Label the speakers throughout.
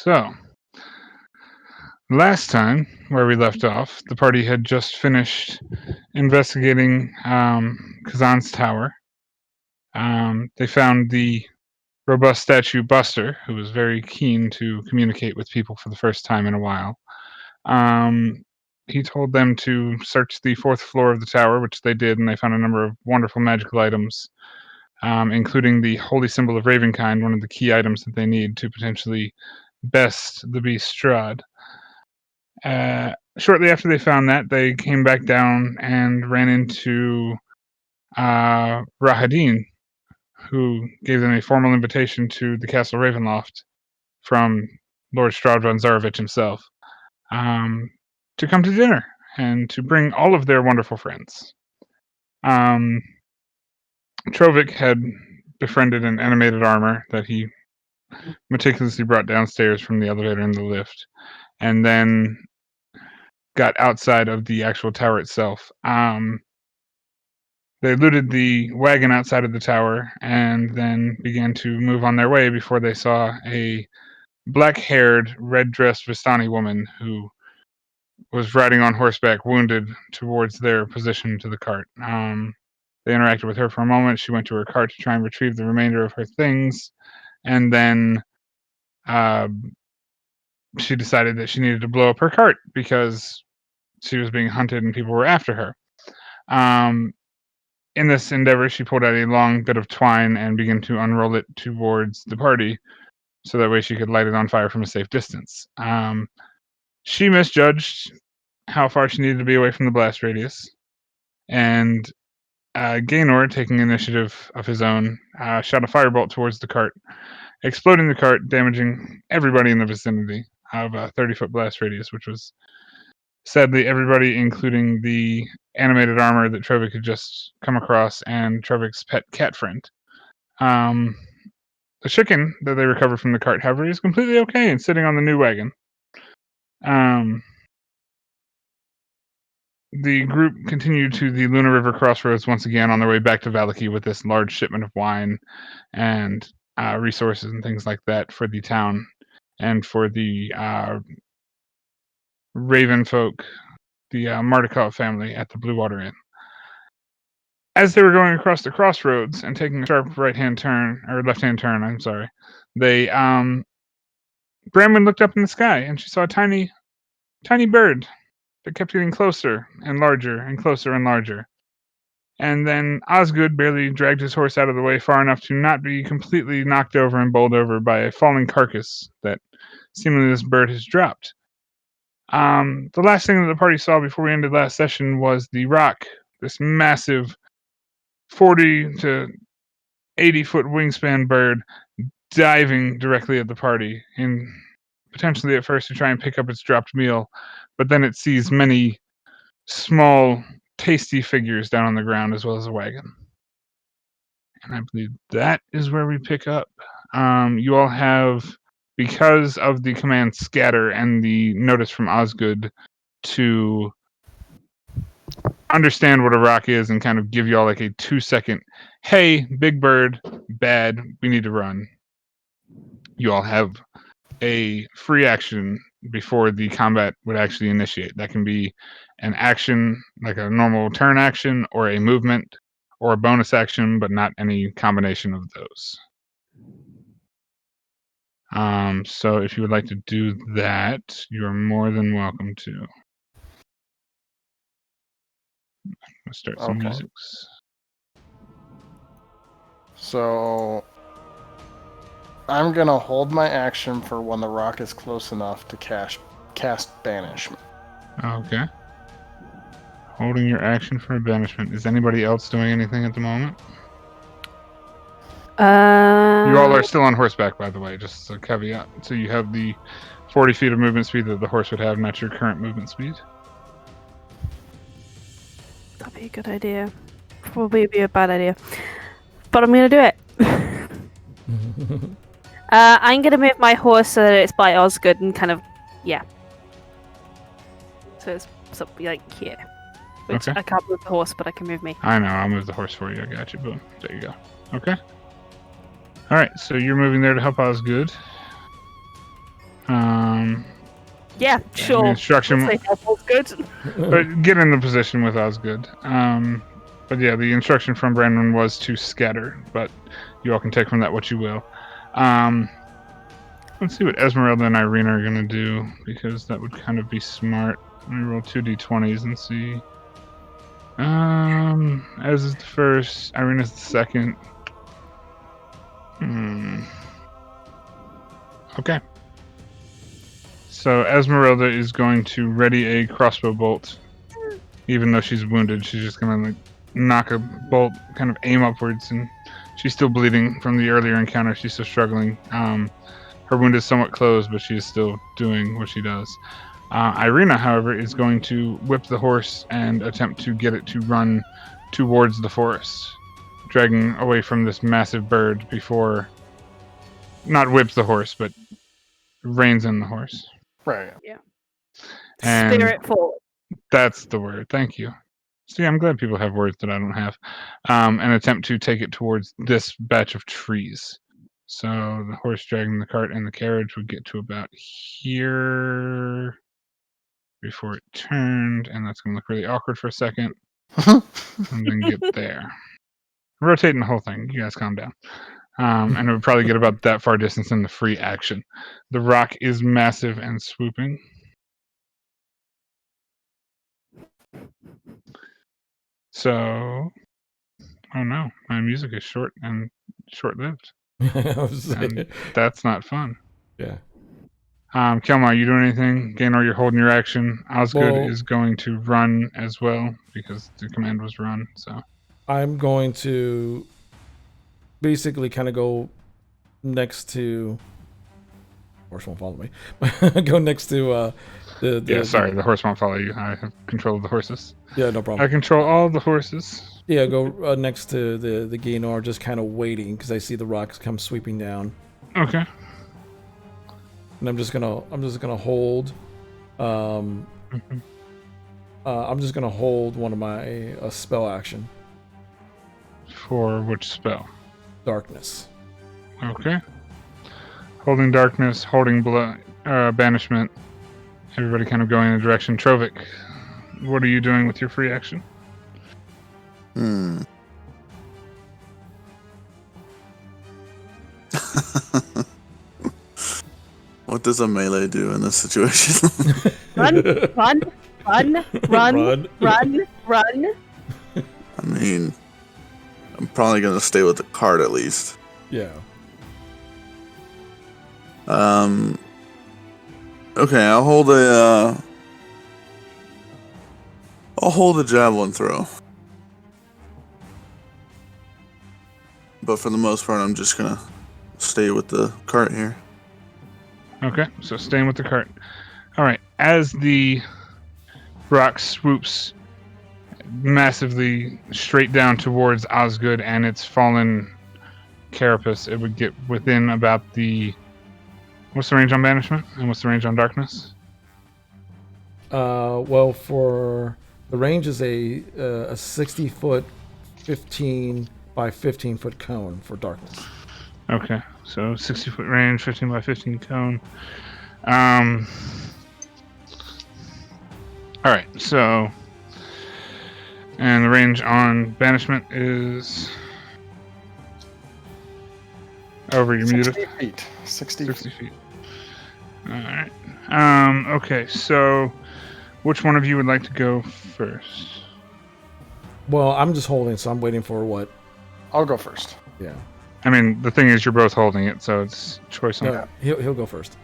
Speaker 1: So, last time, where we left off, the party had just finished investigating Kazan's tower. They found the robust statue Buster, who was very keen to communicate with people for the first time in a while. He told them to search the 4th floor of the tower, which they did, and they found a number of wonderful magical items, including the holy symbol of Ravenkind, one of the key items that they need to potentially best the beast Strahd. Shortly after they found that, they came back down and ran into Rahadin, who gave them a formal invitation to the Castle Ravenloft from Lord Strahd von Zarovich himself, to come to dinner and to bring all of their wonderful friends. Trovik had befriended an animated armor that he meticulously brought downstairs from the elevator and the lift, and then got outside of the actual tower itself. They looted the wagon outside of the tower and then began to move on their way before they saw a black-haired, red-dressed Vistani woman who was riding on horseback, wounded, towards their position to the cart. They interacted with her for a moment. She went to her cart to try and retrieve the remainder of her things, and then she decided that she needed to blow up her cart because she was being hunted and people were after her. In this endeavor, she pulled out a long bit of twine and began to unroll it towards the party, so that way she could light it on fire from a safe distance. She misjudged how far she needed to be away from the blast radius, and Gaynor, taking initiative of his own, shot a firebolt towards the cart, exploding the cart, damaging everybody in the vicinity of a 30-foot blast radius, which was sadly everybody, including the animated armor that Trovik had just come across and Trovik's pet cat friend. The chicken that they recovered from the cart, however, is completely okay and sitting on the new wagon. The group continued to the Luna River crossroads once again on their way back to Valaki with this large shipment of wine and resources and things like that for the town and for the Raven folk, the Mardukov family at the Blue Water Inn. As they were going across the crossroads and taking a sharp left-hand turn, they Bramwin looked up in the sky and she saw a tiny bird that kept getting closer and larger and closer and larger. And then Osgood barely dragged his horse out of the way far enough to not be completely knocked over and bowled over by a falling carcass that seemingly this bird has dropped. The last thing that the party saw before we ended last session was the rock, this massive 40 to 80-foot wingspan bird diving directly at the party, and potentially at first to try and pick up its dropped meal, but then it sees many small, tasty figures down on the ground as well as a wagon. And I believe that is where we pick up. You all have, because of the command scatter and the notice from Osgood to understand what a rock is and kind of give you all like a 2-second, hey, big bird, bad, we need to run. You all have a free action before the combat would actually initiate. That can be an action, like a normal turn action, or a movement, or a bonus action, but not any combination of those. So if you would like to do that, you are more than welcome to. Let's start some music.
Speaker 2: So I'm gonna hold my action for when the rock is close enough to cast banishment.
Speaker 1: Okay. Holding your action for a banishment. Is anybody else doing anything at the moment? You all are still on horseback, by the way, just as a caveat. So you have the 40 feet of movement speed that the horse would have, not your current movement speed.
Speaker 3: That'd be a good idea. Probably be a bad idea. But I'm going to do it. I'm going to move my horse so that it's by Osgood and kind of, yeah. So it's something like here. Which okay. I can't move the horse, but I can move me.
Speaker 1: I know, I'll move the horse for you. I got you. Boom. There you go. Okay. Alright, so you're moving there to help Osgood.
Speaker 3: Yeah, sure.
Speaker 1: The instruction,
Speaker 3: We'll say helpful's good.
Speaker 1: but get in the position with Osgood. But yeah, the instruction from Brandon was to scatter, but you all can take from that what you will. Let's see what Esmeralda and Irina are gonna do, because that would kind of be smart. Let me roll 2d20s and see. Ez is the first, Irina's the second. Okay. So Esmeralda is going to ready a crossbow bolt. Even though she's wounded, she's just gonna like knock a bolt, kind of aim upwards, and she's still bleeding from the earlier encounter. She's still struggling. Her wound is somewhat closed, but she is still doing what she does. Irina, however, is going to whip the horse and attempt to get it to run towards the forest, dragging away from this massive bird before, not whips the horse, but reins in the horse.
Speaker 2: Right.
Speaker 3: Yeah.
Speaker 1: And
Speaker 3: Spirit forward.
Speaker 1: that's the word. Thank you. See, I'm glad people have words that I don't have. An attempt to take it towards this batch of trees. So the horse dragging the cart and the carriage would get to about here before it turned, and that's going to look really awkward for a second, and then get there. Rotating the whole thing. You guys calm down. And it would probably get about that far distance in the free action. The rock is massive and swooping. So, oh no, my music is short and short-lived. And that's not fun.
Speaker 4: Yeah.
Speaker 1: Kelmar, you doing anything? Gaynor, you're holding your action. Osgood
Speaker 4: Well-
Speaker 1: is going to run as well because the command was run. So
Speaker 4: I'm going to basically kind of go next to. Horse won't follow me. Go next to the.
Speaker 1: sorry, the horse won't follow you. I have control of the horses.
Speaker 4: Yeah, no
Speaker 1: I
Speaker 4: problem.
Speaker 1: control all the horses.
Speaker 4: Yeah, go next to the Gaynor, just kind of waiting because I see the rocks come sweeping down,
Speaker 1: Okay.
Speaker 4: and I'm just gonna hold. I'm just gonna hold one of my spell action,
Speaker 1: For which spell?
Speaker 4: darkness.
Speaker 1: Okay. Holding darkness, holding banishment. Everybody kind of going in a direction. Trovik, what are you doing with your free action?
Speaker 5: What does a melee do in this situation?
Speaker 3: Run, run, run, run, run, run.
Speaker 5: I mean, I'm probably gonna stay with the card at least.
Speaker 4: Yeah.
Speaker 5: Okay, I'll hold a javelin throw. But for the most part, I'm just gonna stay with the cart here.
Speaker 1: Okay, so staying with the cart. All right, as the rock swoops massively straight down towards Osgood and its fallen carapace, it would get within about the... What's the range on banishment? And what's the range on darkness?
Speaker 4: Well, for the range is a 60-foot, 15 by 15-foot cone for darkness.
Speaker 1: Okay, so 60-foot range, 15 by 15 cone. All right, so... And the range on banishment is... Over, you're muted.
Speaker 2: 60 feet. 60
Speaker 1: feet. Alright. Okay, so which one of you would like to go first?
Speaker 4: Well, I'm just holding, so I'm waiting for what?
Speaker 2: I'll go first.
Speaker 4: Yeah.
Speaker 1: I mean, the thing is, you're both holding it, so it's choice on
Speaker 4: No, he'll go first.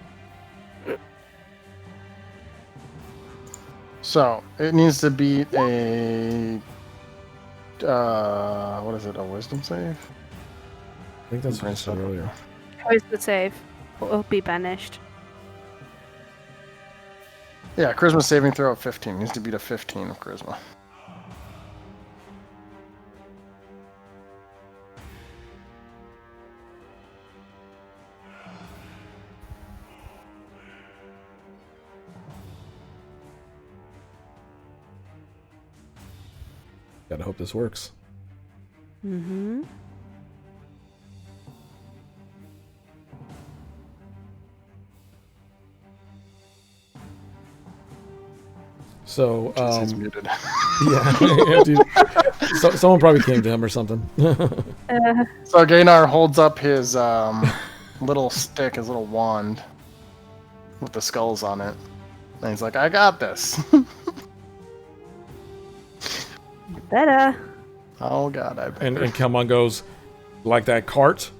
Speaker 2: So it needs to beat a what is it? A wisdom save?
Speaker 4: I think that's what I said earlier.
Speaker 3: Where's the save? Will be banished.
Speaker 2: Yeah, charisma saving throw of 15. Needs to beat a 15 of charisma.
Speaker 4: Gotta hope this works.
Speaker 3: Mm-hmm.
Speaker 4: So,
Speaker 2: He's muted.
Speaker 4: yeah, dude. Someone probably came to him or something.
Speaker 2: So Gainar holds up his little stick, his little wand with the skulls on it. And he's like, I got this.
Speaker 3: Better.
Speaker 2: Oh god, I bet.
Speaker 4: and Kelmon goes, like that cart?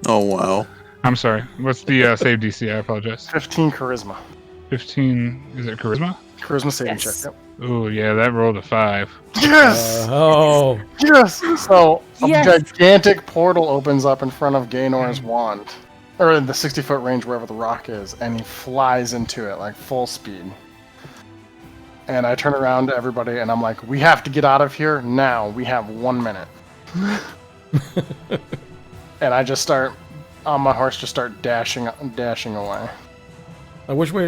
Speaker 5: Oh wow.
Speaker 1: I'm sorry. What's the save DC? I apologize.
Speaker 2: 15 charisma.
Speaker 1: 15. Is it charisma?
Speaker 2: Charisma saving
Speaker 3: Yes.
Speaker 2: check.
Speaker 1: Oh yeah, that rolled a 5.
Speaker 2: Yep. Yes!
Speaker 4: Oh.
Speaker 2: Yes! So
Speaker 3: Yes.
Speaker 2: a gigantic portal opens up in front of Gainor's wand. Or in the 60-foot range wherever the rock is, and he flies into it like full speed. And I turn around to everybody and I'm like, we have to get out of here now. We have 1 minute. And I just start on my horse, just start dashing away.
Speaker 4: Which way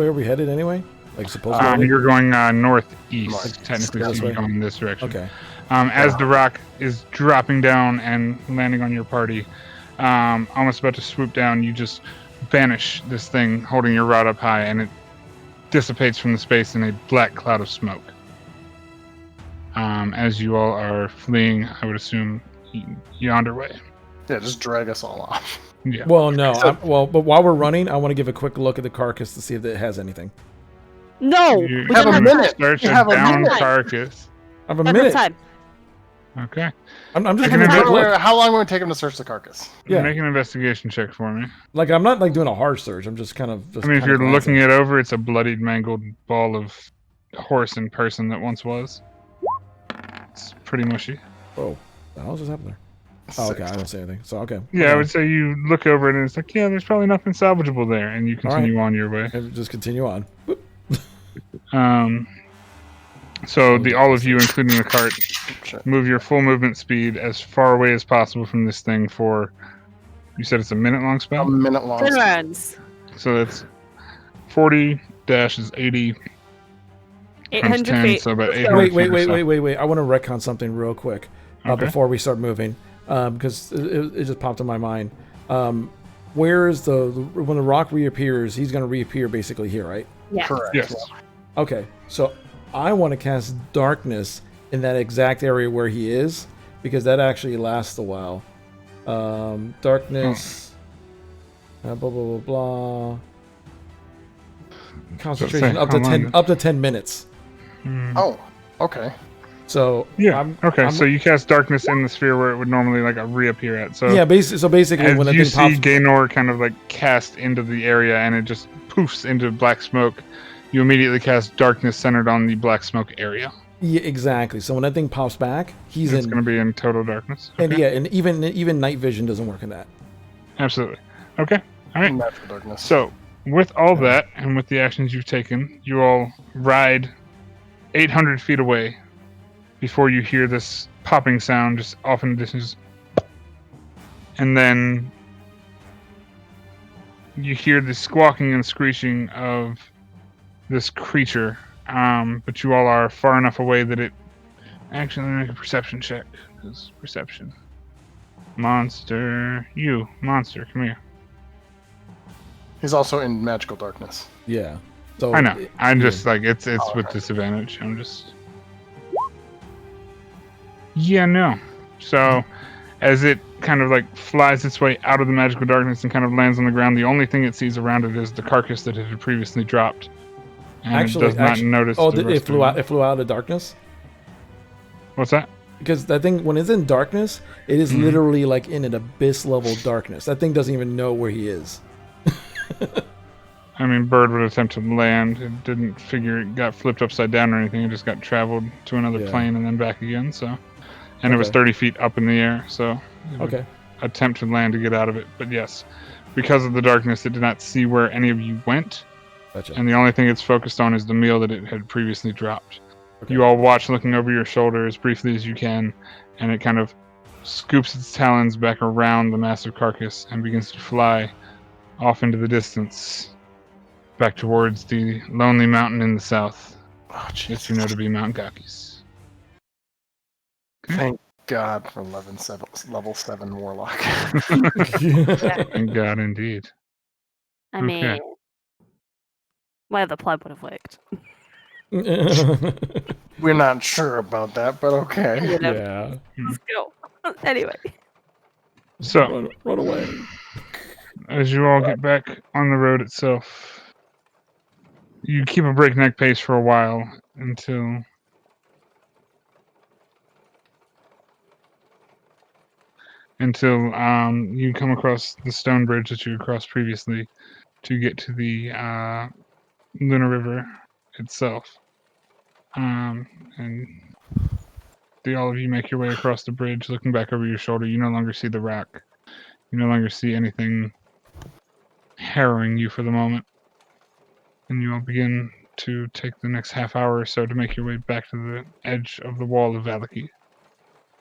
Speaker 4: are we headed anyway? Like supposedly?
Speaker 1: You're going northeast,
Speaker 2: North.
Speaker 1: technically,
Speaker 4: This
Speaker 1: so you're
Speaker 4: way?
Speaker 1: going in this direction.
Speaker 4: Okay.
Speaker 1: As the rock is dropping down and landing on your party, almost about to swoop down, you just banish this thing holding your rod up high, and it dissipates from the space in a black cloud of smoke. As you all are fleeing, I would assume yonder way.
Speaker 2: Yeah, just drag us all off.
Speaker 1: Yeah.
Speaker 4: Well, no. But while we're running, I want to give a quick look at the carcass to see if it has anything.
Speaker 3: No.
Speaker 1: You
Speaker 3: We
Speaker 2: have
Speaker 3: don't
Speaker 2: a
Speaker 3: have
Speaker 2: minute.
Speaker 3: time.
Speaker 1: search
Speaker 2: You
Speaker 1: a
Speaker 2: have a
Speaker 1: down
Speaker 3: minute.
Speaker 1: carcass.
Speaker 4: I have a
Speaker 3: That's
Speaker 4: minute.
Speaker 3: time.
Speaker 1: Okay.
Speaker 4: I'm just
Speaker 1: Taking
Speaker 4: gonna
Speaker 1: a
Speaker 4: take
Speaker 1: bit-
Speaker 4: a look.
Speaker 2: How long will it take him to search the carcass?
Speaker 4: Yeah.
Speaker 1: Make an investigation check for me.
Speaker 4: Like I'm not like doing a hard search. I'm just kind of.
Speaker 1: I mean, if you're looking it over, it's a bloodied, mangled ball of horse and person that once was. It's pretty mushy.
Speaker 4: Oh, the hell just happened there? Oh, okay. I don't say anything. So okay.
Speaker 1: Yeah, I would say you look over it and it's like, yeah, there's probably nothing salvageable there, and you continue on your way.
Speaker 4: Just continue on.
Speaker 1: So all of you, including the cart,
Speaker 2: Sure.
Speaker 1: move your full movement speed as far away as possible from this thing for. You said it's a minute-long
Speaker 2: A
Speaker 1: spell,
Speaker 2: minute long.
Speaker 3: 10 rounds.
Speaker 1: so that's 40 dash is 80 times
Speaker 3: 800
Speaker 1: 10,
Speaker 3: feet.
Speaker 1: so about 800
Speaker 4: Wait.
Speaker 1: feet or so.
Speaker 4: I want to retcon something real quick
Speaker 1: Okay.
Speaker 4: before we start moving, because it just popped in my mind. Where is when the rock reappears? He's going to reappear basically here, right?
Speaker 3: Yeah.
Speaker 2: Correct.
Speaker 1: Yes.
Speaker 4: Okay, so I want to cast darkness in that exact area where he is, because that actually lasts a while. Darkness. Blah blah blah blah. Concentration
Speaker 1: say,
Speaker 4: up to
Speaker 1: how long?
Speaker 4: up to 10 minutes.
Speaker 2: Oh, okay.
Speaker 4: So
Speaker 1: Yeah.
Speaker 4: I'm-
Speaker 1: so you cast darkness in the sphere where it would normally like reappear at. So
Speaker 4: yeah, basically
Speaker 1: as
Speaker 4: when the
Speaker 1: you
Speaker 4: thing
Speaker 1: see
Speaker 4: pops.
Speaker 1: Gaynor kind of like cast into the area and it just poofs into black smoke, you immediately cast darkness centered on the black smoke area.
Speaker 4: Yeah, exactly. So when that thing pops back, he's
Speaker 1: It's
Speaker 4: in.
Speaker 1: going to be in total darkness.
Speaker 4: And
Speaker 1: Okay.
Speaker 4: yeah, and even night vision doesn't work in that.
Speaker 1: Absolutely. Okay. All right.
Speaker 2: Natural darkness.
Speaker 1: So with all that and with the actions you've taken, you all ride 800 feet away before you hear this popping sound just off in the distance. And then you hear the squawking and screeching of this creature. But you all are far enough away that it actually make a perception check. Because perception. Monster, come here.
Speaker 2: He's also in magical darkness.
Speaker 4: Yeah. So
Speaker 1: I know. I'm just like it's
Speaker 2: Oh,
Speaker 1: with
Speaker 2: okay.
Speaker 1: disadvantage. I'm just. Yeah, no. So, as it kind of like flies its way out of the magical darkness and kind of lands on the ground, the only thing it sees around it is the carcass that it had previously dropped. And
Speaker 4: Actually-
Speaker 1: it does not
Speaker 4: actually-
Speaker 1: notice.
Speaker 4: Oh,
Speaker 1: the
Speaker 4: it
Speaker 1: rest
Speaker 4: flew
Speaker 1: of
Speaker 4: out. It flew out of darkness.
Speaker 1: What's that?
Speaker 4: Because that thing, when it's in darkness, it is literally like in an abyss level darkness. That thing doesn't even know where he is.
Speaker 1: I mean, bird would attempt to land. It didn't figure it got flipped upside down or anything. It just got traveled to another
Speaker 4: Yeah.
Speaker 1: plane and then back again. So, and it was
Speaker 4: Okay.
Speaker 1: 30 feet up in the air. So, it would
Speaker 4: Okay.
Speaker 1: attempt to land to get out of it. But yes, because of the darkness, it did not see where any of you went.
Speaker 4: Gotcha.
Speaker 1: And the only thing it's focused on is the meal that it had previously dropped.
Speaker 4: Okay.
Speaker 1: You all watch looking over your shoulder as briefly as you can, and it kind of scoops its talons back around the massive carcass and begins to fly off into the distance, back towards the lonely mountain in the south,
Speaker 2: Oh,
Speaker 1: that
Speaker 2: jeez.
Speaker 1: you know to be Mount Gakis.
Speaker 2: Thank God for level 7 warlock.
Speaker 1: Thank God, indeed.
Speaker 3: I mean,
Speaker 1: Okay.
Speaker 3: my other plan would have worked.
Speaker 2: We're not sure about that, but okay.
Speaker 3: Whatever.
Speaker 4: Yeah.
Speaker 3: Let's go. Anyway.
Speaker 1: So,
Speaker 4: Run away.
Speaker 1: as you all get back on the road itself, you keep a breakneck pace for a while until you come across the stone bridge that you crossed previously to get to the Luna River itself. And all of you make your way across the bridge, looking back over your shoulder. You no longer see the rock. You no longer see anything harrowing you for the moment. And you all begin to take the next half hour or so to make your way back to the edge of the wall of Valaki.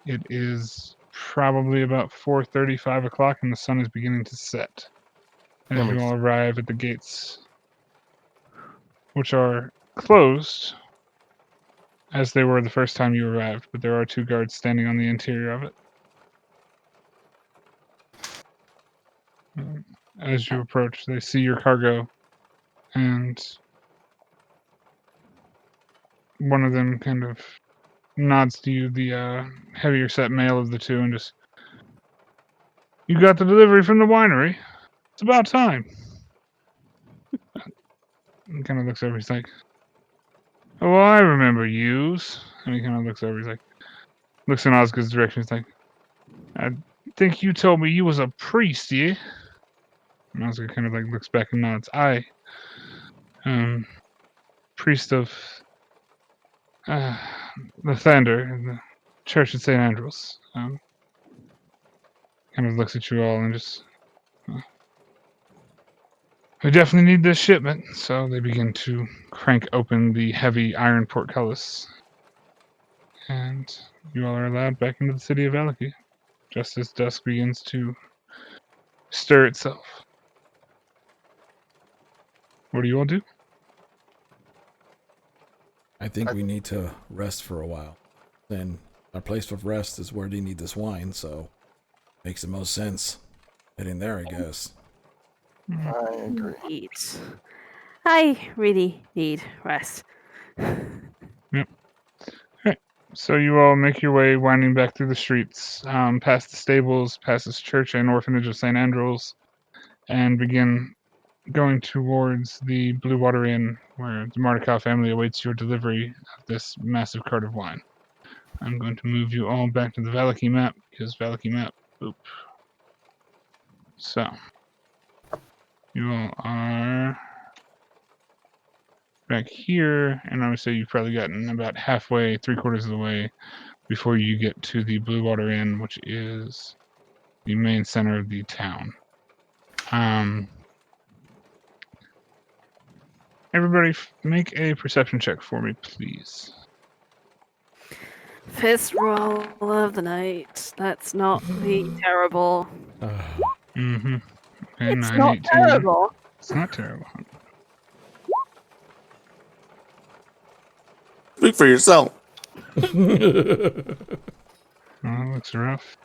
Speaker 1: It is probably about 4:30, 5 o'clock, and the sun is beginning to set as you all arrive at the gates, which are closed as they were the first time you arrived, but there are 2 guards standing on the interior of it. As you approach, they see your cargo, and one of them kind of nods to you, the heavier set male of the 2, and just, "You got the delivery from the winery? It's about time." And kind of looks over, he's like, "Oh, well, I remember yous." And he kind of looks over, he's like, looks in Osgood's direction, he's like, "I think you told me you was a priest, yeah?" And Osgood kind of like looks back and nods. "Aye. Priest of the Thunder in the Church of St. Andrews." Kind of looks at you all and just, "We definitely need this shipment." So they begin to crank open the heavy iron portcullis. And you all are allowed back into the city of Valaki, just as dusk begins to stir itself. What do you all do?
Speaker 4: I think we need to rest for a while. And our place of rest is where they need this wine, so makes the most sense heading there, I guess.
Speaker 2: I agree.
Speaker 3: Eat. I really need rest.
Speaker 1: Yep. Okay. So you all make your way winding back through the streets, past the stables, past this church and orphanage of St. Andrews, and begin going towards the Blue Water Inn, where the Martikow family awaits your delivery of this massive cart of wine. I'm going to move you all back to the Valaki map, because Valaki map, boop. So, you all are back here, and I would say you've probably gotten about halfway, 3/4 of the way, before you get to the Blue Water Inn, which is the main center of the town. Everybody make a perception check for me, please.
Speaker 3: First roll of the night. Let's not be terrible.
Speaker 1: Mm-hmm. Okay,
Speaker 3: It's
Speaker 1: 9,
Speaker 3: not
Speaker 1: 18.
Speaker 3: terrible.
Speaker 1: It's not terrible.
Speaker 5: Speak for yourself.
Speaker 1: That looks rough.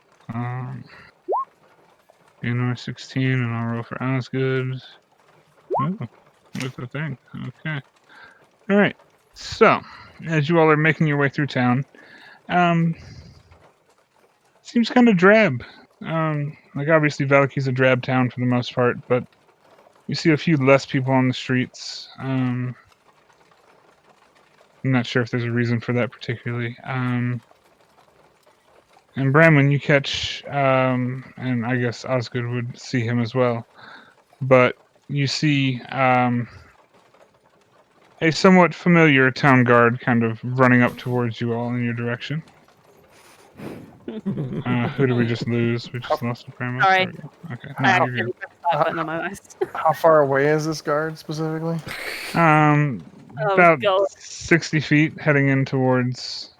Speaker 1: Gainor 16, and I'll roll for Osgood. Oh, look at the thing. Okay. Alright. So, as you all are making your way through town, seems kind of drab. Like, obviously, Valaki's a drab town for the most part, but you see a few less people on the streets. I'm not sure if there's a reason for that particularly. And Bramwin, you catch, and I guess Osgood would see him as well, but you see a somewhat familiar town guard kind of running up towards you all in your direction. Who did we just lose? We just lost a Bramwin.
Speaker 3: Sorry.
Speaker 1: Okay,
Speaker 3: I
Speaker 1: no, you're good.
Speaker 3: that button on my mouse.
Speaker 2: How far away is this guard specifically?
Speaker 1: About
Speaker 3: God.
Speaker 1: 60 feet heading in towards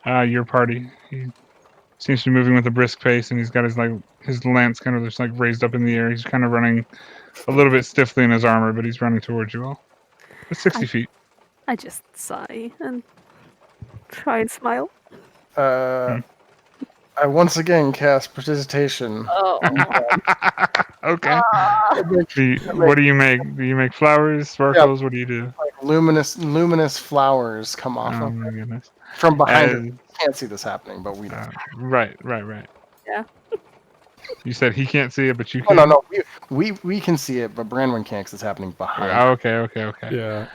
Speaker 1: your party. He seems to be moving with a brisk pace, and he's got his lance kind of just like raised up in the air. He's kind of running a little bit stiffly in his armor, but he's running towards you all. It's 60 feet.
Speaker 3: I just sigh and try and smile.
Speaker 2: I once again cast prestidigitation.
Speaker 3: Oh.
Speaker 1: Okay.
Speaker 3: Ah.
Speaker 1: What do you make? Do you make flowers, sparkles? What do you do?
Speaker 2: Like luminous flowers come off
Speaker 1: Oh
Speaker 2: of
Speaker 1: my goodness.
Speaker 2: from behind her.
Speaker 1: As-
Speaker 2: You can't see this happening, but we do.
Speaker 1: Right.
Speaker 3: Yeah.
Speaker 1: You said he can't see it, but you
Speaker 2: Oh
Speaker 1: can.
Speaker 2: no, we can see it, but Branwyn can't because it's happening behind.
Speaker 1: Oh,
Speaker 2: her.
Speaker 1: okay.
Speaker 4: Yeah.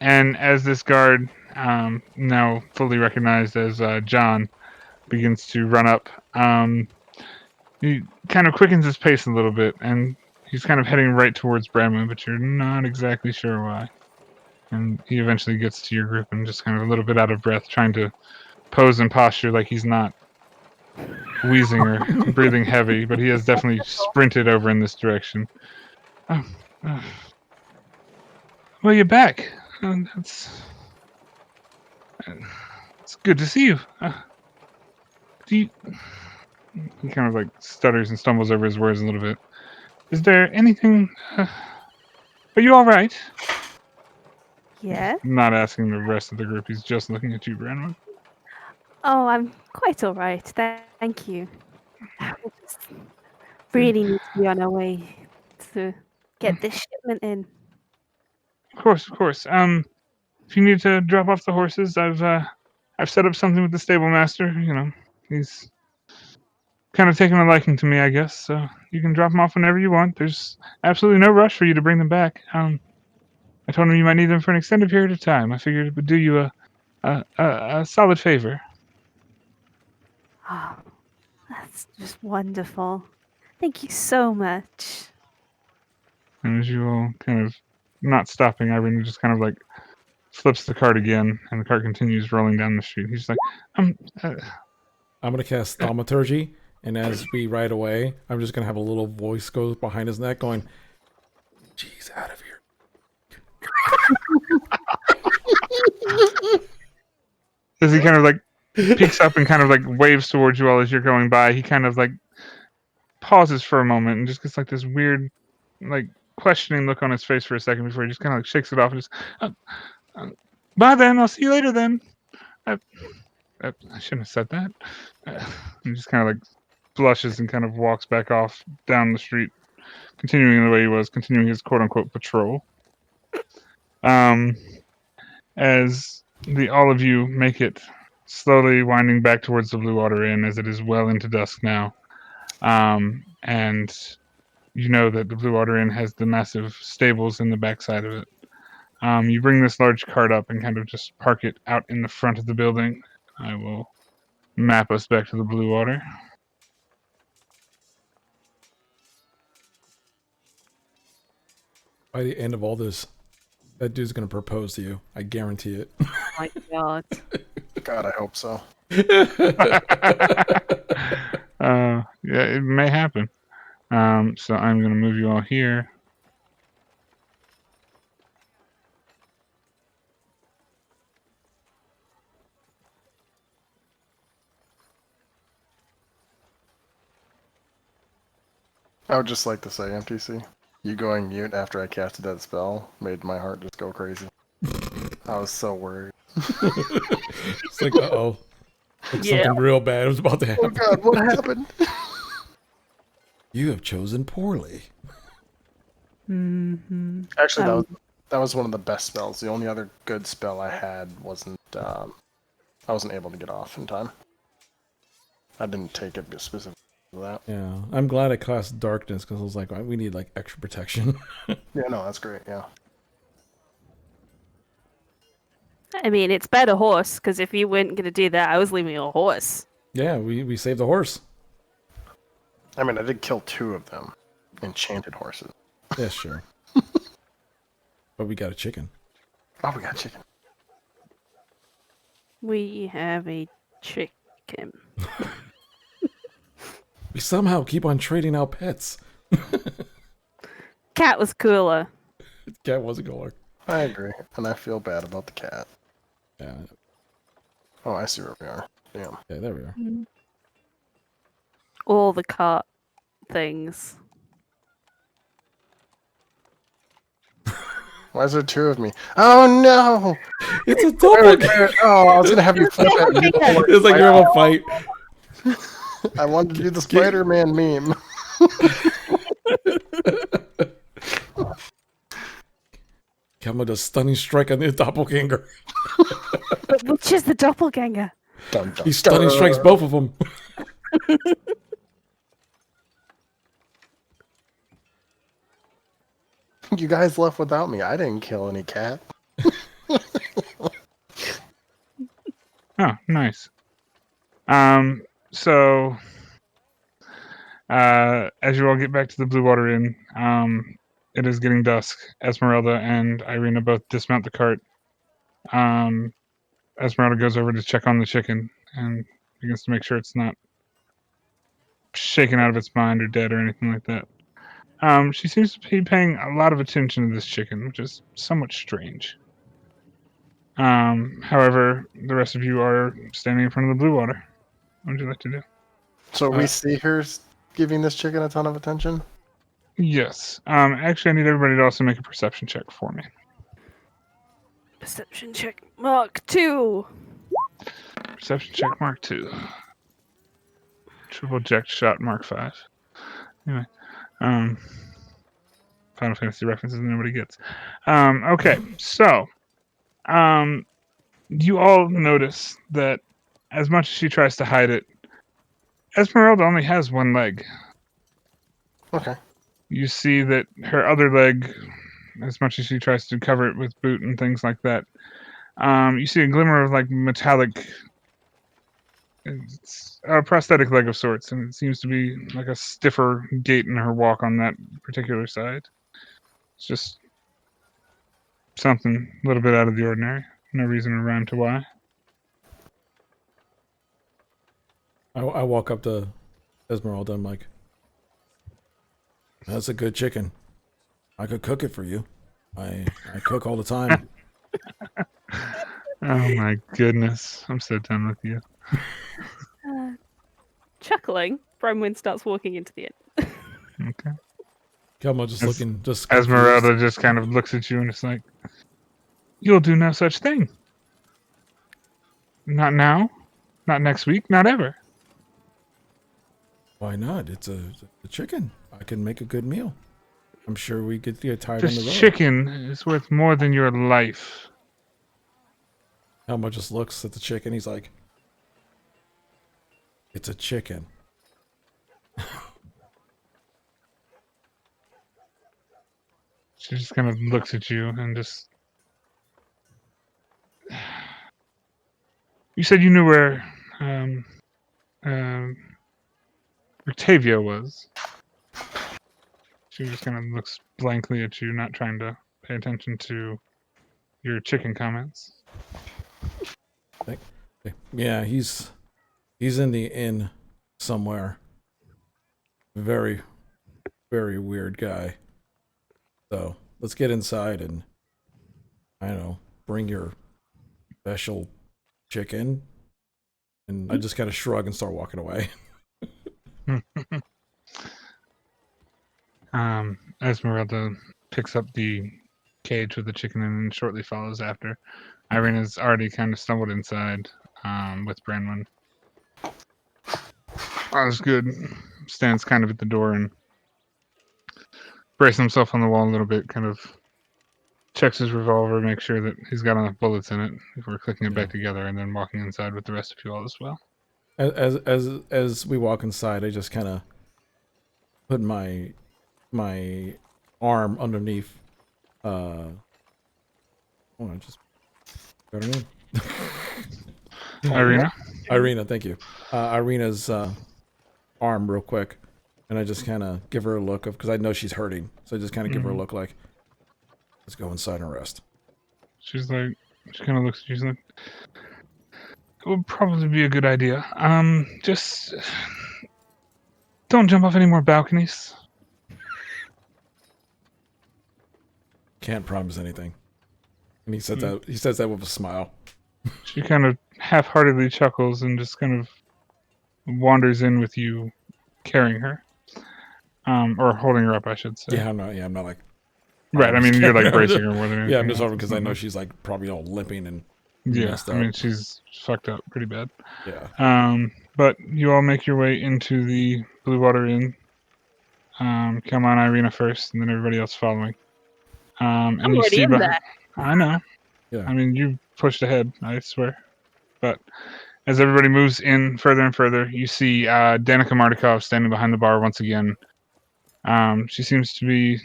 Speaker 1: And as this guard, now fully recognized as John, begins to run up, he kind of quickens his pace a little bit, and he's kind of heading right towards Bradman, but you're not exactly sure why. And he eventually gets to your group and just kind of a little bit out of breath, trying to pose and posture like he's not wheezing or breathing heavy, but he has definitely sprinted over in this direction. Oh. Well, you're back. It's good to see you. Do you... He kind of like stutters and stumbles over his words a little bit. Is there anything... Are you all right?
Speaker 3: Yeah.
Speaker 1: Not asking the rest of the group. He's just looking at you, Brandon.
Speaker 3: Oh, I'm quite all right. Thank you. We just really need to be on our way to get this shipment in.
Speaker 1: Of course. If you need to drop off the horses, I've set up something with the stable master. You know, he's kind of taken a liking to me, I guess. So you can drop them off whenever you want. There's absolutely no rush for you to bring them back. I told him you might need them for an extended period of time. I figured it would do you a solid favor.
Speaker 3: Oh, that's just wonderful. Thank you so much.
Speaker 1: And as you all kind of not stopping, Irene just kind of like flips the cart again, and the cart continues rolling down the street. He's like,
Speaker 4: I'm gonna cast Thaumaturgy, and as we ride away, I'm just gonna have a little voice go behind his neck, going, "Jeez, out of here."
Speaker 1: as he kind of like peeks up and kind of like waves towards you all as you're going by, he kind of like pauses for a moment and just gets like this weird, like questioning look on his face for a second before he just kind of like shakes it off and just, bye then, I'll see you later then. I shouldn't have said that. He just kind of like blushes and kind of walks back off down the street, continuing the way he was, continuing his quote unquote patrol. As all of you make it slowly winding back towards the Blue Water Inn, as it is well into dusk now. And you know that the Blue Water Inn has the massive stables in the backside of it. You bring this large cart up and kind of just park it out in the front of the building. I will map us back to the Blue Water.
Speaker 4: By the end of all this, that dude's gonna propose to you. I guarantee it.
Speaker 3: Oh my god.
Speaker 2: God, I hope so.
Speaker 1: Yeah, it may happen. So I'm going to move you all here.
Speaker 2: I would just like to say, MTC, you going mute after I casted that spell made my heart just go crazy. I was so worried.
Speaker 4: It's like, uh-oh. Like something real bad was about to happen.
Speaker 2: Oh God, what happened?
Speaker 4: You have chosen poorly.
Speaker 3: Mm-hmm.
Speaker 2: Actually, that was one of the best spells. The only other good spell I had wasn't. I wasn't able to get off in time. I didn't take it specifically for that.
Speaker 4: Yeah, I'm glad I cast darkness because I was like, we need like extra protection.
Speaker 2: Yeah, no, that's great. Yeah.
Speaker 3: I mean, it's better horse, because if you weren't going to do that, I was leaving a horse.
Speaker 4: Yeah, we saved the horse.
Speaker 2: I mean, I did kill 2 of them, enchanted horses.
Speaker 4: Yeah, sure. But we got a chicken.
Speaker 2: Oh, we got chicken.
Speaker 3: We have a chicken.
Speaker 4: We somehow keep on trading out pets.
Speaker 3: Cat was cooler.
Speaker 4: Cat wasn't going.
Speaker 2: I agree, and I feel bad about the cat.
Speaker 4: Yeah,
Speaker 2: Oh, I see where we are. Damn.
Speaker 4: yeah, there we are.
Speaker 3: All the cart things.
Speaker 2: Why is there 2 of me? Oh no!
Speaker 4: It's a double.
Speaker 2: Oh, I was gonna have you flip it.
Speaker 4: It's like you're in a fight.
Speaker 2: I wanted to do the Spider-Man meme.
Speaker 4: Come with a stunning strike on the doppelganger.
Speaker 3: But which is the doppelganger?
Speaker 2: Dun, dun,
Speaker 4: He stunning
Speaker 2: dun.
Speaker 4: strikes both of them.
Speaker 2: You guys left without me. I didn't kill any cat.
Speaker 1: Oh, nice. So, as you all get back to the Blue Water Inn, it is getting dusk. Esmeralda and Irina both dismount the cart. Esmeralda goes over to check on the chicken and begins to make sure it's not shaken out of its mind or dead or anything like that. She seems to be paying a lot of attention to this chicken, which is somewhat strange. However, the rest of you are standing in front of the Blue Water. What would you like to do?
Speaker 2: So we see her giving this chicken a ton of attention?
Speaker 1: Yes. Actually, I need everybody to also make a perception check for me.
Speaker 3: Perception check Mark 2.
Speaker 1: Perception check Mark 2. Triple eject shot Mark 5. Anyway, Final Fantasy references nobody gets. Okay, so you all notice that as much as she tries to hide it, Esmeralda only has one leg.
Speaker 2: Okay.
Speaker 1: You see that her other leg, as much as she tries to cover it with boot and things like that, you see a glimmer of like metallic. It's a prosthetic leg of sorts, and it seems to be like a stiffer gait in her walk on that particular side. It's just something a little bit out of the ordinary. No reason or rhyme to why.
Speaker 4: I walk up to Esmeralda. I'm like, that's a good chicken. I could cook it for you. I cook all the time.
Speaker 1: Oh my goodness. I'm so done with you.
Speaker 3: Chuckling, Bronwyn starts walking into the inn.
Speaker 1: Okay.
Speaker 4: Come on, just looking, just
Speaker 1: Esmeralda
Speaker 4: confused.
Speaker 1: just kind of looks at you and it's like, you'll do no such thing. Not now, not next week, not ever.
Speaker 4: Why not? It's a chicken. I can make a good meal. I'm sure we could get tired on the
Speaker 1: This
Speaker 4: road.
Speaker 1: chicken is worth more than your life.
Speaker 4: Elmo just looks at the chicken. He's like, it's a chicken.
Speaker 1: She just kind of looks at you and just... You said you knew where Octavia was. She just kind of looks blankly at you, not trying to pay attention to your chicken comments.
Speaker 4: Yeah, he's in the inn somewhere. Very, very weird guy. So let's get inside and, I don't know, bring your special chicken. And I just kind of shrug and start walking away.
Speaker 1: Esmeralda picks up the cage with the chicken and shortly follows after. Irina's already kind of stumbled inside with Branwyn. That's good. Stands kind of at the door and braces himself on the wall a little bit, kind of checks his revolver, makes sure that he's got enough bullets in it before clicking it back together, and then walking inside with the rest of you all as well.
Speaker 4: As we walk inside, I just kind of put my arm underneath. I just got her name.
Speaker 1: Irina?
Speaker 4: Irina, thank you. Irina's arm real quick, and I just kind of give her a look of, because I know she's hurting, so I just kind of give her a look like, let's go inside and rest.
Speaker 1: She's like, she kind of looks at you, she's like, it would probably be a good idea. Just don't jump off any more balconies.
Speaker 4: Can't promise anything. And he says that with a smile.
Speaker 1: She kind of half-heartedly chuckles and just kind of wanders in with you carrying her. Or holding her up, I should say.
Speaker 4: Yeah, I'm not like...
Speaker 1: Right, I mean, you're like bracing her more than anything.
Speaker 4: Yeah, I'm just over because I know she's like probably all limping and
Speaker 1: yeah,
Speaker 4: messed up.
Speaker 1: I mean, she's fucked up pretty bad.
Speaker 4: Yeah.
Speaker 1: But you all make your way into the Blue Water Inn. Come on, Irina first, and then everybody else following. And
Speaker 3: I'm
Speaker 1: you
Speaker 3: already
Speaker 1: see
Speaker 3: in there.
Speaker 1: I know.
Speaker 4: Yeah.
Speaker 1: I mean, you pushed ahead, I swear. But as everybody moves in further and further, you see Danica Martikov standing behind the bar once again. She seems to be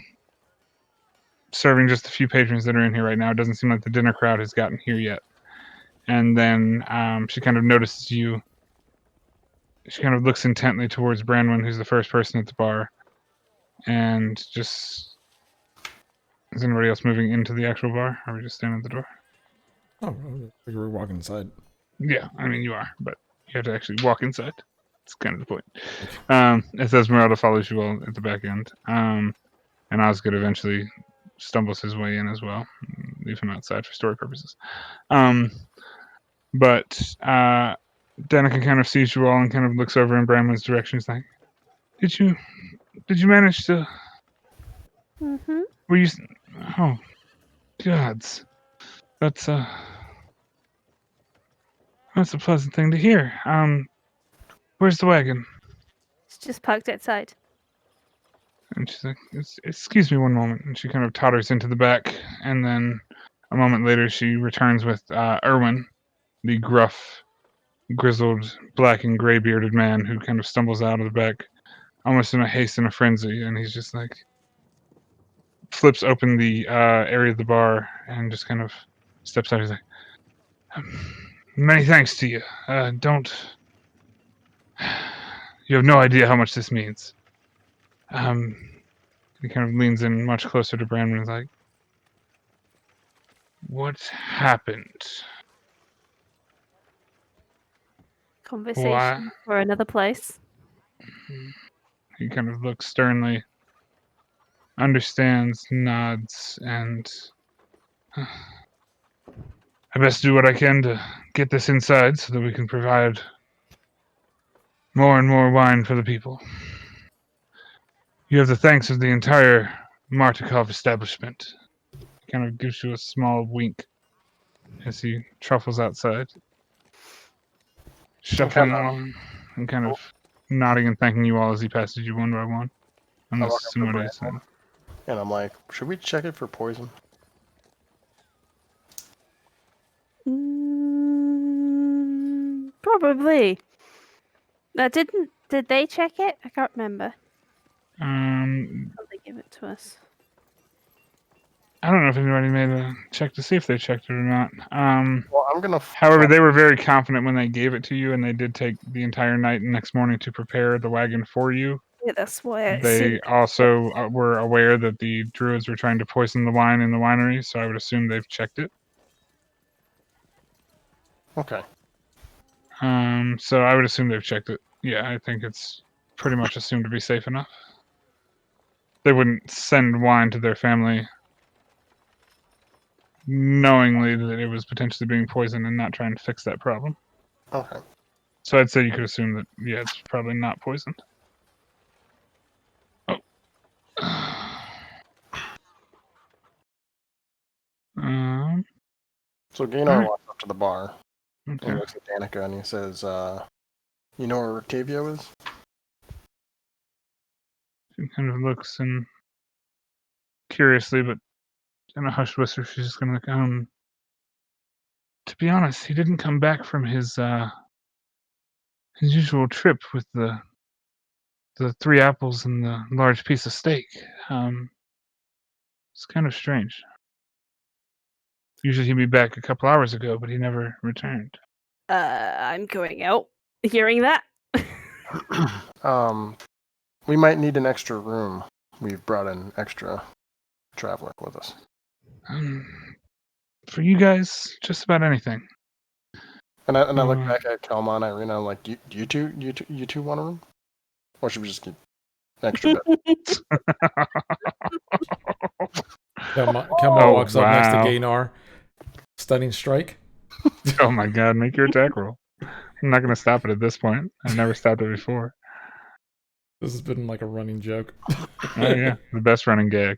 Speaker 1: serving just a few patrons that are in here right now. It doesn't seem like the dinner crowd has gotten here yet. And then she kind of notices you. She kind of looks intently towards Branwen, who's the first person at the bar, and just... Is anybody else moving into the actual bar? Or are we just standing at the door?
Speaker 4: Oh, we were walking inside.
Speaker 1: Yeah, I mean, you are, but you have to actually walk inside. That's kind of the point. As Esmeralda follows you all at the back end. And Osgood eventually stumbles his way in as well. Leave him outside for story purposes. But Danica kind of sees you all and kind of looks over in Bramlin's direction. He's like, Did you manage to...
Speaker 3: Mm-hmm.
Speaker 1: Were you... Oh, gods. That's a pleasant thing to hear. Where's the wagon?
Speaker 3: It's just parked outside.
Speaker 1: And she's like, excuse me one moment. And she kind of totters into the back. And then a moment later, she returns with Erwin, the gruff, grizzled, black and gray bearded man who kind of stumbles out of the back, almost in a haste and a frenzy. And he's just like, flips open the area of the bar and just kind of steps out. He's like, many thanks to you. You have no idea how much this means. He kind of leans in much closer to Brandon and is like, what happened?
Speaker 3: Conversation
Speaker 1: Why?
Speaker 3: for another place.
Speaker 1: He kind of looks sternly, understands, nods, and I best do what I can to get this inside so that we can provide more and more wine for the people. You have the thanks of the entire Martikov establishment. He kind of gives you a small wink as he truffles outside, shuffling along and kind of nodding and thanking you all as he passes you one by one. Unless somebody said.
Speaker 2: And I'm like, should we check it for poison?
Speaker 3: Probably. Did they check it? I can't remember. They give it to us.
Speaker 1: I don't know if anybody made a check to see if they checked it or not.
Speaker 2: Well, I'm gonna.
Speaker 1: However, they were very confident when they gave it to you, and they did take the entire night and next morning to prepare the wagon for you.
Speaker 3: Yeah, that's why
Speaker 1: They also were aware that the druids were trying to poison the wine in the winery, so I would assume they've checked it.
Speaker 2: Okay.
Speaker 1: So I would assume they've checked it. Yeah, I think it's pretty much assumed to be safe enough. They wouldn't send wine to their family knowingly that it was potentially being poisoned and not trying to fix that problem.
Speaker 2: Okay.
Speaker 1: So I'd say you could assume that, yeah, it's probably not poisoned. Oh.
Speaker 2: So Gaynor
Speaker 1: Alright.
Speaker 2: walks up to the bar and
Speaker 1: Okay.
Speaker 2: looks at Danica and he says, you know where Octavio is?
Speaker 1: She kind of looks and curiously, but in a hushed whisper, she's just gonna like, to be honest, he didn't come back from his usual trip with the 3 apples and the large piece of steak. It's kind of strange. Usually he'd be back a couple hours ago, but he never returned.
Speaker 3: I'm going out. Hearing that?
Speaker 2: We might need an extra room. We've brought an extra traveler with us.
Speaker 1: For you guys, just about anything.
Speaker 2: And I look back at Kelma and Irina. I'm like, you two want a room, or should we just get an extra bed?
Speaker 4: Kelma walks up next to Gaynor. Stunning strike.
Speaker 1: Oh my god, make your attack roll. I'm not going to stop it at this point. I've never stopped it before.
Speaker 4: This has been like a running joke.
Speaker 1: Oh yeah, the best running gag.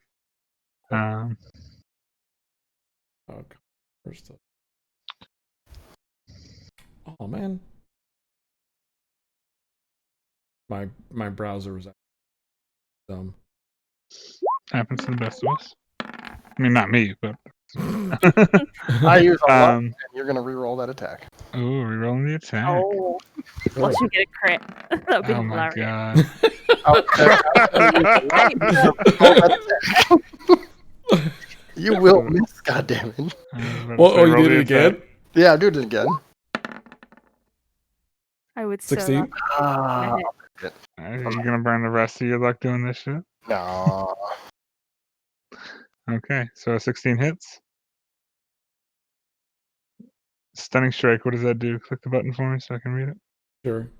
Speaker 4: Oh, first up. Oh man. my browser was dumb.
Speaker 1: Happens to the best of us. I mean, not me, but.
Speaker 2: I use a lot,
Speaker 1: Um,
Speaker 2: and you're gonna re-roll that attack.
Speaker 1: ooh, rerolling the attack.
Speaker 3: Oh, watch him get a crit. That'd be
Speaker 1: Oh my
Speaker 3: hilarious.
Speaker 1: god.
Speaker 2: You will miss, goddammit.
Speaker 4: Oh, you did it again?
Speaker 2: Yeah, I do it again.
Speaker 3: I would
Speaker 4: 16?
Speaker 3: so
Speaker 2: Ah,
Speaker 1: Are you gonna burn the rest of your luck doing this shit?
Speaker 2: no.
Speaker 1: Okay, so a 16 hits. Stunning strike, what does that do? Click the button for me so I can read it.
Speaker 4: Sure.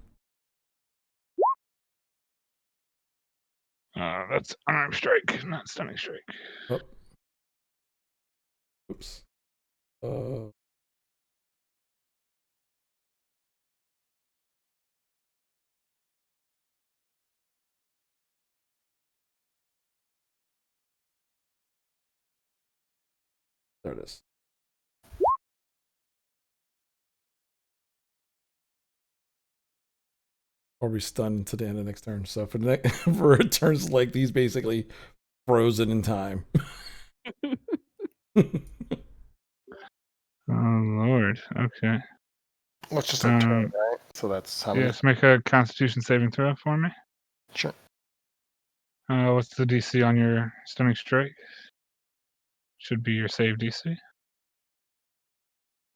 Speaker 1: That's unarmed strike, not stunning strike.
Speaker 4: Oh. Oops. There it is. Or be stunned to the end of the next turn. So for the for turns like these, basically frozen in time.
Speaker 1: Oh lord, okay.
Speaker 2: Well, it's just a turn, right? So that's how many?
Speaker 1: Yes, make a Constitution saving throw for me.
Speaker 2: Sure.
Speaker 1: What's the DC on your stunning strike? Should be your save DC.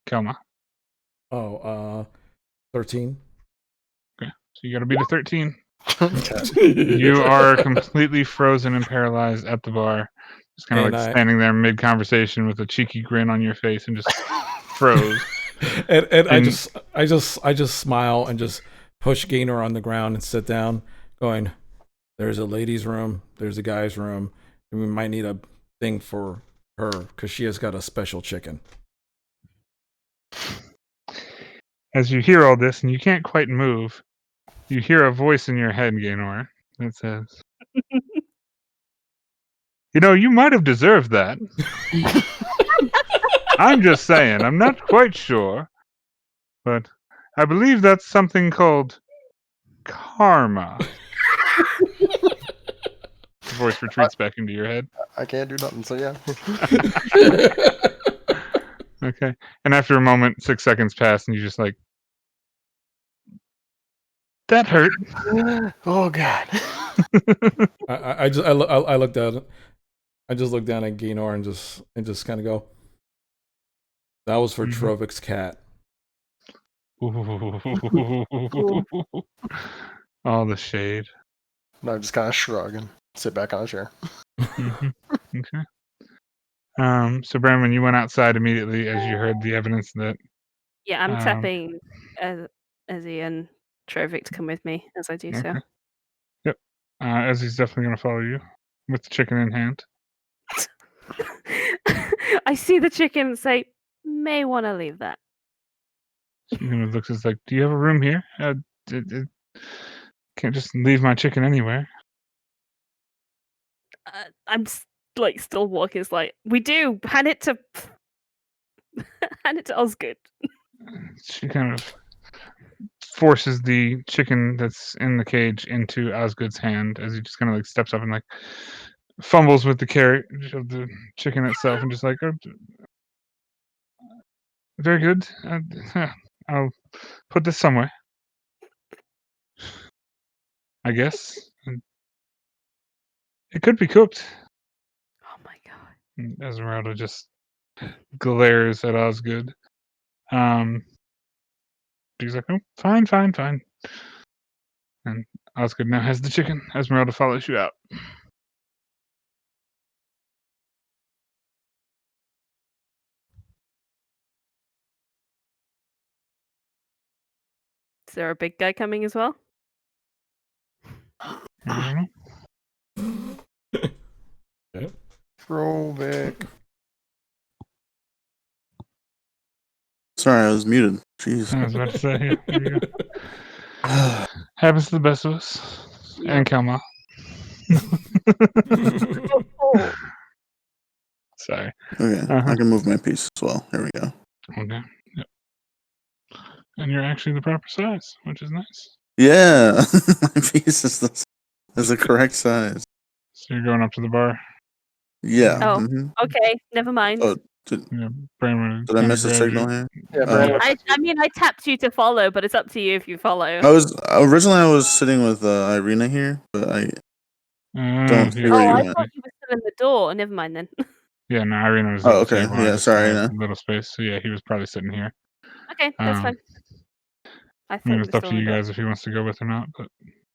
Speaker 1: Kelma.
Speaker 4: 13.
Speaker 1: Okay, so you gotta beat a 13.
Speaker 2: Okay.
Speaker 1: You are completely frozen and paralyzed at the bar. Just kind of
Speaker 4: And
Speaker 1: like
Speaker 4: I-
Speaker 1: standing there mid-conversation with a cheeky grin on your face and just froze.
Speaker 4: and
Speaker 1: And-
Speaker 4: I just smile and just push Gaynor on the ground and sit down, going, there's a ladies' room, there's a guy's room, and we might need a thing for her because she has got a special chicken.
Speaker 1: As you hear all this and you can't quite move, you hear a voice in your head, Gaynor, that says, "You know, you might have deserved that. I'm just saying, I'm not quite sure, but I believe that's something called karma." The voice retreats back into your head.
Speaker 2: I can't do nothing, so yeah.
Speaker 1: Okay. And after a moment, 6 seconds pass, and you just like, that hurt.
Speaker 2: Oh god.
Speaker 4: I looked at I just looked down at Gaynor and just kind of go, that was for Trovik's cat.
Speaker 1: All the shade.
Speaker 2: No, I just kind of shrug and sit back on a chair.
Speaker 1: Okay. So Brandon, you went outside immediately as you heard the evidence that.
Speaker 3: Yeah, I'm tapping Ezzy and Trovik to come with me as I do so.
Speaker 1: Okay. Yep. Ezzy's definitely going to follow you with the chicken in hand.
Speaker 3: I see the chicken and say, may want to leave that.
Speaker 1: She kind of looks as like, do you have a room here? Can't just leave my chicken anywhere.
Speaker 3: I'm still walking. It's like, we do. Hand it to Osgood.
Speaker 1: She kind of forces the chicken that's in the cage into Osgood's hand as he just kind of like steps up and like fumbles with the carrot of the chicken itself and just like, oh, very good. I'll put this somewhere, I guess. It could be cooked.
Speaker 3: Oh my god.
Speaker 1: And Esmeralda just glares at Osgood. He's like, oh, fine. And Osgood now has the chicken. Esmeralda follows you out.
Speaker 3: Is there a big guy coming as well?
Speaker 1: I don't know.
Speaker 2: Throwback.
Speaker 5: Sorry, I was muted. Jeez.
Speaker 1: I was about to say, yeah, there you go. Happens to the best of us.
Speaker 3: Yeah.
Speaker 1: And Kelma. Sorry.
Speaker 5: Okay, I can move my piece as well. Here we go.
Speaker 1: Okay. Yep. And you're actually the proper size, which is nice.
Speaker 5: Yeah, my piece is the correct size.
Speaker 1: So you're going up to the bar.
Speaker 5: Yeah.
Speaker 3: Oh.
Speaker 5: hmm
Speaker 3: Okay, never mind.
Speaker 5: Oh, did
Speaker 1: Yeah, Brandon
Speaker 5: I miss a signal here?
Speaker 2: Yeah,
Speaker 5: Oh.
Speaker 2: Brandon.
Speaker 3: I mean, I tapped you to follow, but it's up to you if you follow.
Speaker 5: I was sitting with Irina here, but I don't see
Speaker 1: you're
Speaker 5: where
Speaker 3: Oh,
Speaker 5: you
Speaker 3: I
Speaker 5: went.
Speaker 3: thought you were still in the door. Never mind then.
Speaker 1: Yeah, no, Irina was
Speaker 5: Oh,
Speaker 1: at the
Speaker 5: okay.
Speaker 1: table. I
Speaker 5: Yeah,
Speaker 1: just
Speaker 5: sorry,
Speaker 1: had
Speaker 5: no.
Speaker 1: a little space. So yeah, he was probably sitting here.
Speaker 3: Okay, that's fine. I
Speaker 1: I
Speaker 3: thought
Speaker 1: mean,
Speaker 3: you
Speaker 1: it's
Speaker 3: were
Speaker 1: up
Speaker 3: still
Speaker 1: to
Speaker 3: in
Speaker 1: you
Speaker 3: the door.
Speaker 1: guys if he wants to go with or not, but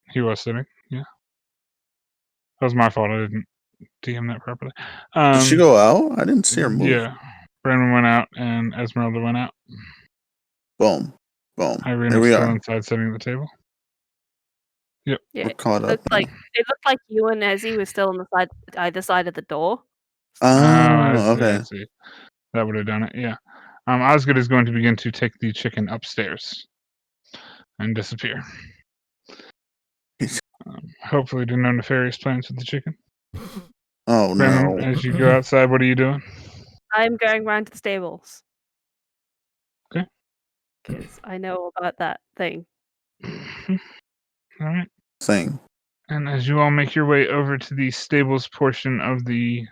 Speaker 1: he was sitting. Yeah, that was my fault. I didn't DM that properly.
Speaker 5: Did she go out? I didn't see her move.
Speaker 1: Yeah, Brandon went out and Esmeralda went out.
Speaker 5: Boom. Boom. There
Speaker 1: Irina's
Speaker 5: we
Speaker 1: still
Speaker 5: are.
Speaker 1: inside sitting at the table. Yep.
Speaker 3: Yeah,
Speaker 5: We're caught up.
Speaker 3: looked like it looked like you and Ezzy were still on the side, either side of the door.
Speaker 1: I
Speaker 5: Oh,
Speaker 1: see. I
Speaker 5: okay.
Speaker 1: see. That would have done it. Yeah. Osgood is going to begin to take the chicken upstairs and disappear. Hopefully, to no nefarious plans with the chicken.
Speaker 5: Oh
Speaker 1: Brandon,
Speaker 5: no.
Speaker 1: as you go outside, what are you doing?
Speaker 3: I'm going round to the stables.
Speaker 1: Okay.
Speaker 3: Because I know about that thing.
Speaker 1: All right.
Speaker 5: Thing.
Speaker 1: And as you all make your way over to the stables portion of the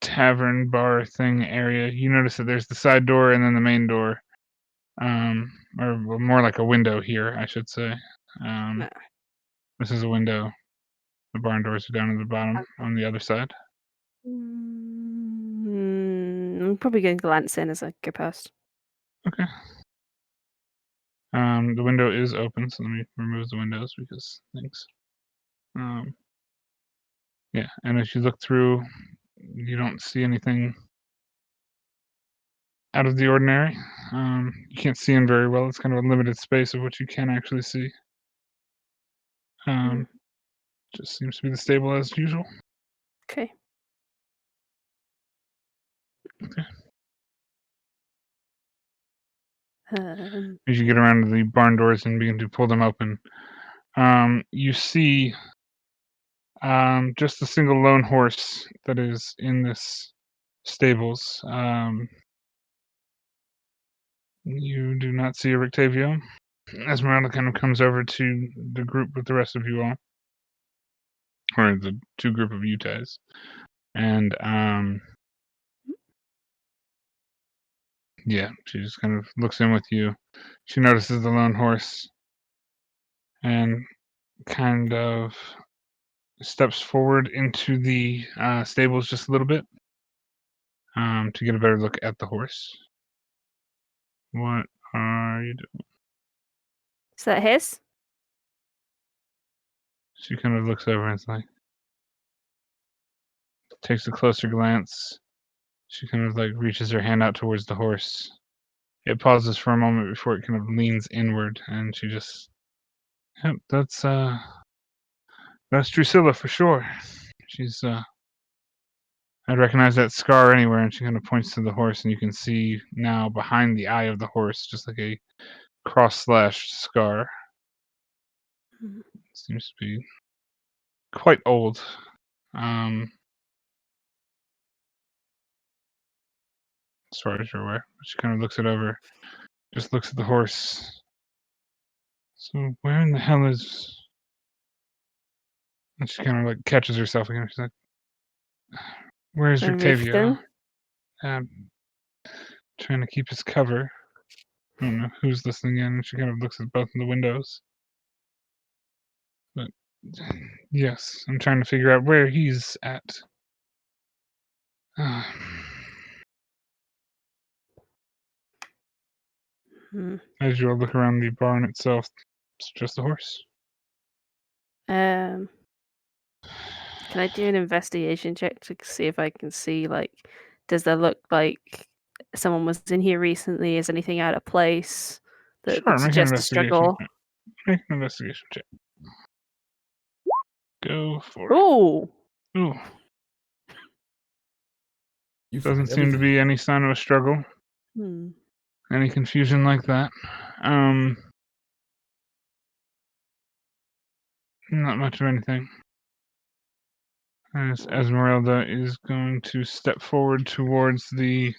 Speaker 1: tavern bar thing area, you notice that there's the side door and then the main door. Or more like a window here, I should say.
Speaker 3: No.
Speaker 1: This is a window. The barn doors are down at the bottom on the other side.
Speaker 3: I'm probably going to glance in as I go past.
Speaker 1: Okay. The window is open, so let me remove the windows because things. Yeah, and as you look through, you don't see anything out of the ordinary. You can't see in very well. It's kind of a limited space of what you can actually see. Just seems to be the stable as usual.
Speaker 3: Okay.
Speaker 1: Okay.
Speaker 3: Um,
Speaker 1: As you get around to the barn doors and begin to pull them open, you see just a single lone horse that is in this stables. You do not see a Rictavio. Esmeralda kind of comes over to the group with the rest of you all, or the two group of you guys, and yeah, she just kind of looks in with you. She notices the lone horse and kind of steps forward into the stables just a little bit to get a better look at the horse. What are you doing?
Speaker 3: is that his?
Speaker 1: She kind of looks over and is like, takes a closer glance. She kind of like reaches her hand out towards the horse. It pauses for a moment before it kind of leans inward, and she just, yep, that's Drusilla for sure. She's I'd recognize that scar anywhere, and she kind of points to the horse, and you can see now behind the eye of the horse, just like a cross-slashed scar. Seems to be quite old. As far as you're aware. She kind of looks it over, just looks at the horse. So where in the hell is... And she kind of like catches herself again. She's like, where's Rictavio? Trying to keep his cover. I don't know who's listening in. She kind of looks at both of the windows. But yes, I'm trying to figure out where he's at. As you all look around the barn itself, it's just a horse.
Speaker 3: Can I do an investigation check to see if I can see, like, does that look like someone was in here recently? Is anything out of place that
Speaker 1: Sure,
Speaker 3: would
Speaker 1: make an
Speaker 3: suggest a
Speaker 1: investigation
Speaker 3: struggle?
Speaker 1: check. Make an investigation check. Go for it.
Speaker 3: Ooh,
Speaker 1: Ooh,
Speaker 4: You
Speaker 1: doesn't
Speaker 4: find
Speaker 1: seem to
Speaker 4: everything.
Speaker 1: be any sign of a struggle. Any confusion like that. Not much of anything. As Esmeralda is going to step forward towards the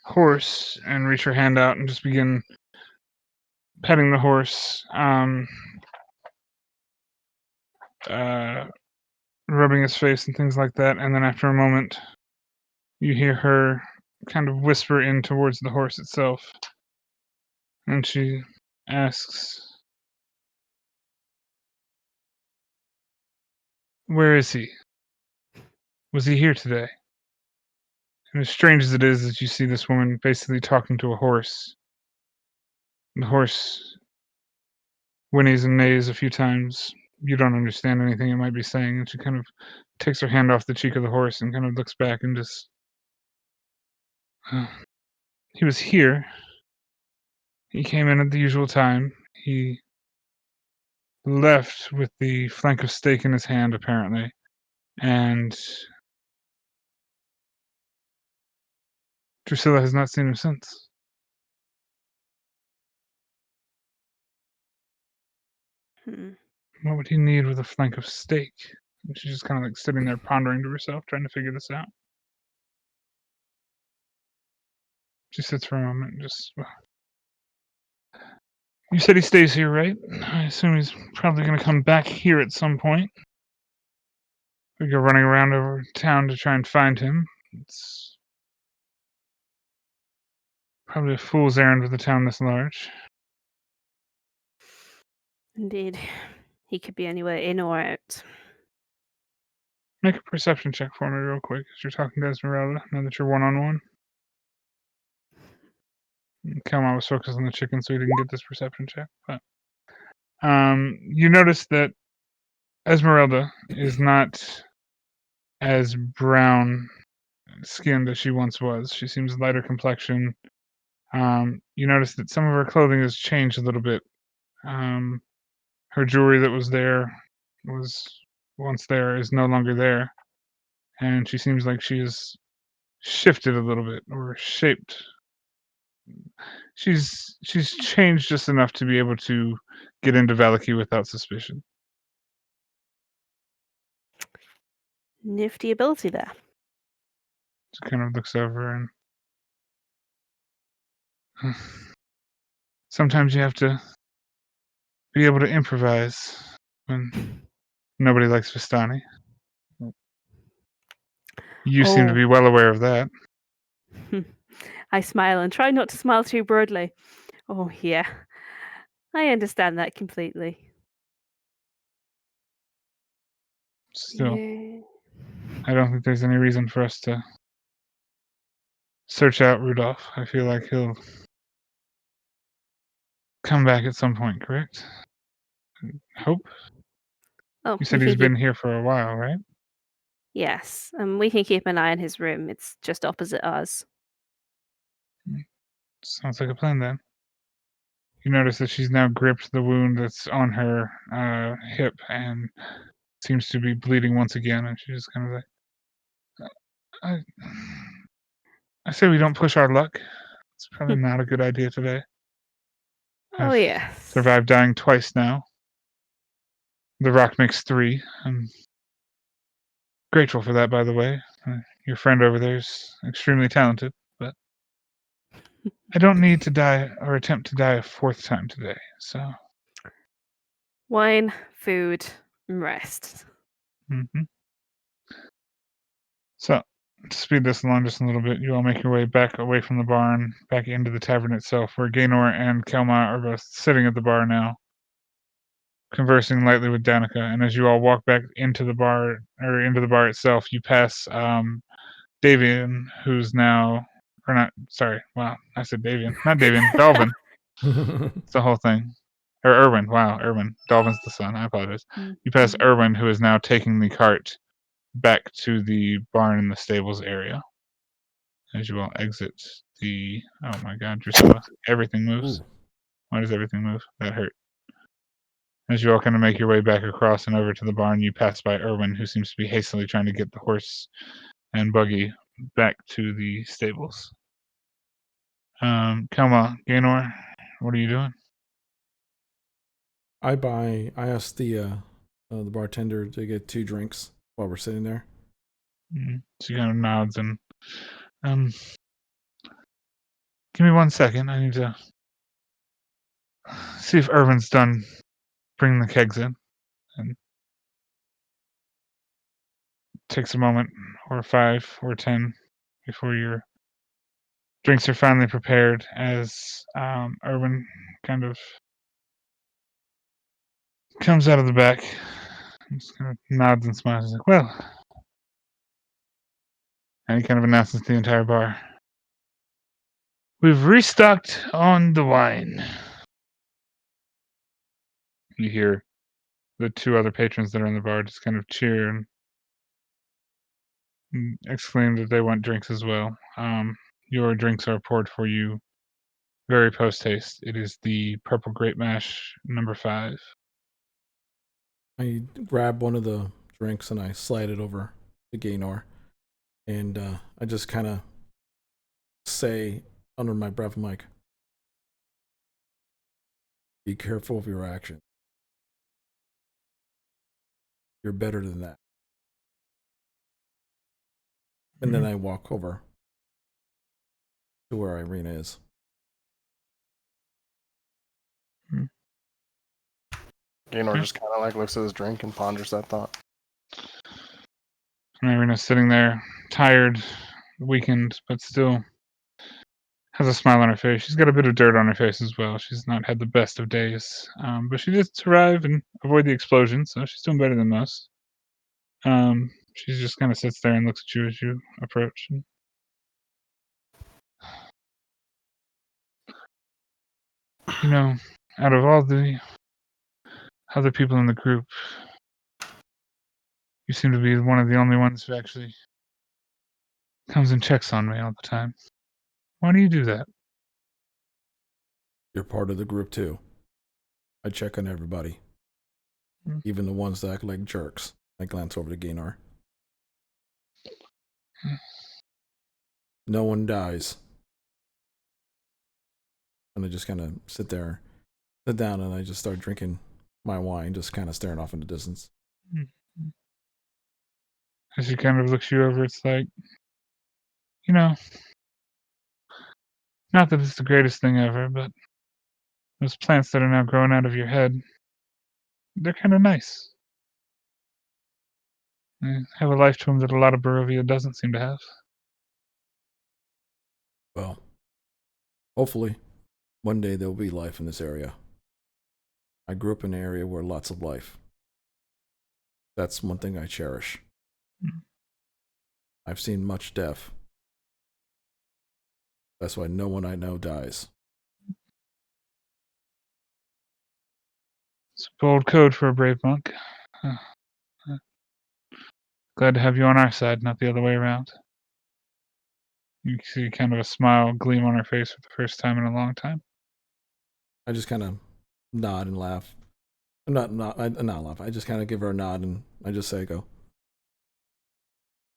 Speaker 1: horse and reach her hand out and just begin petting the horse, rubbing his face and things like that. And then after a moment, you hear her kind of whisper in towards the horse itself. And she asks, "Where is he? Was he here today?" And as strange as it is that you see this woman basically talking to a horse, the horse whinnies and neighs a few times. You don't understand anything it might be saying, and she kind of takes her hand off the cheek of the horse and kind of looks back and just, he was here. He came in at the usual time. He left with the flank of steak in his hand, apparently, and Drusilla has not seen him since. What would he need with a flank of steak? And she's just kind of like sitting there pondering to herself, trying to figure this out. She sits for a moment and just, you said he stays here, right? I assume he's probably going to come back here at some point. We go running around over town to try and find him. It's probably a fool's errand with a town this large.
Speaker 3: Indeed. He could be anywhere in or out.
Speaker 1: Make a perception check for me real quick as you're talking to Esmeralda, now that you're one-on-one. Kelma was focused on the chicken so he didn't get this perception check. But you notice that Esmeralda is not as brown skinned as she once was. She seems lighter complexion. You notice that some of her clothing has changed a little bit. Her jewelry that was once there is no longer there. And she seems like she has shifted a little bit or shaped. She's changed just enough to be able to get into Valaki without suspicion.
Speaker 3: Nifty ability there.
Speaker 1: She kind of looks over and sometimes you have to be able to improvise when nobody likes Vistani. You seem to be well aware of that.
Speaker 3: I smile and try not to smile too broadly. Oh, yeah. I understand that completely.
Speaker 1: Still,
Speaker 3: Yeah.
Speaker 1: I don't think there's any reason for us to search out Rudolph. I feel like he'll come back at some point, correct? Hope?
Speaker 3: Oh,
Speaker 1: You said
Speaker 3: we
Speaker 1: he's
Speaker 3: can
Speaker 1: been
Speaker 3: keep...
Speaker 1: here for a while, right?
Speaker 3: Yes, and we can keep an eye on his room. It's just opposite ours.
Speaker 1: Sounds like a plan then. You notice that she's now gripped the wound that's on her hip and seems to be bleeding once again, and she's just kind of like, I say we don't push our luck. It's probably not a good idea today.
Speaker 3: Oh,
Speaker 1: I've
Speaker 3: yes.
Speaker 1: survived dying twice now. The rock makes 3. I'm grateful for that, by the way. Your friend over there is extremely talented, but I don't need to die or attempt to die a 4th time today, so...
Speaker 3: Wine, food, and rest.
Speaker 1: Mm-hmm. So, to speed this along just a little bit, you all make your way back away from the barn, back into the tavern itself, where Gaynor and Kelma are both sitting at the bar now, conversing lightly with Danica. And as you all walk back into the bar itself, you pass Davian, who's now, or not, sorry, wow, I said Davian, not Davian, Dalvin. It's the whole thing. Or Erwin, wow, Erwin. Dalvin's the son, I apologize. You pass Erwin, who is now taking the cart back to the barn in the stables area. As you all exit the, oh my god, Drusilla, everything moves.
Speaker 4: Ooh.
Speaker 1: Why does everything move? That hurt. As you all kind of make your way back across and over to the barn, you pass by Erwin, who seems to be hastily trying to get the horse and buggy back to the stables. Kelma, Gaynor, what are you doing?
Speaker 4: I asked the bartender to get 2 drinks while we're sitting there.
Speaker 1: She kind of nods and, give me 1 second. I need to see if Irvin's done bringing the kegs in, and takes a moment or 5 or 10 before your drinks are finally prepared. As Irvin kind of comes out of the back, just kind of nods and smiles. He's like, "Well," and he kind of announces to the entire bar, "We've restocked on the wine." You hear the 2 other patrons that are in the bar just kind of cheer and exclaim that they want drinks as well. Your drinks are poured for you very post haste. It is the purple grape mash number 5.
Speaker 4: I grab one of the drinks and I slide it over to Gaynor, and I just kind of say under my breath, I'm like, "Be careful of your actions. You're better than that." And then I walk over to where Irina is.
Speaker 2: Gaynor just kind of like looks at his drink and ponders that thought.
Speaker 1: And Irina's sitting there, tired, weakened, but still has a smile on her face. She's got a bit of dirt on her face as well. She's not had the best of days, but she did survive and avoid the explosion, so she's doing better than most. She just kind of sits there and looks at you as you approach. You know, out of all the other people in the group, you seem to be one of the only ones who actually comes and checks on me all the time. Why do you do that?
Speaker 4: You're part of the group too. I check on everybody, even the ones that act like jerks. I glance over to Gaynor. No one dies. And I just kind of sit down, and I just start drinking my wine, just kind of staring off in the distance.
Speaker 1: As she kind of looks you over, it's like, you know, not that it's the greatest thing ever, but those plants that are now growing out of your head, they're kind of nice. They have a life to them that a lot of Barovia doesn't seem to have.
Speaker 4: Well, hopefully, one day there'll be life in this area. I grew up in an area where lots of life. That's one thing I cherish. I've seen much death. That's why no one I know dies.
Speaker 1: It's a bold code for a brave monk. Glad to have you on our side, not the other way around. You see kind of a smile gleam on her face for the first time in a long time.
Speaker 4: I just kind of nod and laugh. I'm not laugh. I just kind of give her a nod and I just say, "Go.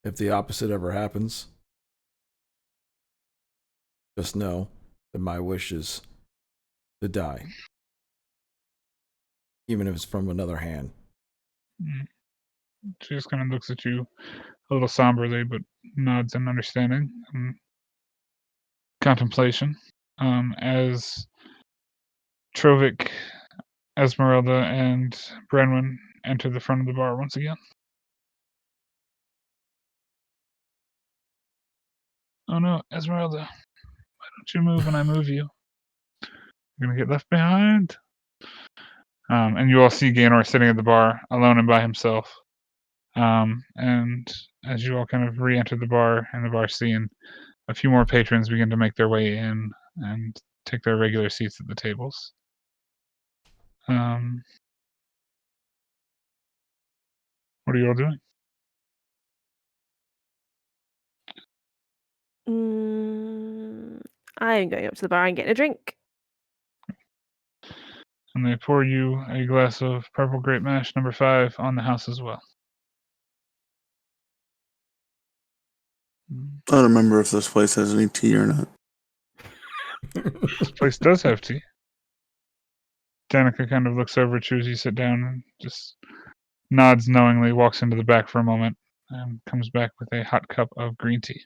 Speaker 4: If the opposite ever happens, just know that my wish is to die, even if it's from another hand."
Speaker 1: She just kind of looks at you a little somberly, but nods in understanding and contemplation. As Trovic, Esmeralda, and Brenwyn enter the front of the bar once again. "Oh no, Esmeralda, why don't you move when I move you? You're gonna get left behind." And you all see Gaynor sitting at the bar, alone and by himself. And as you all kind of re-enter the bar and the bar scene, a few more patrons begin to make their way in and take their regular seats at the tables. What are you all doing?
Speaker 3: I'm going up to the bar and getting a drink.
Speaker 1: And they pour you a glass of purple grape mash number 5 on the house as well.
Speaker 5: I don't remember if this place has any tea or not.
Speaker 1: This place does have tea. Danica kind of looks over at you as you sit down and just nods knowingly, walks into the back for a moment, and comes back with a hot cup of green tea.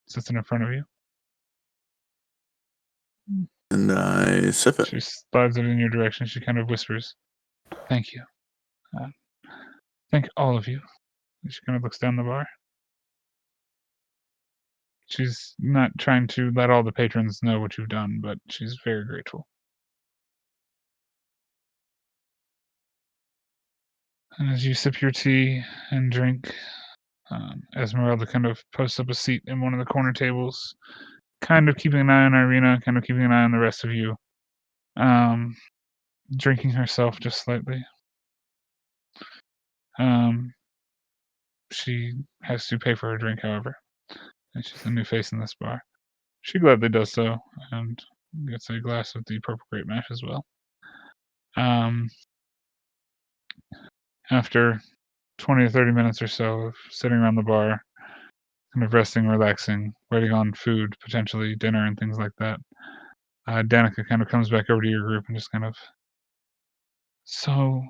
Speaker 1: Sits in front of you.
Speaker 5: And I sip it.
Speaker 1: She slides it in your direction. She kind of whispers, "Thank you. Thank all of you." And she kind of looks down the bar. She's not trying to let all the patrons know what you've done, but she's very grateful. And as you sip your tea and drink, Esmeralda kind of posts up a seat in one of the corner tables, kind of keeping an eye on Irina, kind of keeping an eye on the rest of you, drinking herself just slightly. She has to pay for her drink, however, and she's a new face in this bar. She gladly does so, and gets a glass of the purple grape mash as well. After 20 or 30 minutes or so of sitting around the bar, kind of resting, relaxing, waiting on food, potentially dinner and things like that, Danica kind of comes back over to your group and just kind of, so,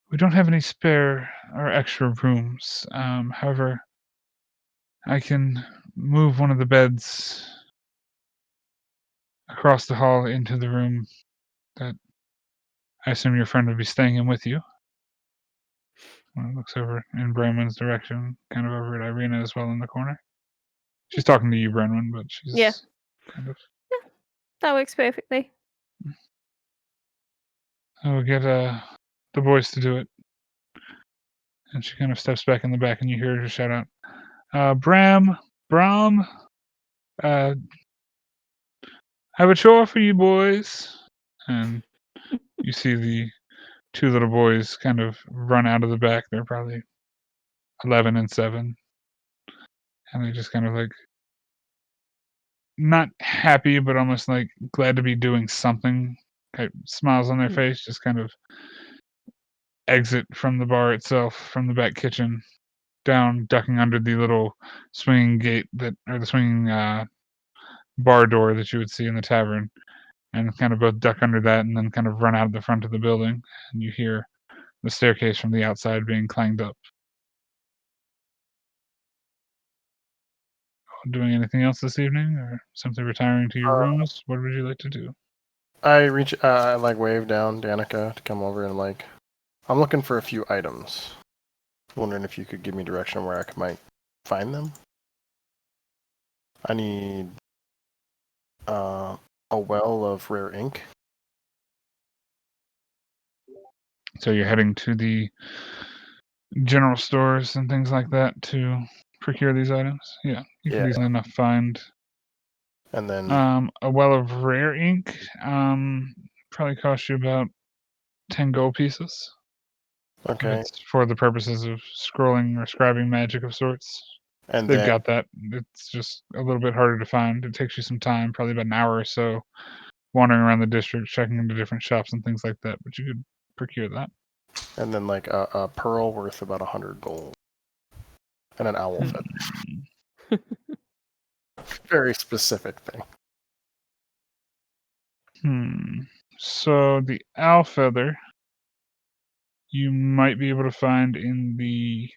Speaker 1: we don't have any spare or extra rooms. However, I can move one of the beds across the hall into the room that I assume your friend would be staying in with you. Looks over in Bronwyn's direction, kind of over at Irina as well in the corner. She's talking to you, Bronwyn, but she's kind of...
Speaker 3: Yeah, that works perfectly.
Speaker 1: I'll get the boys to do it. And she kind of steps back in the back, and you hear her shout out, Bram, I have a chore for you boys. And you see the two little boys kind of run out of the back. They're probably 11 and 7. And they just kind of like, not happy, but almost like glad to be doing something. Kind of smiles on their face, just kind of exit from the bar itself, from the back kitchen, down, ducking under the little swinging gate or the swinging bar door that you would see in the tavern, and kind of both duck under that and then kind of run out of the front of the building, and you hear the staircase from the outside being clanged up. Doing anything else this evening, or simply retiring to your rooms? What would you like to do?
Speaker 2: I wave down Danica to come over and I'm looking for a few items. Wondering if you could give me direction where I might find them. I need a well of rare ink.
Speaker 1: So you're heading to the general stores and things like that to procure these items? Yeah, you can easily enough find.
Speaker 2: And then
Speaker 1: a well of rare ink probably cost you about 10 gold pieces.
Speaker 2: okay,
Speaker 1: It's for the purposes of scrolling or scribing magic of sorts.
Speaker 2: and
Speaker 1: They've
Speaker 2: then
Speaker 1: got that. It's just a little bit harder to find. It takes you some time, probably about an hour or so, wandering around the district, checking into different shops and things like that. But you could procure that.
Speaker 2: And then a pearl worth about 100 gold, and an owl feather. Very specific thing.
Speaker 1: So the owl feather you might be able to find in the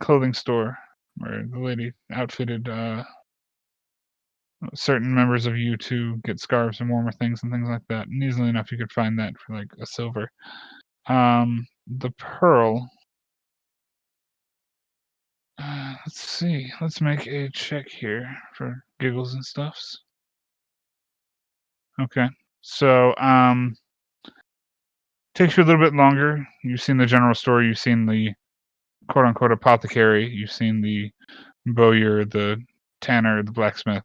Speaker 1: clothing store where the lady outfitted certain members of you to get scarves and warmer things and things like that. And easily enough, you could find that for like a silver. The pearl. Let's see. Let's make a check here for giggles and stuffs. Okay. So, takes you a little bit longer. You've seen the general store. You've seen the quote-unquote apothecary. You've seen the bowyer, the tanner, the blacksmith.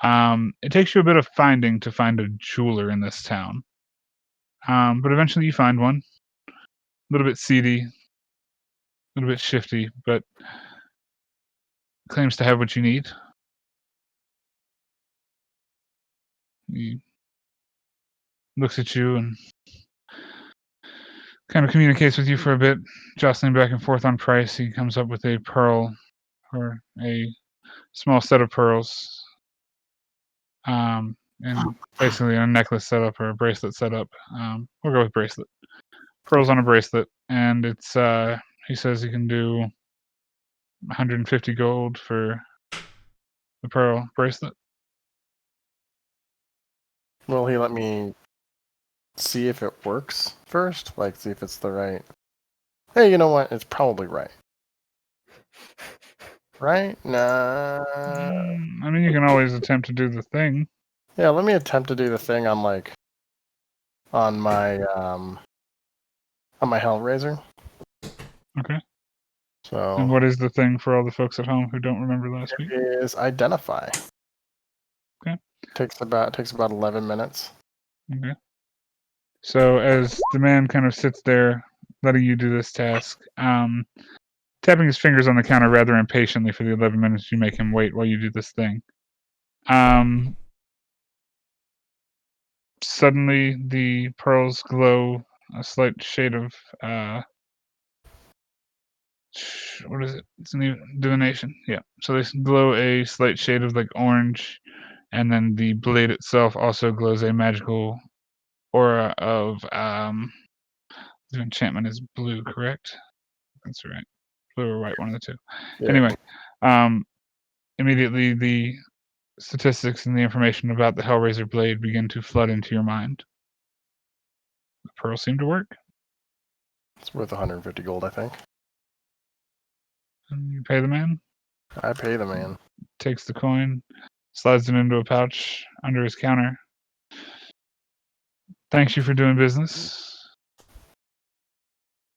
Speaker 1: It takes you a bit of finding to find a jeweler in this town. But eventually you find one. A little bit seedy, a little bit shifty, but claims to have what you need. He looks at you and kind of communicates with you for a bit, jostling back and forth on price. He comes up with a pearl or a small set of pearls. And basically a necklace setup or a bracelet setup. We'll go with bracelet. Pearls on a bracelet, and it's he says he can do 150 gold for The pearl bracelet.
Speaker 2: Will he let me see if it works first? Like, see if it's the right... Hey, you know what? It's probably right. Right? Nah.
Speaker 1: I mean, you can always attempt to do the thing.
Speaker 2: Yeah, let me attempt to do the thing on, like... On my Hellraiser.
Speaker 1: Okay.
Speaker 2: So...
Speaker 1: And what is the thing for all the folks at home who don't remember last week?
Speaker 2: It is Identify.
Speaker 1: Okay.
Speaker 2: Takes about 11 minutes.
Speaker 1: Okay. So as the man kind of sits there, letting you do this task, tapping his fingers on the counter rather impatiently for the 11 minutes you make him wait while you do this thing. Suddenly, the pearls glow a slight shade of what is it? It's a divination. Yeah. So they glow a slight shade of like orange, and then the blade itself also glows a magical aura of the enchantment is blue, correct? That's right. Blue or white, one of the two.
Speaker 2: Yeah.
Speaker 1: Anyway, immediately the statistics and the information about the Hellraiser blade begin to flood into your mind. The pearls seem to work.
Speaker 2: It's worth 150 gold, I think.
Speaker 1: And you pay the man,
Speaker 2: I pay the man.
Speaker 1: takes the coin, slides it into a pouch under his counter. Thanks you for doing business.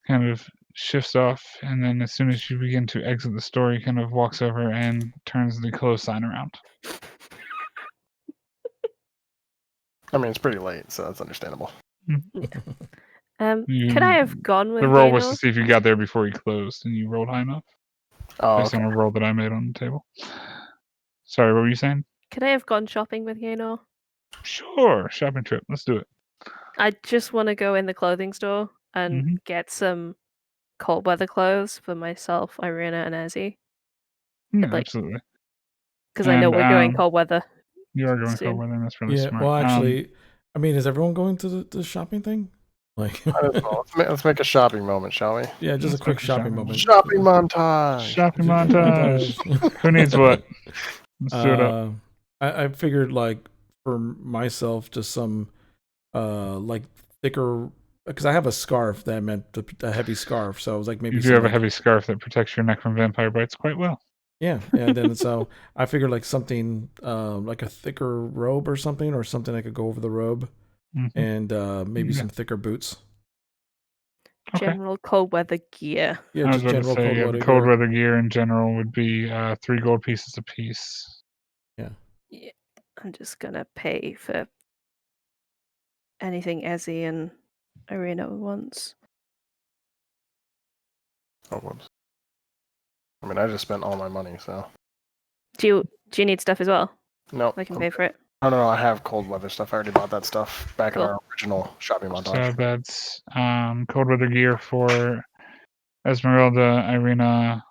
Speaker 1: Kind of shifts off, and then as soon as you begin to exit the store, he kind of walks over and turns the close sign around.
Speaker 2: I mean, it's pretty late, so that's understandable.
Speaker 3: Could I have gone with
Speaker 1: The roll was
Speaker 3: Gaynor?
Speaker 1: to see if you got there before he closed, and you rolled high enough
Speaker 2: Oh,
Speaker 1: based
Speaker 2: okay.
Speaker 1: on a roll that I made on the table. Sorry, what were you saying?
Speaker 3: Could I have gone shopping with Gaynor?
Speaker 1: Sure, shopping trip. Let's do it.
Speaker 3: I just want to go in the clothing store and
Speaker 1: Mhm.
Speaker 3: get some cold weather clothes for myself, Irina, and Ezzy.
Speaker 1: Yeah,
Speaker 3: Like-
Speaker 1: absolutely.
Speaker 3: Because I know
Speaker 1: And,
Speaker 3: we're going cold weather.
Speaker 1: You are going
Speaker 3: soon.
Speaker 1: cold weather, and that's really
Speaker 4: Yeah,
Speaker 1: smart.
Speaker 4: well, actually, I mean, is everyone going to the shopping thing? Like,
Speaker 2: Might as well. Let's make a shopping moment, shall we?
Speaker 4: yeah, just
Speaker 1: Let's
Speaker 4: a quick
Speaker 1: make a
Speaker 4: shopping
Speaker 1: shopping
Speaker 4: moment.
Speaker 2: Shopping montage.
Speaker 1: Shopping montage. Who needs what? Let's do it up.
Speaker 4: I figured, like, for myself, just some like thicker, because I have a scarf that meant a heavy scarf, so I was like, maybe
Speaker 1: You do
Speaker 4: some,
Speaker 1: have a
Speaker 4: like,
Speaker 1: heavy scarf that protects your neck from vampire bites quite well.
Speaker 4: yeah, and then so I figured like something like a thicker robe or something that could go over the robe,
Speaker 1: Mhm.
Speaker 4: and maybe
Speaker 1: Yeah.
Speaker 4: some thicker boots.
Speaker 1: Okay.
Speaker 3: General cold weather gear.
Speaker 4: Yeah,
Speaker 1: I was
Speaker 4: just
Speaker 1: about to
Speaker 4: general
Speaker 1: say,
Speaker 4: cold
Speaker 1: yeah,
Speaker 4: weather
Speaker 1: cold
Speaker 4: gear.
Speaker 1: weather gear in general would be 3 gold pieces apiece.
Speaker 3: Yeah, I'm just gonna pay for anything Ezzy and Irina wants.
Speaker 2: Oh, whoops. I mean, I just spent all my money, so.
Speaker 3: Do you need stuff as well?
Speaker 2: No.
Speaker 3: I can pay for it.
Speaker 2: No, I have cold weather stuff. I already bought that stuff back
Speaker 3: Cool.
Speaker 2: in our original shopping
Speaker 1: So
Speaker 2: montage.
Speaker 1: that's cold weather gear for Esmeralda, Irina,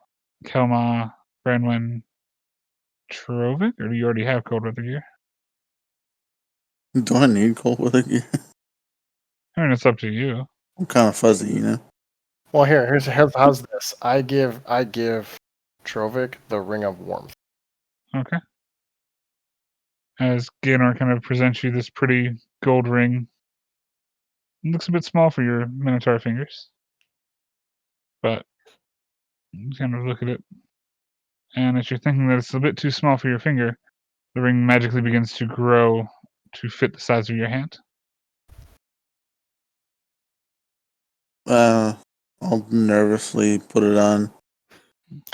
Speaker 1: Kelma, Branwyn, Trovic, or do you already have cold weather gear?
Speaker 5: Do I need cold weather gear?
Speaker 1: I mean, it's up to you.
Speaker 5: I'm kind of fuzzy, you know.
Speaker 2: Well, here's how's this. I give Trovic the Ring of Warmth.
Speaker 1: Okay. As Gaynor kind of presents you this pretty gold ring. It looks a bit small for your Minotaur fingers. But you kind of look at it. And as you're thinking that it's a bit too small for your finger, the ring magically begins to grow to fit the size of your hand.
Speaker 5: I'll nervously put it on.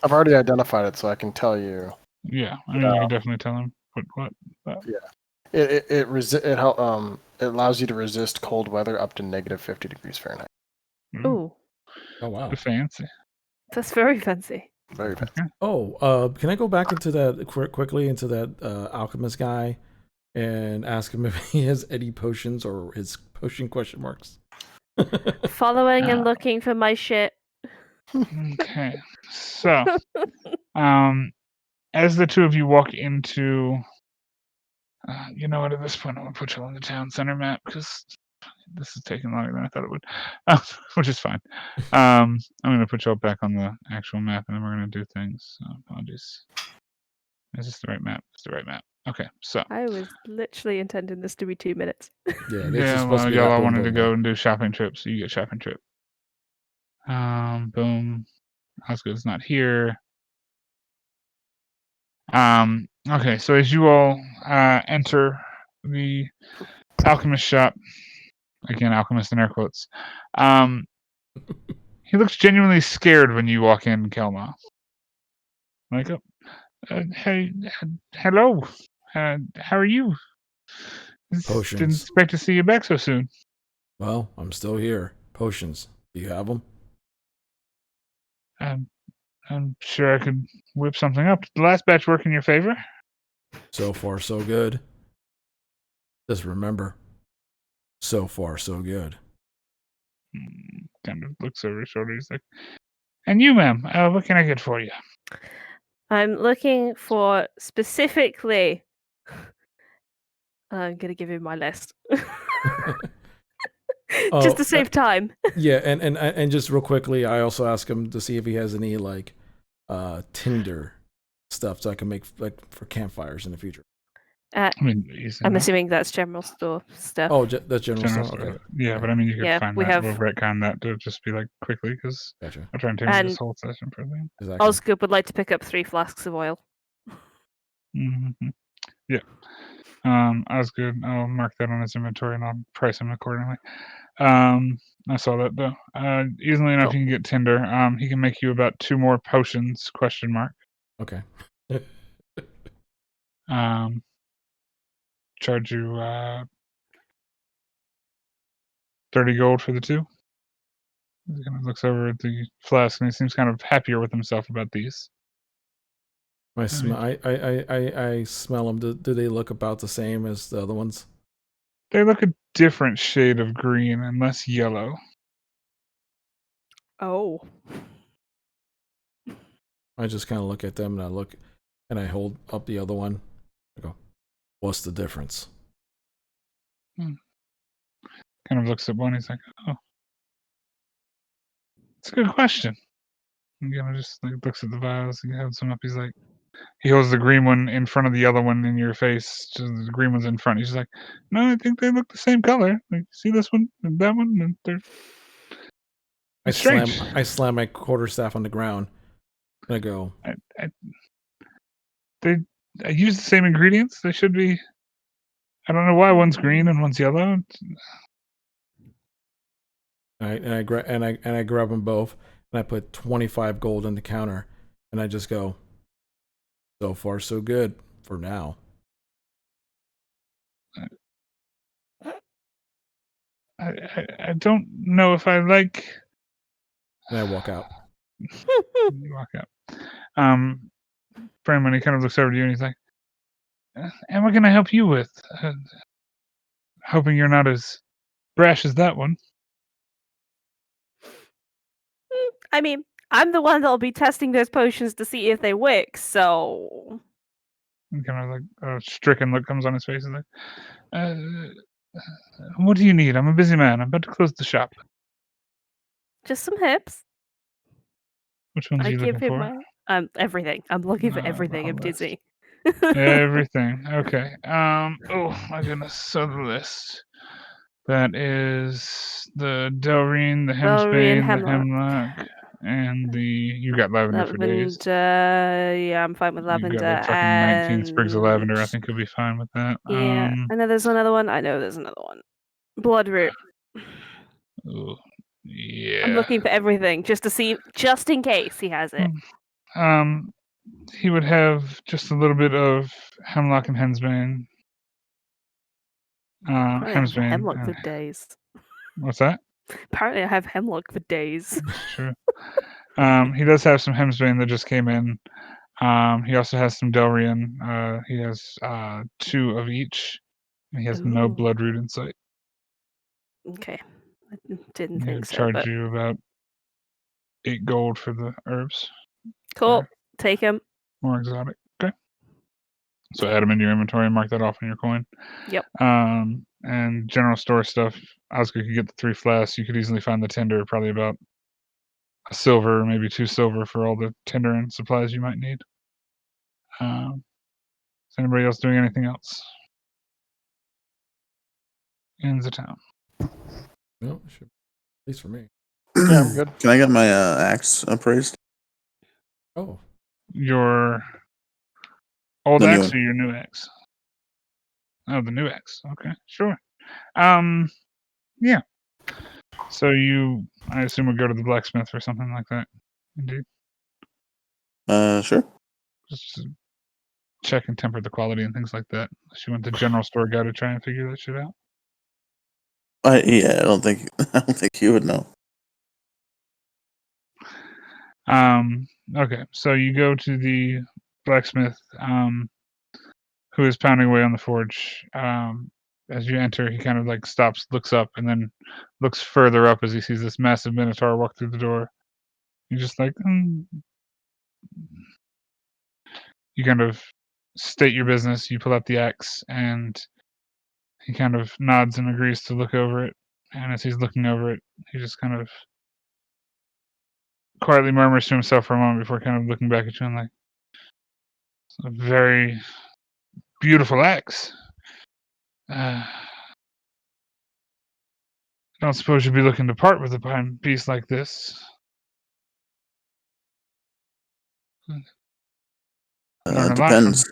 Speaker 2: I've already identified it, so I can tell you.
Speaker 1: Yeah, I mean, you could definitely tell him what. But
Speaker 2: It allows you to resist cold weather up to negative 50 degrees Fahrenheit.
Speaker 3: Ooh,
Speaker 4: Oh wow.
Speaker 1: fancy.
Speaker 3: that's very fancy.
Speaker 2: Very fancy.
Speaker 1: Okay.
Speaker 4: Oh, can I go back into that quickly into that alchemist guy and ask him if he has any potions or his potion question marks?
Speaker 3: Following and looking for my shit.
Speaker 1: Okay. So, as the two of you walk into, you know what? At this point, I'm gonna put you on the town center map because this is taking longer than I thought it would, which is fine. I'm gonna put you all back on the actual map, and then we're gonna do things. So apologies. Is this the right map? It's the right map. Okay, so
Speaker 3: I was literally intending this to be 2 minutes.
Speaker 4: Yeah, this is
Speaker 1: yeah,
Speaker 4: supposed
Speaker 1: well,
Speaker 4: to be
Speaker 1: y'all
Speaker 4: that
Speaker 1: all
Speaker 4: boom,
Speaker 1: wanted to
Speaker 4: boom,
Speaker 1: go
Speaker 4: boom.
Speaker 1: and do shopping trips, so you get shopping trip. Boom. Osgood's not here. Okay, so as you all enter the alchemist shop, again, alchemist in air quotes, he looks genuinely scared when you walk in, Kelma. Like, hey, hello, how are you? Didn't
Speaker 4: Potions.
Speaker 1: expect to see you back so soon.
Speaker 4: Well, I'm still here. Potions. Do you have them?
Speaker 1: I'm sure I could whip something up. Did the last batch work in your favor?
Speaker 4: So far, so good. Just remember, so far, so good.
Speaker 1: Kind of looks over his shoulder. He's like, and you, ma'am, what can I get for you?
Speaker 3: I'm looking for specifically. I'm gonna give him my list. Just to save time.
Speaker 4: Yeah, and just real quickly, I also ask him to see if he has any like tinder stuff so I can make like for campfires in the future.
Speaker 1: I mean,
Speaker 3: I'm assuming that's general store stuff.
Speaker 4: Oh, that's general
Speaker 1: general
Speaker 4: store.
Speaker 1: store.
Speaker 4: Okay,
Speaker 1: Yeah, but I mean, you could
Speaker 3: Yeah,
Speaker 1: find
Speaker 3: we
Speaker 1: that.
Speaker 3: have-
Speaker 1: We'll retcon that to just be like quickly because
Speaker 4: gotcha.
Speaker 1: I'll try and take this
Speaker 3: And-
Speaker 1: whole session for them.
Speaker 4: Exactly.
Speaker 3: Osgood would like to pick up 3 flasks of oil.
Speaker 1: Mm-hmm. Yeah. Osgood. I'll mark that on his inventory and I'll price him accordingly. I saw that though. Easily enough,
Speaker 3: Cool.
Speaker 1: you can get Tinder. He can make you about 2 more potions? ?
Speaker 4: Okay.
Speaker 1: Charge you 30 gold for the 2. He kind of looks over at the flask and he seems kind of happier with himself about these.
Speaker 4: I smell them. Do they look about the same as the other ones?
Speaker 1: They look a different shade of green and less yellow.
Speaker 3: Oh.
Speaker 4: I just kind of look at them and I hold up the other one. I go, what's the difference?
Speaker 1: Kind of looks at one. He's like, oh, it's a good question. And just like looks at the vials. He holds them up. He's like, he holds the green one in front of the other one in your face. Just the green one's in front. He's just like, no, I think they look the same color. Like, see this one and that one, and they're. It's strange.
Speaker 4: I slam my quarterstaff on the ground. And I go,
Speaker 1: I use the same ingredients. They should be. I don't know why one's green and one's yellow.
Speaker 4: I grab them both and I put 25 gold on the counter and I just go, so far so good for now.
Speaker 1: I don't know if I like.
Speaker 4: And I walk out.
Speaker 1: You walk out. Brandon, he kind of looks over to you and he's like, and what can I help you with? Hoping you're not as brash as that one.
Speaker 3: I mean, I'm the one that'll be testing those potions to see if they work, so.
Speaker 1: And kind of like a stricken look comes on his face. He's like, what do you need? I'm a busy man. I'm about to close the shop.
Speaker 3: Just some hips.
Speaker 1: Which ones are
Speaker 3: I
Speaker 1: you
Speaker 3: give
Speaker 1: looking
Speaker 3: him
Speaker 1: for?
Speaker 3: my everything. I'm looking for
Speaker 1: The
Speaker 3: everything.
Speaker 1: whole
Speaker 3: I'm
Speaker 1: list.
Speaker 3: dizzy.
Speaker 1: Everything. Okay. Oh my goodness. So the list. That is the Delrine, the
Speaker 3: Delrine,
Speaker 1: Hemsbane, the Hemlock, and the. You got lavender for days.
Speaker 3: Yeah, I'm fine with
Speaker 1: You
Speaker 3: lavender.
Speaker 1: got like fucking 19 sprigs of lavender. I think you'll be fine with that.
Speaker 3: Yeah, I know there's another one. Bloodroot.
Speaker 1: Ooh, yeah.
Speaker 3: I'm looking for everything just to see, just in case he has it.
Speaker 1: He would have just a little bit of Hemlock and Hemsbane.
Speaker 3: Apparently I have
Speaker 1: Hemsbane.
Speaker 3: hemlock for days.
Speaker 1: What's that?
Speaker 3: Apparently I have hemlock for days.
Speaker 1: That's true. He does have some Hemsbane that just came in. He also has some Delrian. He has 2 of each. And he has no
Speaker 3: Ooh.
Speaker 1: Bloodroot in sight.
Speaker 3: Okay. I didn't
Speaker 1: He
Speaker 3: think
Speaker 1: would
Speaker 3: so,
Speaker 1: charge
Speaker 3: but
Speaker 1: you about 8 gold for the herbs.
Speaker 3: cool. Take him.
Speaker 1: More exotic. Okay. So add them in your inventory and mark that off on your coin.
Speaker 3: Yep.
Speaker 1: And general store stuff. Oscar could get the 3 flasks. You could easily find the tinder, probably about a silver, maybe 2 silver for all the tinder and supplies you might need. Is anybody else doing anything else in the town?
Speaker 4: No, it should, at least for me.
Speaker 2: Yeah, I'm good.
Speaker 5: Can I get my axe appraised?
Speaker 4: Oh,
Speaker 1: Your old
Speaker 5: The new
Speaker 1: axe
Speaker 5: one.
Speaker 1: or your new axe? Oh, the new axe. Okay, sure. Yeah. So I assume, would go to the blacksmith or something like that. Indeed.
Speaker 5: Sure.
Speaker 1: Just to check and temper the quality and things like that. She went to general store guy to try and figure that shit out.
Speaker 5: I don't think you would know.
Speaker 1: Okay, so you go to the blacksmith, who is pounding away on the forge. As you enter, he kind of like stops, looks up, and then looks further up as he sees this massive minotaur walk through the door. You're just like, You kind of state your business. You pull out the axe, and he kind of nods and agrees to look over it. And as he's looking over it, he just kind of quietly murmurs to himself for a moment before kind of looking back at you and like, "It's a very beautiful axe. I don't suppose you'd be looking to part with a fine piece like this." Learn a lot from.
Speaker 5: Depends.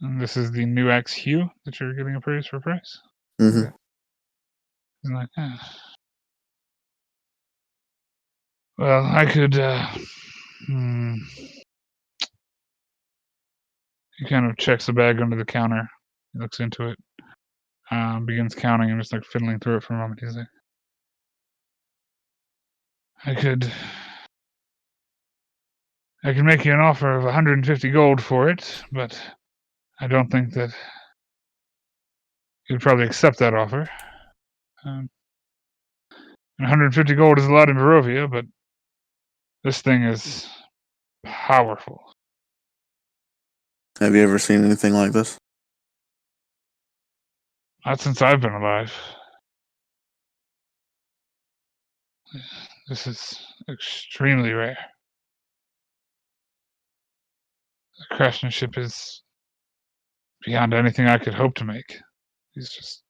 Speaker 1: And this is the new axe hue that you're getting appraised for price.
Speaker 5: hmm
Speaker 1: He's like, well, I could. He kind of checks the bag under the counter. He looks into it, begins counting, and just like fiddling through it for a moment. He's like, I could make you an offer of 150 gold for it, but I don't think that you'd probably accept that offer. 150 gold is a lot in Barovia, but this thing is powerful.
Speaker 5: Have you ever seen anything like this?
Speaker 1: Not since I've been alive. This is extremely rare. The craftsmanship is beyond anything I could hope to make. He's just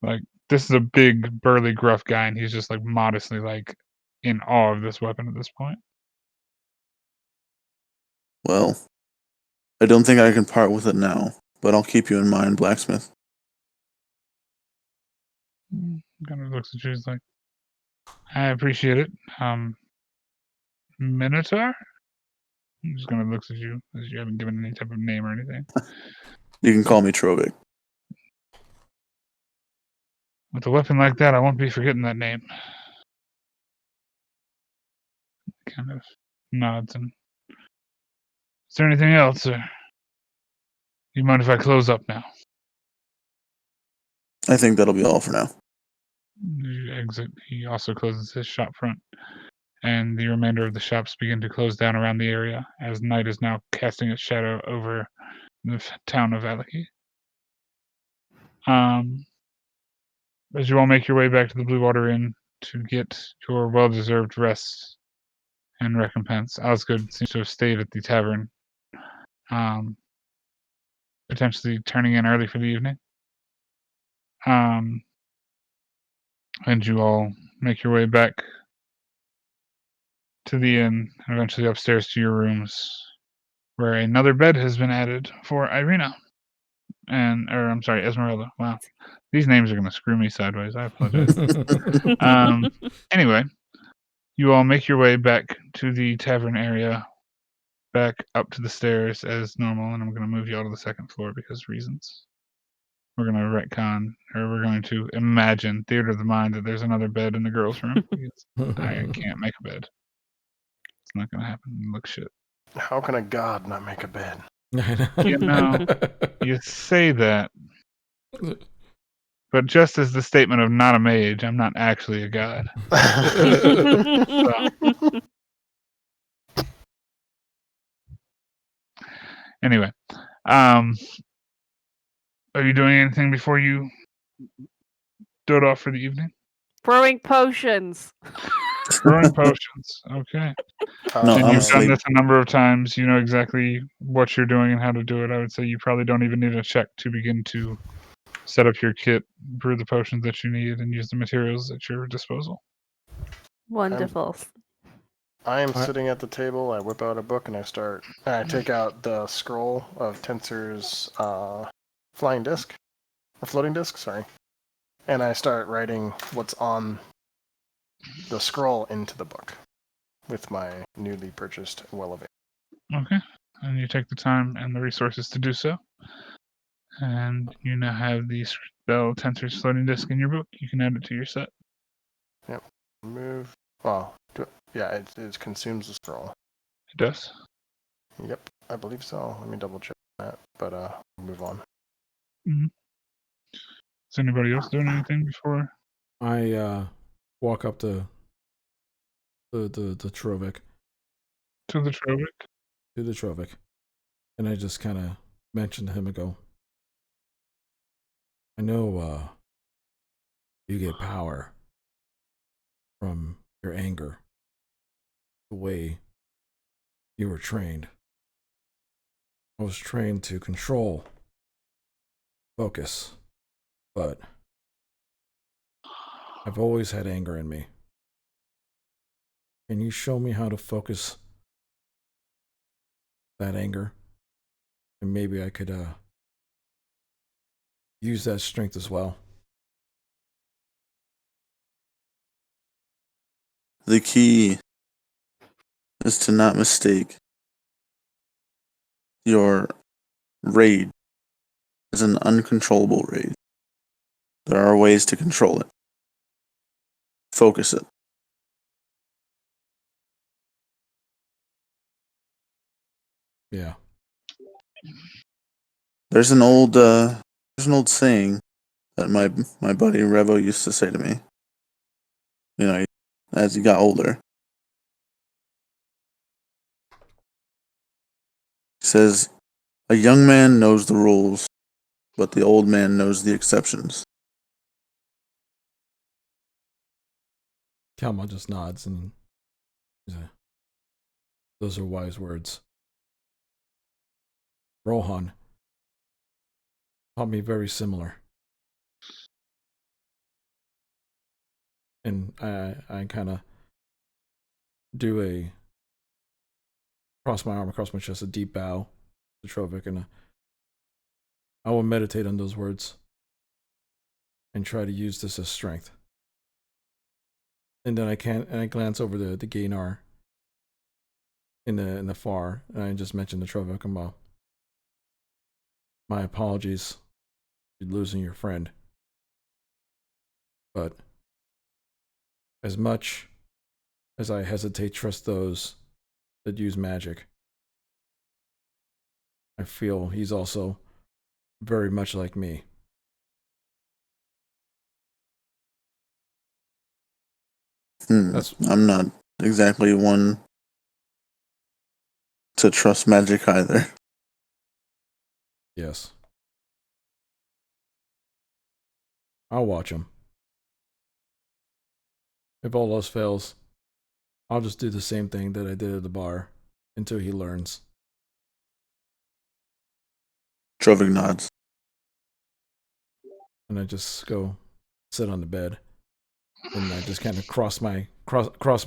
Speaker 1: like, this is a big, burly, gruff guy, and he's just like modestly like in awe of this weapon at this point.
Speaker 5: Well, I don't think I can part with it now, but I'll keep you in mind, blacksmith.
Speaker 1: Kind of looks at you, he's like, I appreciate it. Minotaur? He just kind of looks at you as you haven't given any type of name or anything.
Speaker 5: You can call me Trovik.
Speaker 1: With a weapon like that, I won't be forgetting that name. Kind of nods and. Is there anything else, or do you mind if I close up now?
Speaker 5: I think that'll be all for now.
Speaker 1: You exit. He also closes his shop front, and the remainder of the shops begin to close down around the area as night is now casting its shadow over the town of Alaki. As you all make your way back to the Blue Water Inn to get your well-deserved rest and recompense, Osgood seems to have stayed at the tavern, potentially turning in early for the evening. And you all make your way back to the inn and eventually upstairs to your rooms, where another bed has been added for Irina. Esmeralda. Wow. These names are going to screw me sideways. I apologize. Anyway, you all make your way back to the tavern area, back up to the stairs as normal, and I'm going to move you all to the second floor because reasons. We're going to retcon, or we're going to imagine, theater of the mind, that there's another bed in the girls' room. Because I can't make a bed. It's not going to happen. It looks shit.
Speaker 2: How can a god not make a bed?
Speaker 1: You know, you say that, but just as the statement of not a mage, I'm not actually a god. Anyway, are you doing anything before you dote off for the evening?
Speaker 3: Brewing potions.
Speaker 1: Brewing potions. Okay.
Speaker 5: No,
Speaker 1: And
Speaker 5: I'm
Speaker 1: you've done
Speaker 5: asleep.
Speaker 1: this a number of times. You know exactly what you're doing and how to do it. I would say you probably don't even need a check to begin to set up your kit, brew the potions that you need, and use the materials at your disposal.
Speaker 3: Wonderful.
Speaker 2: I am
Speaker 4: I-
Speaker 2: sitting at the table. I whip out a book and I take out the scroll of Tensor's flying disc, or floating disc, sorry, and I start writing what's on the scroll into the book with my newly purchased Well of It.
Speaker 1: Okay. And you take the time and the resources to do so. And you now have the spell Tensor's floating disk in your book. You can add it to your set.
Speaker 2: Move. Well, yeah, it consumes the scroll.
Speaker 1: It does.
Speaker 2: Yep, I believe so. Let me double check that, but move on.
Speaker 1: Is anybody else doing anything before?
Speaker 4: I walk up to the Trovic,
Speaker 1: To the Trovic.
Speaker 4: and I just kind of mention to him and go, I know you get power from your anger, the way you were trained. I was trained to control, focus, but I've always had anger in me. Can you show me how to focus that anger? And maybe I could use that strength as well.
Speaker 5: The key is to not mistake your rage as an uncontrollable rage. There are ways to control it. Focus it.
Speaker 4: Yeah.
Speaker 5: There's an old saying that my buddy Revo used to say to me. You know, as he got older. He says, "A young man knows the rules, but the old man knows the exceptions."
Speaker 4: Kalma just nods and those are wise words. Rohan taught me very similar. And I kind of do a cross my arm across my chest, a deep bow to Trovic, and I will meditate on those words and try to use this as strength. And then I glance over the Gainar in the far, and I just mentioned to Trovic, my apologies for losing your friend. But as much as I hesitate to trust those that use magic, I feel he's also very much like me.
Speaker 5: I'm not exactly one to trust magic either.
Speaker 4: Yes. I'll watch him. If all else fails, I'll just do the same thing that I did at the bar until he learns.
Speaker 5: Trovic nods.
Speaker 4: And I just go sit on the bed. And I just kind of cross my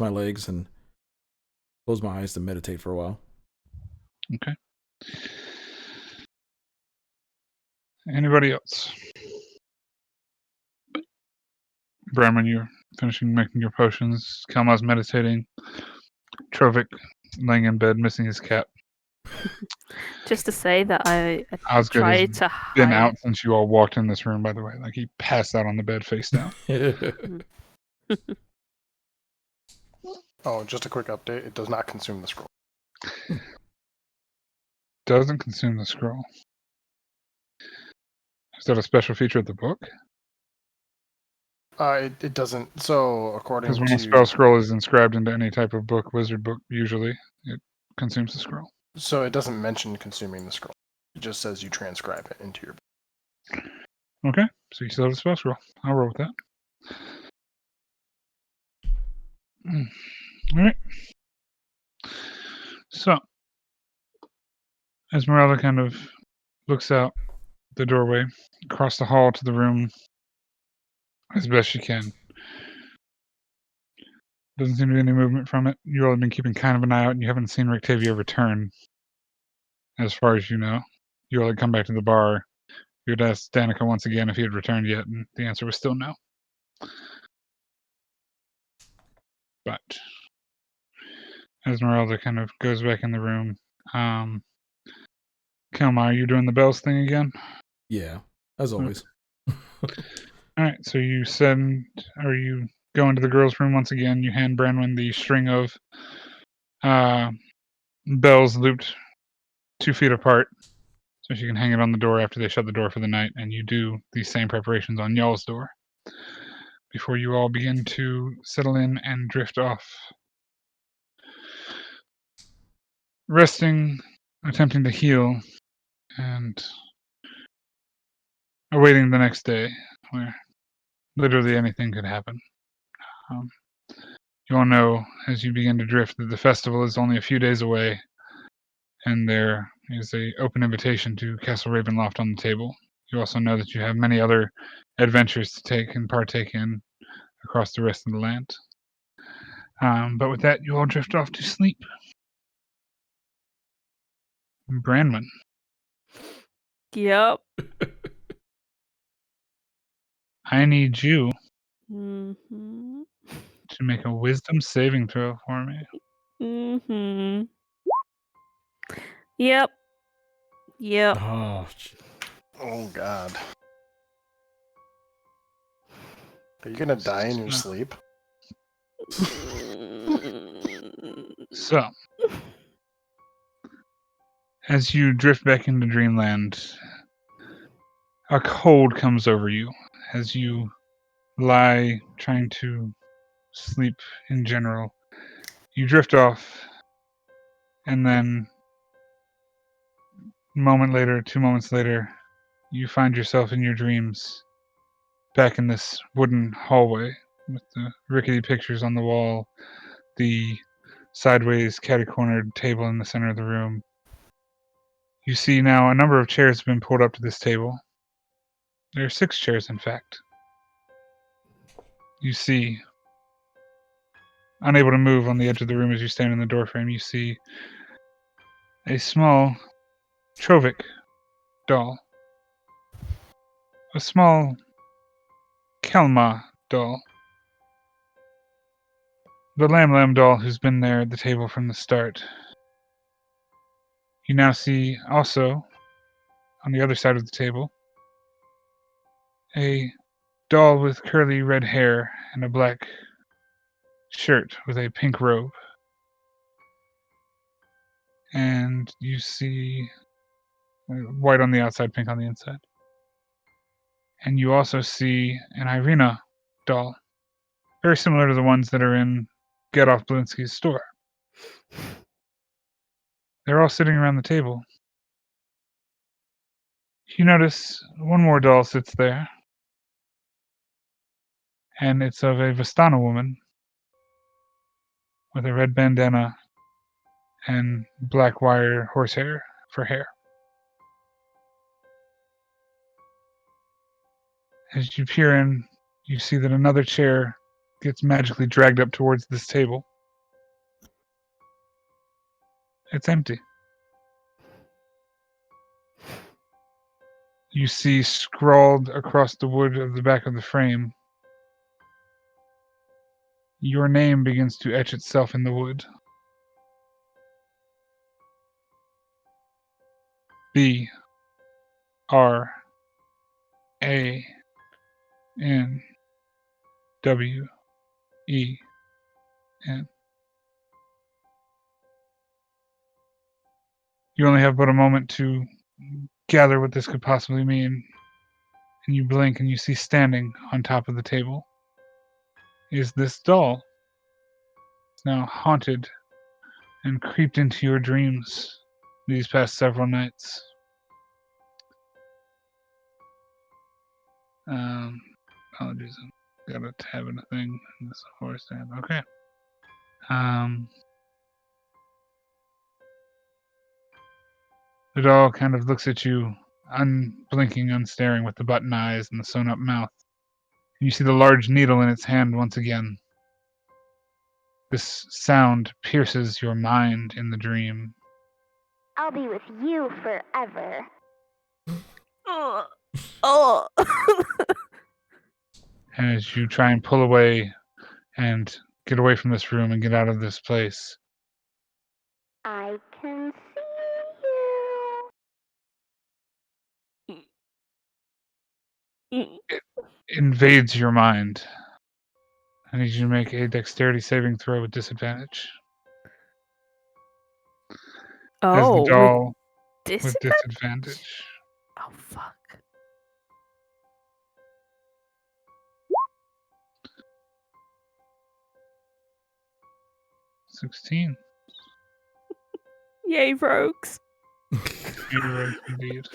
Speaker 4: legs and close my eyes to meditate for a while.
Speaker 1: Okay. Anybody else? Bremen, you're finishing making your potions. Kalma's meditating. Trovic laying in bed, missing his cat.
Speaker 3: Just to say that I
Speaker 1: Osgood
Speaker 3: tried
Speaker 1: has
Speaker 3: to
Speaker 1: been
Speaker 3: hide.
Speaker 1: out since you all walked in this room, by the way. Like, he passed out on the bed face down.
Speaker 2: Oh, just a quick update. It does not consume the scroll.
Speaker 1: Doesn't consume the scroll. Is that a special feature of the book?
Speaker 2: It doesn't. So according
Speaker 1: Because when
Speaker 2: to
Speaker 1: a spell scroll is inscribed into any type of book, wizard book, usually, it consumes the scroll.
Speaker 2: So it doesn't mention consuming the scroll. It just says you transcribe it into your book.
Speaker 1: Okay, so you still have a spell scroll. I'll roll with that. All right. So, Esmeralda kind of looks out the doorway, across the hall to the room as best she can. Doesn't seem to be any movement from it. You all have been keeping kind of an eye out, and you haven't seen Rictavia return, as far as you know. You all had come back to the bar. You had asked Danica once again if he had returned yet, and the answer was still no. But Esmeralda kind of goes back in the room. Kelma, are you doing the bells thing again?
Speaker 4: Yeah, as always.
Speaker 1: Alright, so you you go into the girls' room once again. You hand Branwyn the string of bells looped 2 feet apart, so she can hang it on the door after they shut the door for the night, and you do these same preparations on y'all's door before you all begin to settle in and drift off. Resting, attempting to heal, and awaiting the next day, where literally anything could happen. You all know, as you begin to drift, that the festival is only a few days away, and there is a open invitation to Castle Ravenloft on the table. You also know that you have many other adventures to take and partake in across the rest of the land. But with that, you all drift off to sleep. Branwyn,
Speaker 3: Yep.
Speaker 1: I need you
Speaker 3: Mm-hmm.
Speaker 1: to make a wisdom saving throw for me.
Speaker 3: Mm-hmm. Yep. Yep.
Speaker 4: Oh,
Speaker 2: Oh God. Are you gonna die in your sleep?
Speaker 1: So, as you drift back into dreamland, a cold comes over you as you lie trying to sleep in general. You drift off, and then a moment later, 2 moments later, you find yourself in your dreams back in this wooden hallway with the rickety pictures on the wall, the sideways catty-cornered table in the center of the room. You see now a number of chairs have been pulled up to this table. There are 6 chairs, in fact. You see, unable to move on the edge of the room as you stand in the doorframe, you see a small Trovik doll, a small Kelma doll, the Lamb Lamb doll who's been there at the table from the start. You now see also, on the other side of the table, a doll with curly red hair and a black shirt with a pink robe. And you see white on the outside, pink on the inside. And you also see an Irina doll, very similar to the ones that are in Get-Off Blinsky's store. They're all sitting around the table. You notice one more doll sits there, and it's of a Vistana woman with a red bandana and black wire horsehair for hair. As you peer in, you see that another chair gets magically dragged up towards this table. It's empty. You see scrawled across the wood of the back of the frame, your name begins to etch itself in the wood. BRANWEN. You only have but a moment to gather what this could possibly mean, and you blink and you see standing on top of the table is this doll. It's now haunted and creeped into your dreams these past several nights. Apologies, I've got a tab in a thing in this horse tab. Okay. It all kind of looks at you, unblinking, unstaring with the button eyes and the sewn-up mouth. You see the large needle in its hand once again. This sound pierces your mind in the dream.
Speaker 6: I'll be with you forever.
Speaker 3: Oh.
Speaker 1: And as you try and pull away and get away from this room and get out of this place,
Speaker 6: I can see you.
Speaker 1: it invades your mind. I need you to make a dexterity saving throw with disadvantage. As the
Speaker 3: Oh,
Speaker 1: doll
Speaker 3: with
Speaker 1: with disadvantage.
Speaker 3: Oh, fuck.
Speaker 1: $16.
Speaker 3: Yay, rogues.
Speaker 1: You're right, indeed.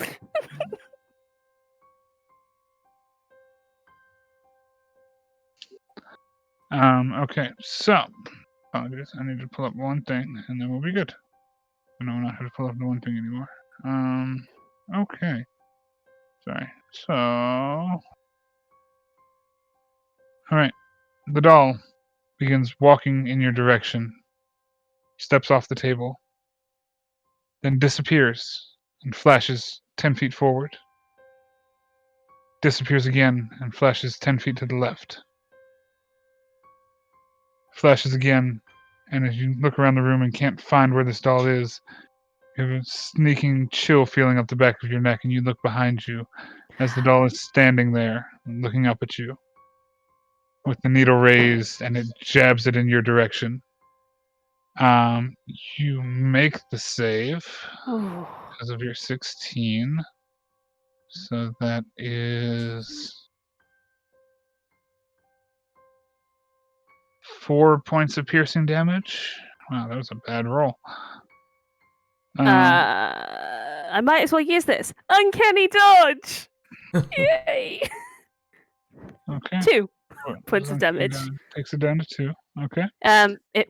Speaker 1: Okay, so apologies. I need to pull up one thing and then we'll be good. I know not how to pull up the one thing anymore. Okay. Sorry. So alright. The doll begins walking in your direction, steps off the table, then disappears and flashes 10 feet forward. Disappears again and flashes 10 feet to the left. Flashes again, and as you look around the room and can't find where this doll is, you have a sneaking chill feeling up the back of your neck, and you look behind you as the doll is standing there, looking up at you, with the needle raised, and it jabs it in your direction. You make the save
Speaker 3: Oh.
Speaker 1: because of your 16, so that is 4 points of piercing damage. Wow, that was a bad roll.
Speaker 3: I might as well use this. Uncanny dodge! Yay!
Speaker 1: Okay.
Speaker 3: 2
Speaker 1: Well,
Speaker 3: points of
Speaker 1: okay,
Speaker 3: damage.
Speaker 1: takes it down to 2. Okay.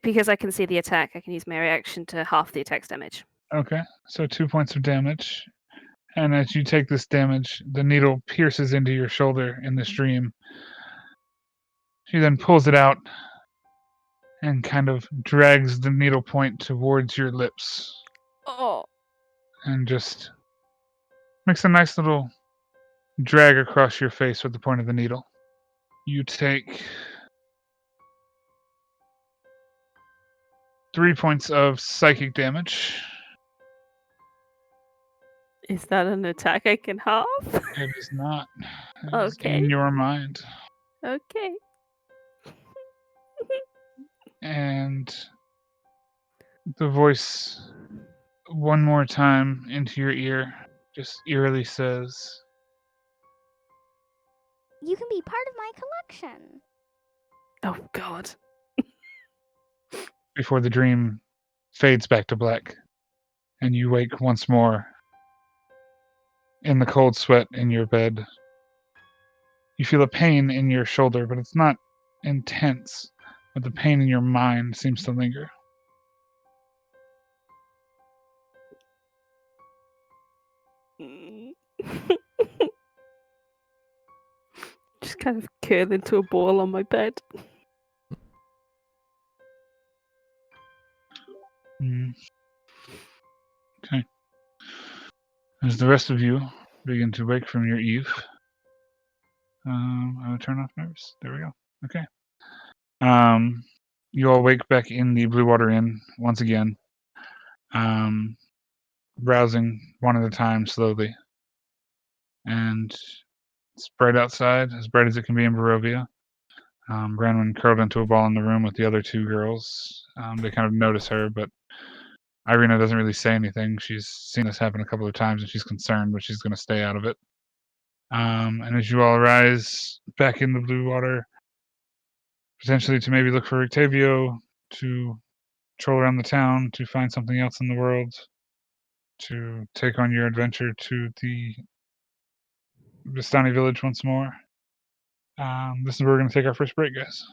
Speaker 3: Because I can see the attack, I can use my reaction to half the attack's damage.
Speaker 1: Okay. So 2 points of damage. And as you take this damage, the needle pierces into your shoulder in this dream. She then pulls it out and kind of drags the needle point towards your lips
Speaker 3: Oh.
Speaker 1: and just makes a nice little drag across your face with the point of the needle. You take 3 points of psychic damage.
Speaker 3: Is that an attack I can half?
Speaker 1: It is not. It is
Speaker 3: Okay.
Speaker 1: in your mind.
Speaker 3: Okay.
Speaker 1: And the voice one more time into your ear just eerily says,
Speaker 6: You can be part of my collection.
Speaker 3: Oh, God.
Speaker 1: before the dream fades back to black, and you wake once more in the cold sweat in your bed. You feel a pain in your shoulder, but it's not intense, but the pain in your mind seems to linger.
Speaker 3: Just kind of curl into a ball on my bed.
Speaker 1: Okay. As the rest of you begin to wake from your eve, I will turn off nerves. There we go. Okay. You all wake back in the Blue Water Inn once again, browsing one at a time slowly. And it's bright outside, as bright as it can be in Barovia. Branwen curled into a ball in the room with the other 2 girls. They kind of notice her, but Irina doesn't really say anything. She's seen this happen a couple of times and she's concerned, but she's going to stay out of it. And as you all rise back in the blue water, potentially to maybe look for Octavio, to troll around the town, to find something else in the world, to take on your adventure to the Vistani village once more. This is where we're going to take our first break, guys.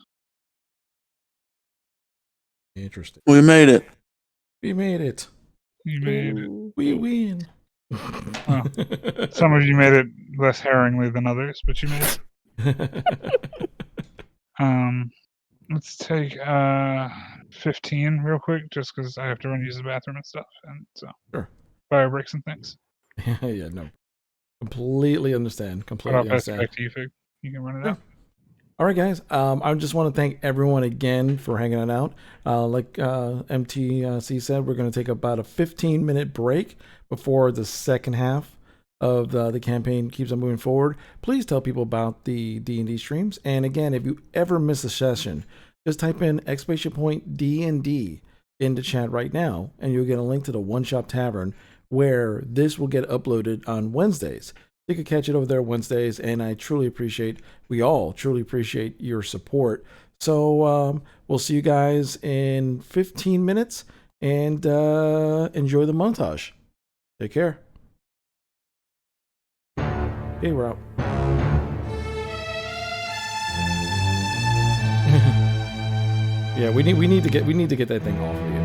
Speaker 4: Interesting.
Speaker 5: We made it.
Speaker 4: We made it.
Speaker 1: You made it.
Speaker 4: We win.
Speaker 1: Well, some of you made it less harrowingly than others, but you made it. Let's take 15 real quick, just because I have to run use the bathroom and stuff, and so
Speaker 4: Sure.
Speaker 1: fire breaks and things.
Speaker 4: Yeah, no. Completely understand.
Speaker 1: But
Speaker 4: Completely
Speaker 1: I'll pass it
Speaker 4: understand.
Speaker 1: back to you, Fig. You can run it out.
Speaker 4: All right, guys. I just want to thank everyone again for hanging it out. Like MTC said, we're going to take about a 15-minute break before the second half of the campaign keeps on moving forward. Please tell people about the D&D streams. And again, if you ever miss a session, just type in !D&D into chat right now, and you'll get a link to the One Shop Tavern, where this will get uploaded on Wednesdays. You can catch it over there Wednesdays, and we all truly appreciate your support. So we'll see you guys in 15 minutes, and enjoy the montage. Take care. Okay, we're out. Yeah, we need to get that thing off of you.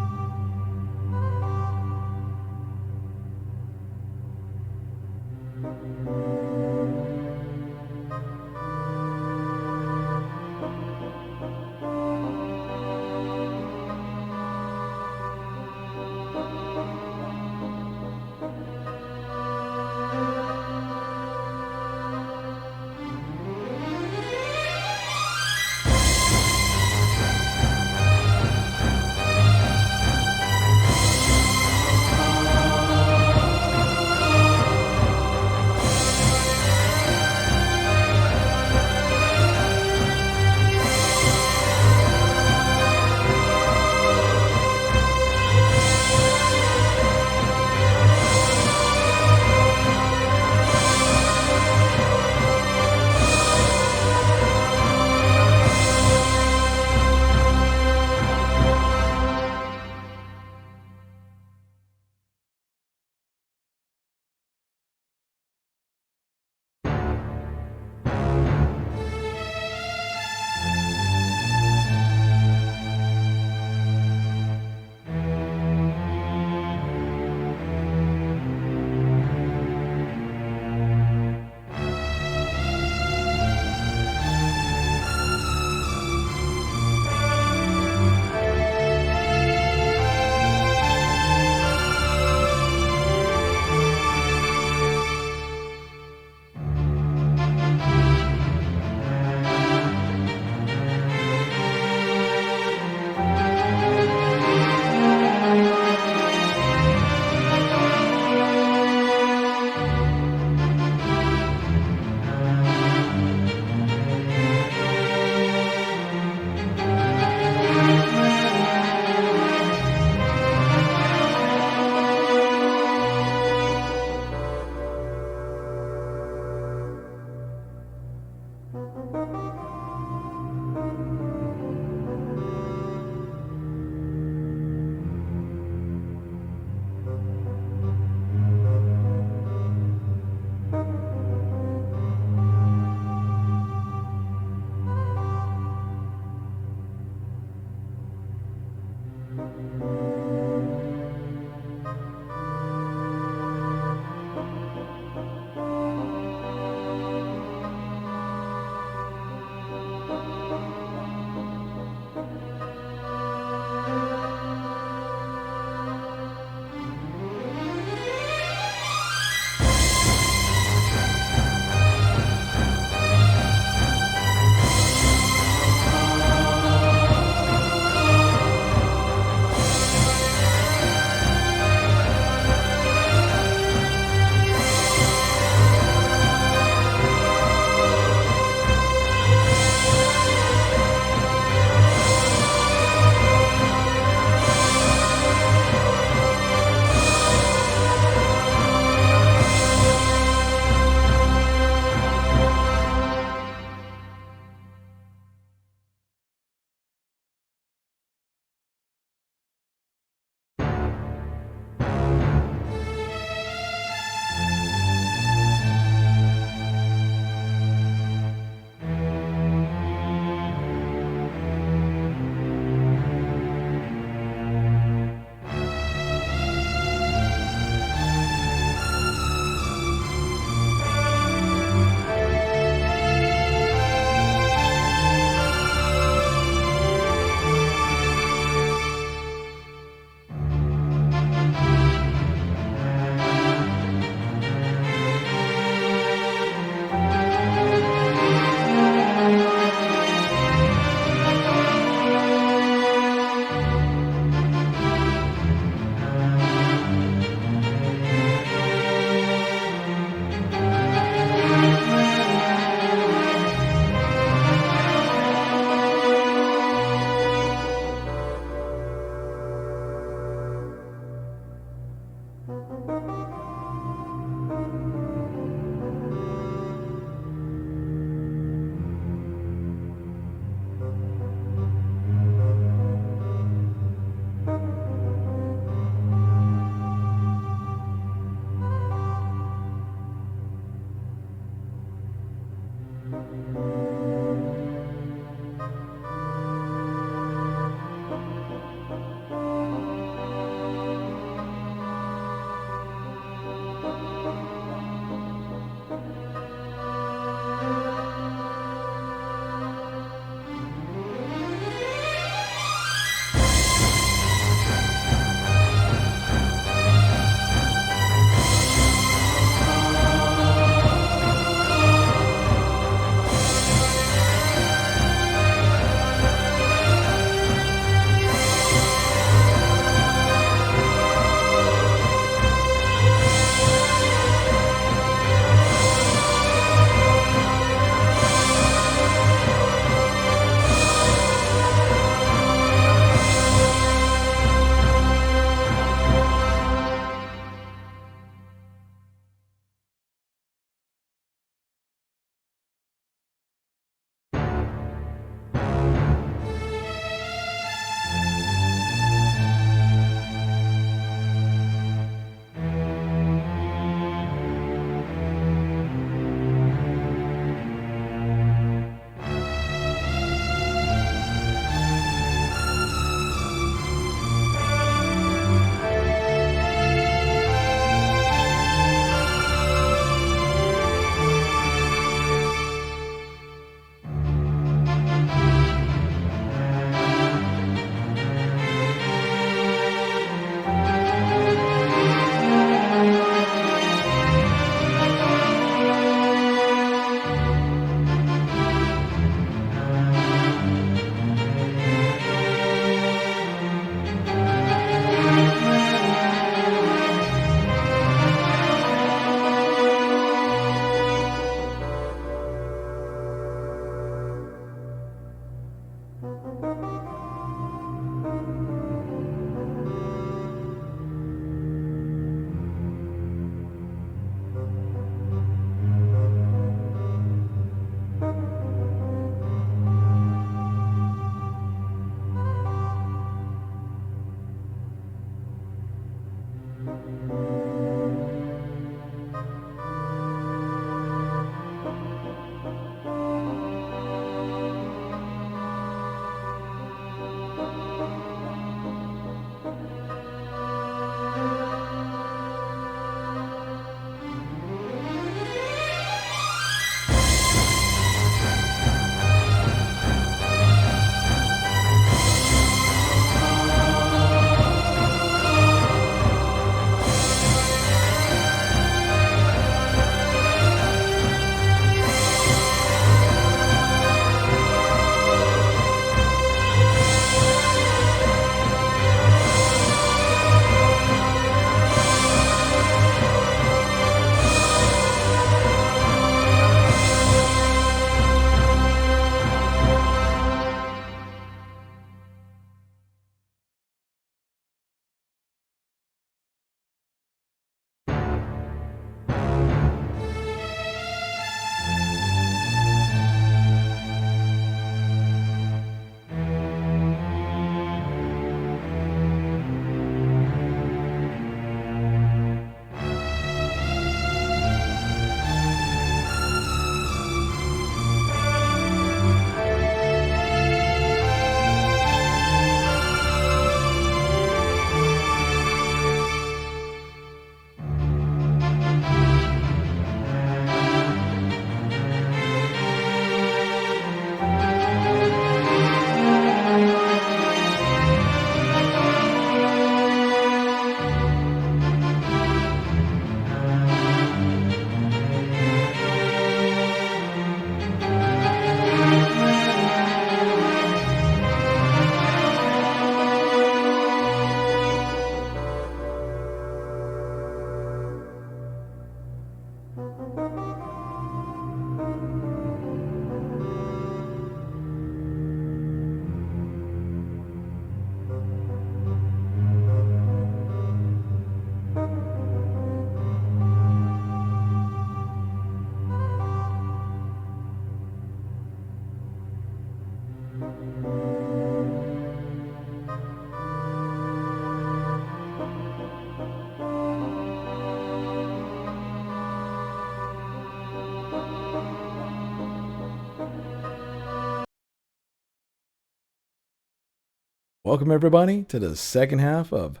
Speaker 4: Welcome everybody to the second half of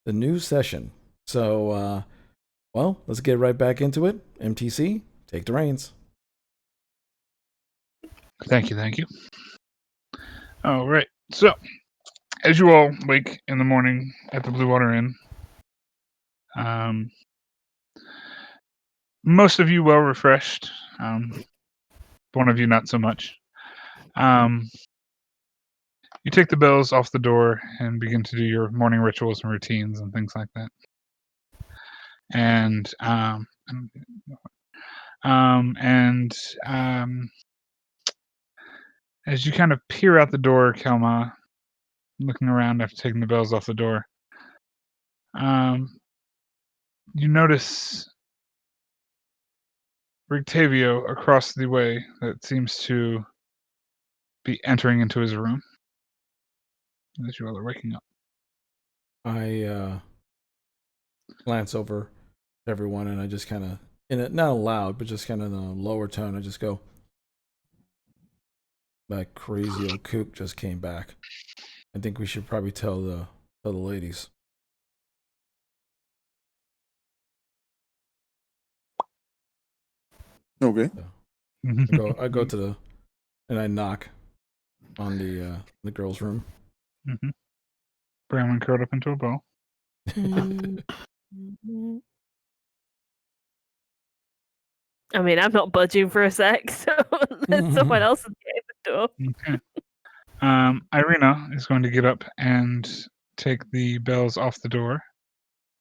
Speaker 4: the new session. So, well, let's get right back into it. MTC, take the reins.
Speaker 1: Thank you. All right. So, as you all wake in the morning at the Blue Water Inn, most of you well refreshed. One of you not so much. You take the bells off the door and begin to do your morning rituals and routines and things like that. And as you kind of peer out the door, Kelma, looking around after taking the bells off the door, you notice Rictavio across the way that seems to be entering into his room as you all are waking up.
Speaker 4: I glance over everyone and I just kind of, not loud, but just kind of in a lower tone, I just go, that crazy old kook just came back. I think we should probably tell the ladies.
Speaker 5: Okay.
Speaker 4: So I go to and I knock on the girls' room.
Speaker 1: Mm-hmm. Bramlin curled up into a ball.
Speaker 3: I mean, I'm not budging for a sec, so let someone else get in the door.
Speaker 1: Okay. Irina is going to get up and take the bells off the door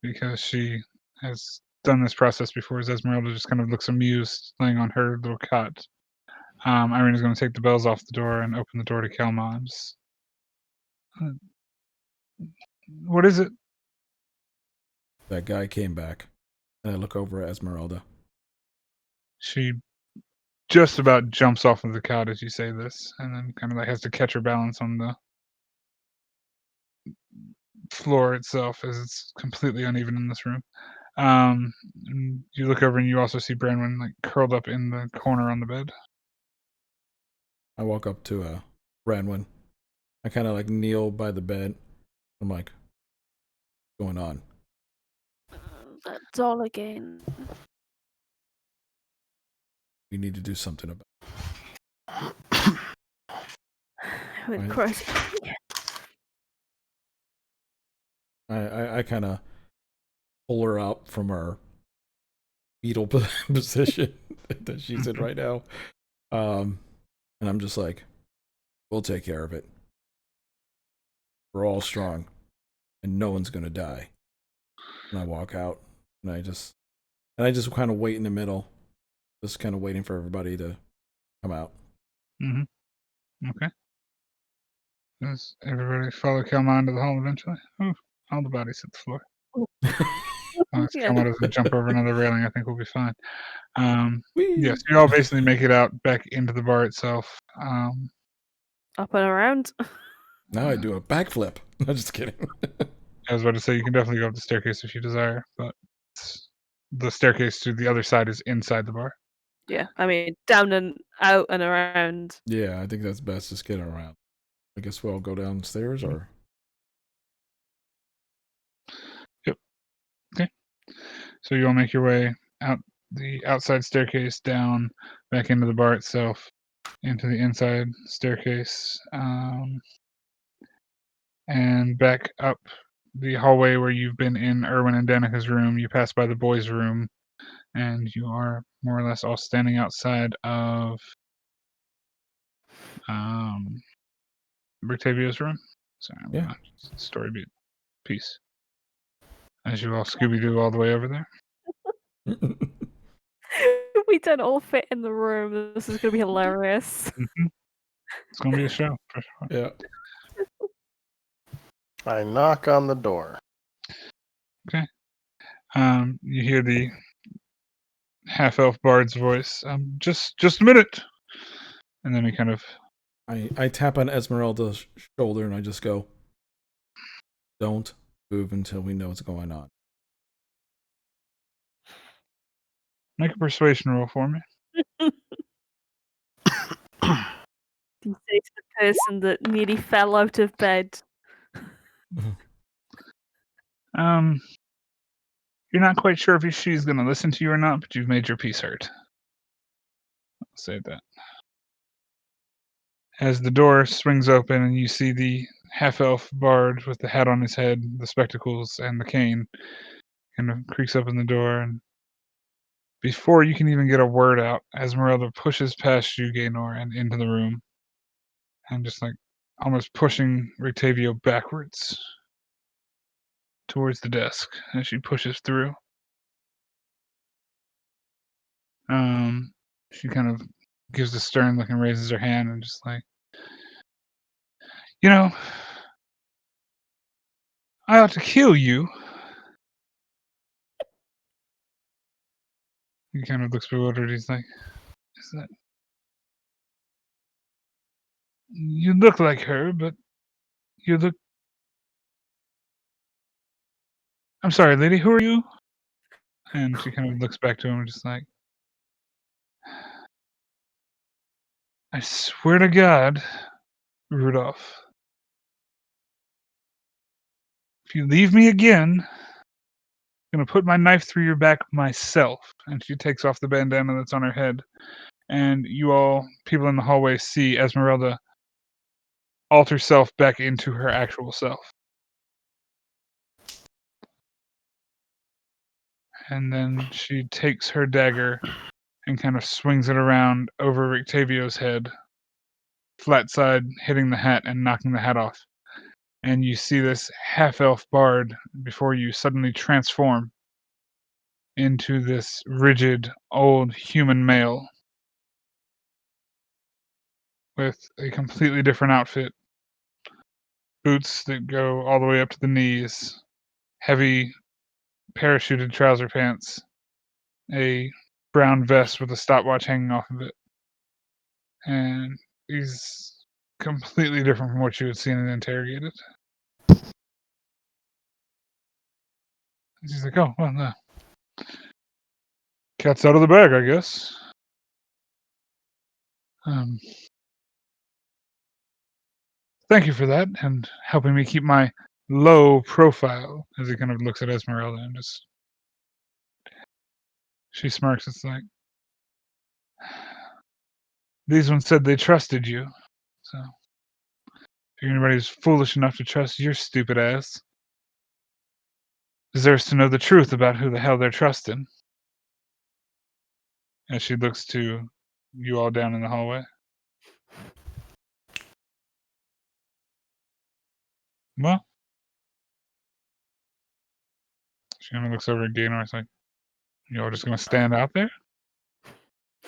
Speaker 1: because she has done this process before. As Esmeralda just kind of looks amused, laying on her little cot. Irina's going to take the bells off the door and open the door to Kelmon's. What is it?
Speaker 4: That guy came back, and I look over at Esmeralda.
Speaker 1: She just about jumps off of the cot as you say this, and then kind of like has to catch her balance on floor itself, as it's completely uneven in this room. And you look over and you also see Branwen like curled up in the corner on the bed.
Speaker 4: I walk up to Branwen. I kind of like kneel by the bed. I'm like, what's going on?
Speaker 3: That doll again.
Speaker 4: We need to do something about
Speaker 3: With
Speaker 4: Right.
Speaker 3: Christ.
Speaker 4: I kind of pull her up from her fetal position that she's in right now. And I'm just like, we'll take care of it. We're all strong and no one's going to die. And I walk out and I just kind of wait in the middle, just kind of waiting for everybody to come out.
Speaker 1: Okay. Does everybody follow Kelman to the hall eventually? Oh, all the bodies hit the floor.
Speaker 3: Yeah.
Speaker 1: Kelman doesn't jump over another railing. I think we'll be fine.
Speaker 4: Whee!
Speaker 1: Yes, you all basically make it out back into the bar itself.
Speaker 3: Up and around.
Speaker 4: Now I do a backflip. I'm just kidding.
Speaker 1: I was about to say you can definitely go up the staircase if you desire, but the staircase to the other side is inside the bar.
Speaker 3: Yeah, I mean, down and out and around.
Speaker 4: Yeah, I think that's best. Just get around. I guess we'll go downstairs or.
Speaker 1: Yep. Okay. So you all make your way out the outside staircase, down, back into the bar itself, into the inside staircase, and back up the hallway where you've been in Erwin and Danica's room. You pass by the boys' room, and you are more or less all standing outside of Brictavio's room. Sorry, I'm
Speaker 4: Yeah.
Speaker 1: gonna story beat piece. As you all Scooby-Doo all the way over there.
Speaker 3: We don't all fit in the room. This is going to be hilarious.
Speaker 1: It's gonna be a show for sure.
Speaker 4: Yeah.
Speaker 2: I knock on the door.
Speaker 1: Okay. You hear the half-elf bard's voice. Just a minute. And then he kind of
Speaker 4: I tap on Esmeralda's shoulder and I just go, don't move until we know what's going on.
Speaker 1: make a persuasion roll for me.
Speaker 3: You say to the person that nearly fell out of bed.
Speaker 1: You're not quite sure if she's gonna listen to you or not, but you've made your peace heard. I'll say that. As the door swings open and you see the half-elf bard with the hat on his head, the spectacles, and the cane, kind of creaks open the door, and before you can even get a word out, Esmeralda pushes past you, Gaynor, and into the room, and just like almost pushing Rictavio backwards towards the desk as she pushes through. She kind of gives a stern look and raises her hand and just like, you know, I ought to kill you. He kind of looks bewildered. He's like, is that? You look like her, but you look. I'm sorry, lady, who are you? And she kind of looks back to him, just like, I swear to God, Rudolph, if you leave me again, I'm going to put my knife through your back myself. And she takes off the bandana that's on her head. And you all, people in the hallway, see Esmeralda alter self back into her actual self. And then she takes her dagger and kind of swings it around over Rictavio's head, flat side, hitting the hat and knocking the hat off. And you see this half-elf bard before you suddenly transform into this rigid, old human male with a completely different outfit. Boots that go all the way up to the knees, heavy parachuted trouser pants, a brown vest with a stopwatch hanging off of it. And he's completely different from what you had seen and interrogated. She's like, oh, well, no. Cat's out of the bag, I guess. Thank you for that, and helping me keep my low profile, as he kind of looks at Esmeralda and just... She smirks. It's like, these ones said they trusted you, so if anybody's foolish enough to trust your stupid ass, deserves to know the truth about who the hell they're trusting. As she looks to you all down in the hallway. Well, she kind of looks over at Gaynor. It's like, you all just gonna stand out there?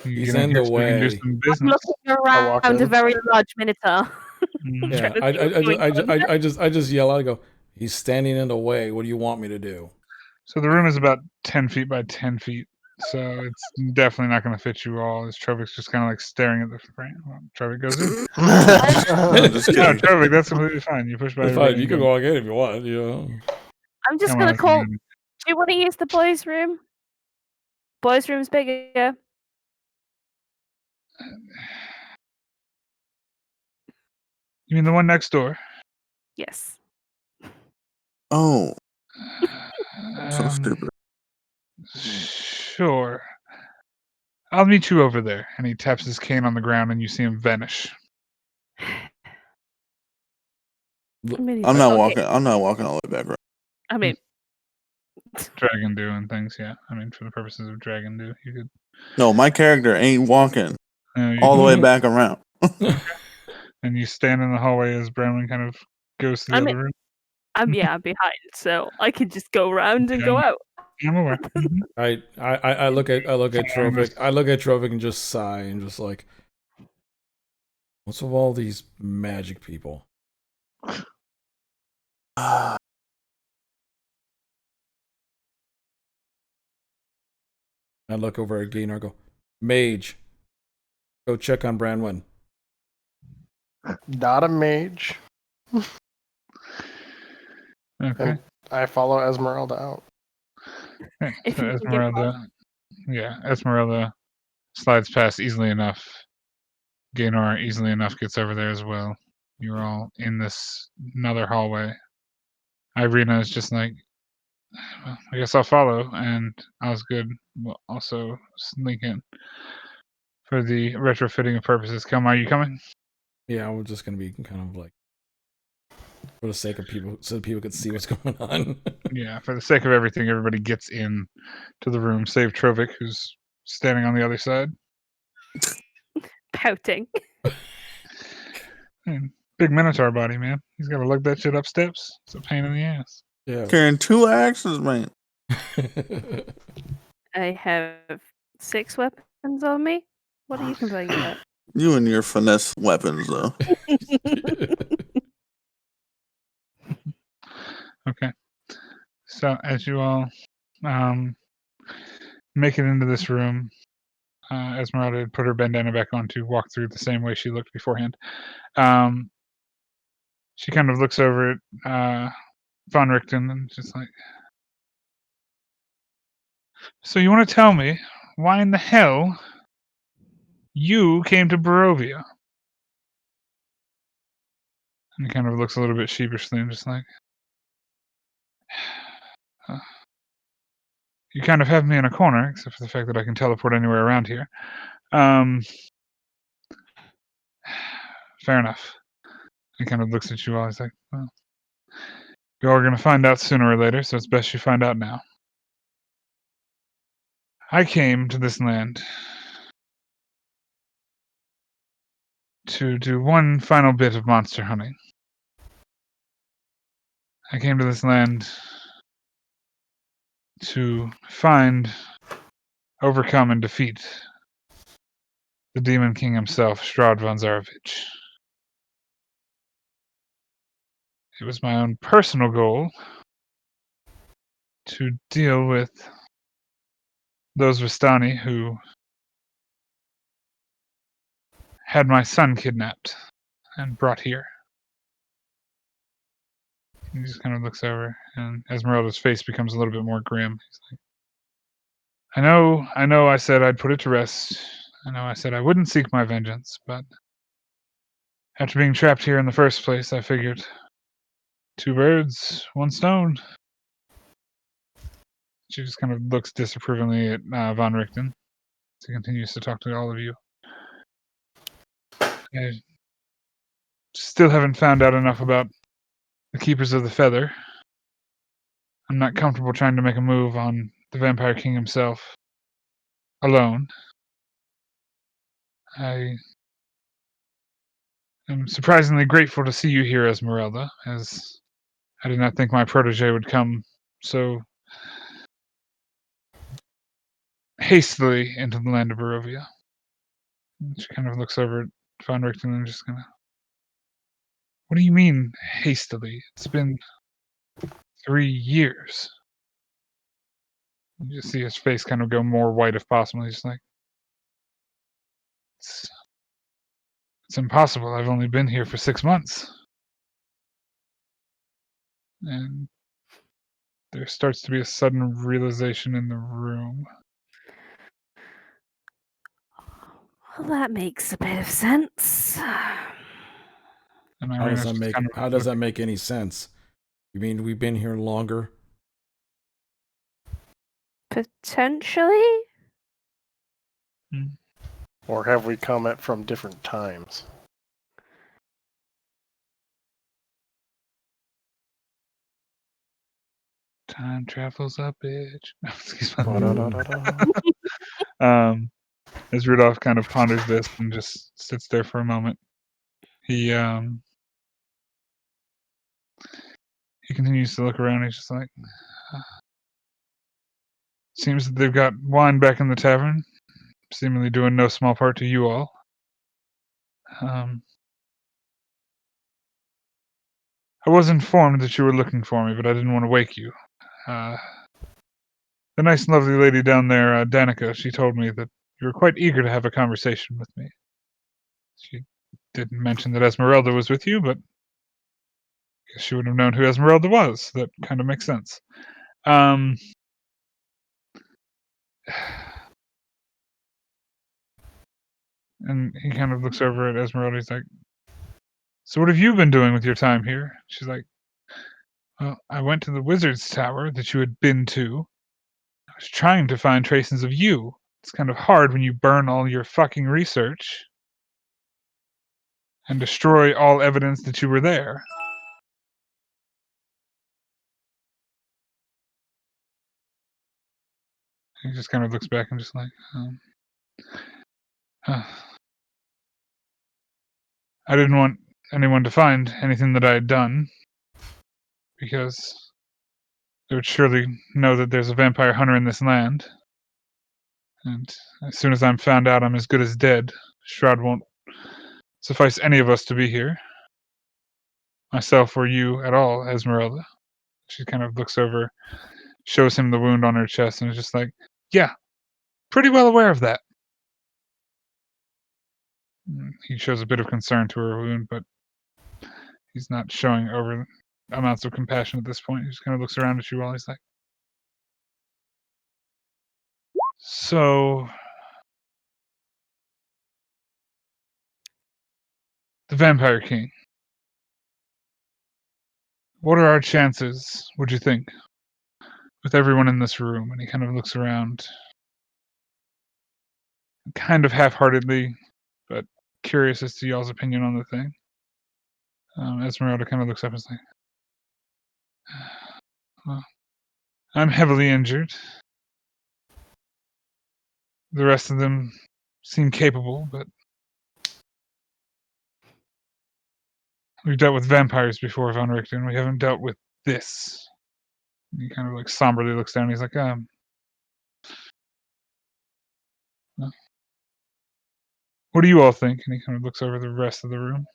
Speaker 1: You
Speaker 4: He's
Speaker 1: get
Speaker 4: in
Speaker 1: here
Speaker 4: the
Speaker 1: so we can do
Speaker 4: way.
Speaker 1: some
Speaker 3: I'm
Speaker 1: business.
Speaker 3: looking
Speaker 2: walk
Speaker 3: around a
Speaker 2: in.
Speaker 3: very large minotaur.
Speaker 1: Mhm.
Speaker 4: Yeah,
Speaker 3: Trying to see what's going on.
Speaker 4: I just yell out. I go, he's standing in the way. What do you want me to do?
Speaker 1: So the room is about 10 feet by 10 feet. So it's definitely not going to fit you all. As Trovik's just kind of like staring at the frame. Well, Trovik goes in.
Speaker 5: No, just
Speaker 1: No,
Speaker 5: kidding.
Speaker 1: Trovik, that's completely fine. You push by
Speaker 4: It's
Speaker 1: everybody.
Speaker 4: fine. You
Speaker 1: and
Speaker 4: can
Speaker 1: go.
Speaker 4: walk in if you want. You know.
Speaker 3: I'm just
Speaker 1: Come
Speaker 3: gonna
Speaker 1: on,
Speaker 3: call.
Speaker 1: man.
Speaker 3: Do you want to use the boys' room? Boys' room's bigger.
Speaker 1: You mean the one next door?
Speaker 3: Yes.
Speaker 5: Oh, so
Speaker 1: Um,
Speaker 5: stupid.
Speaker 1: Sure. I'll meet you over there. And he taps his cane on the ground, and you see him vanish.
Speaker 3: I mean,
Speaker 5: I'm not
Speaker 3: okay.
Speaker 5: walking. I'm not walking all the way back around.
Speaker 3: I mean,
Speaker 1: Dragon do and things, yeah. I mean, for the purposes of Dragon do, you could.
Speaker 5: No, my character ain't walking
Speaker 1: You
Speaker 5: all the
Speaker 1: could-
Speaker 5: way back around.
Speaker 1: And you stand in the hallway as Bramlin kind of goes to the
Speaker 3: I
Speaker 1: other
Speaker 3: mean-
Speaker 1: room.
Speaker 3: I'm behind, so I can just go around and
Speaker 1: Yeah.
Speaker 3: go out.
Speaker 1: I'm aware. Mhm.
Speaker 4: I look at Trovic. I look at Trovic and just sigh and just like, what's with all these magic people? I look over at Gaynor. Go, Mage. Go check on Branwyn.
Speaker 2: Not a mage.
Speaker 1: Okay.
Speaker 2: And I follow Esmeralda out.
Speaker 1: Okay,
Speaker 3: If
Speaker 1: so
Speaker 3: you can get
Speaker 1: Esmeralda slides past easily enough. Gaynor easily enough gets over there as well. You're all in this another hallway. Irina is just like, well, I guess I'll follow, and Osgood will also sneak in. For the retrofitting of purposes, are you coming?
Speaker 4: Yeah, we're just gonna be kind of like, for the sake of people, so people could see what's going on.
Speaker 1: Yeah, for the sake of everything, everybody gets in to the room, save Trovic, who's standing on the other side.
Speaker 3: pouting.
Speaker 1: Big Minotaur body, man. He's got to lug that shit up steps. It's a pain in the ass.
Speaker 4: Yeah.
Speaker 5: Carrying 2 axes, man.
Speaker 3: I have 6 weapons on me. What are you complaining about?
Speaker 5: You and your finesse weapons, though.
Speaker 1: Okay. So as you all make it into this room, Esmeralda had put her bandana back on to walk through the same way she looked beforehand. She kind of looks over at Von Richten and just like, so you want to tell me why in the hell you came to Barovia? And he kind of looks a little bit sheepishly and just like, you kind of have me in a corner, except for the fact that I can teleport anywhere around here. Fair enough. He kind of looks at you all. He's like, well, you all are going to find out sooner or later, so it's best you find out now. I came to this land to do one final bit of monster hunting. I came to this land to find, overcome, and defeat the Demon King himself, Strahd von Zarovich. It was my own personal goal to deal with those Vistani who had my son kidnapped and brought here. He just kind of looks over, and Esmeralda's face becomes a little bit more grim. He's like, I know I said I'd put it to rest. I know I said I wouldn't seek my vengeance, but after being trapped here in the first place, I figured 2 birds, 1 stone. She just kind of looks disapprovingly at Von Richten. He continues to talk to all of you. I still haven't found out enough about the Keepers of the Feather. I'm not comfortable trying to make a move on the Vampire King himself alone. I am surprisingly grateful to see you here, Esmeralda, as I did not think my protege would come so hastily into the land of Barovia. She kind of looks over at Von Richten and just kind of, what do you mean, hastily? It's been 3 years. You just see his face kind of go more white if possible. He's just like, it's impossible. I've only been here for 6 months. And there starts to be a sudden realization in the room.
Speaker 3: Well, that makes a bit of sense.
Speaker 1: And
Speaker 4: How does
Speaker 1: Irina's
Speaker 4: that
Speaker 1: just
Speaker 4: make
Speaker 1: kind of
Speaker 4: how does that make any sense? You mean we've been here longer?
Speaker 3: Potentially?
Speaker 2: Or have we come at from different times?
Speaker 1: Time travels a bitch. No, excuse me.
Speaker 2: Ba-da-da-da-da.
Speaker 1: As Rudolph kind of ponders this and just sits there for a moment, he continues to look around. He's just like, seems that they've got wine back in the tavern, seemingly doing no small part to you all. I was informed that you were looking for me, but I didn't want to wake you. The nice and lovely lady down there, Danica, she told me that you were quite eager to have a conversation with me. She didn't mention that Esmeralda was with you, but I guess she would have known who Esmeralda was. That kind of makes sense. And he kind of looks over at Esmeralda. He's like, so what have you been doing with your time here? She's like, well, I went to the wizard's tower that you had been to. I was trying to find traces of you. It's kind of hard when you burn all your fucking research and destroy all evidence that you were there. He just kind of looks back and just like, I didn't want anyone to find anything that I had done, because they would surely know that there's a vampire hunter in this land. And as soon as I'm found out, I'm as good as dead. Strahd won't suffice any of us to be here. Myself or you at all, Esmeralda. She kind of looks over, shows him the wound on her chest, and is just like, yeah, pretty well aware of that. He shows a bit of concern to her wound, but he's not showing over amounts of compassion at this point. He just kind of looks around at you while he's like, so the Vampire King. What are our chances, would you think, with everyone in this room? And he kind of looks around, kind of half-heartedly, but curious as to y'all's opinion on the thing. Esmeralda kind of looks up and is like, well, I'm heavily injured. The rest of them seem capable, but we've dealt with vampires before, Von Richten. We haven't dealt with this. And he kind of like somberly looks down. He's like, what do you all think? And he kind of looks over the rest of the room.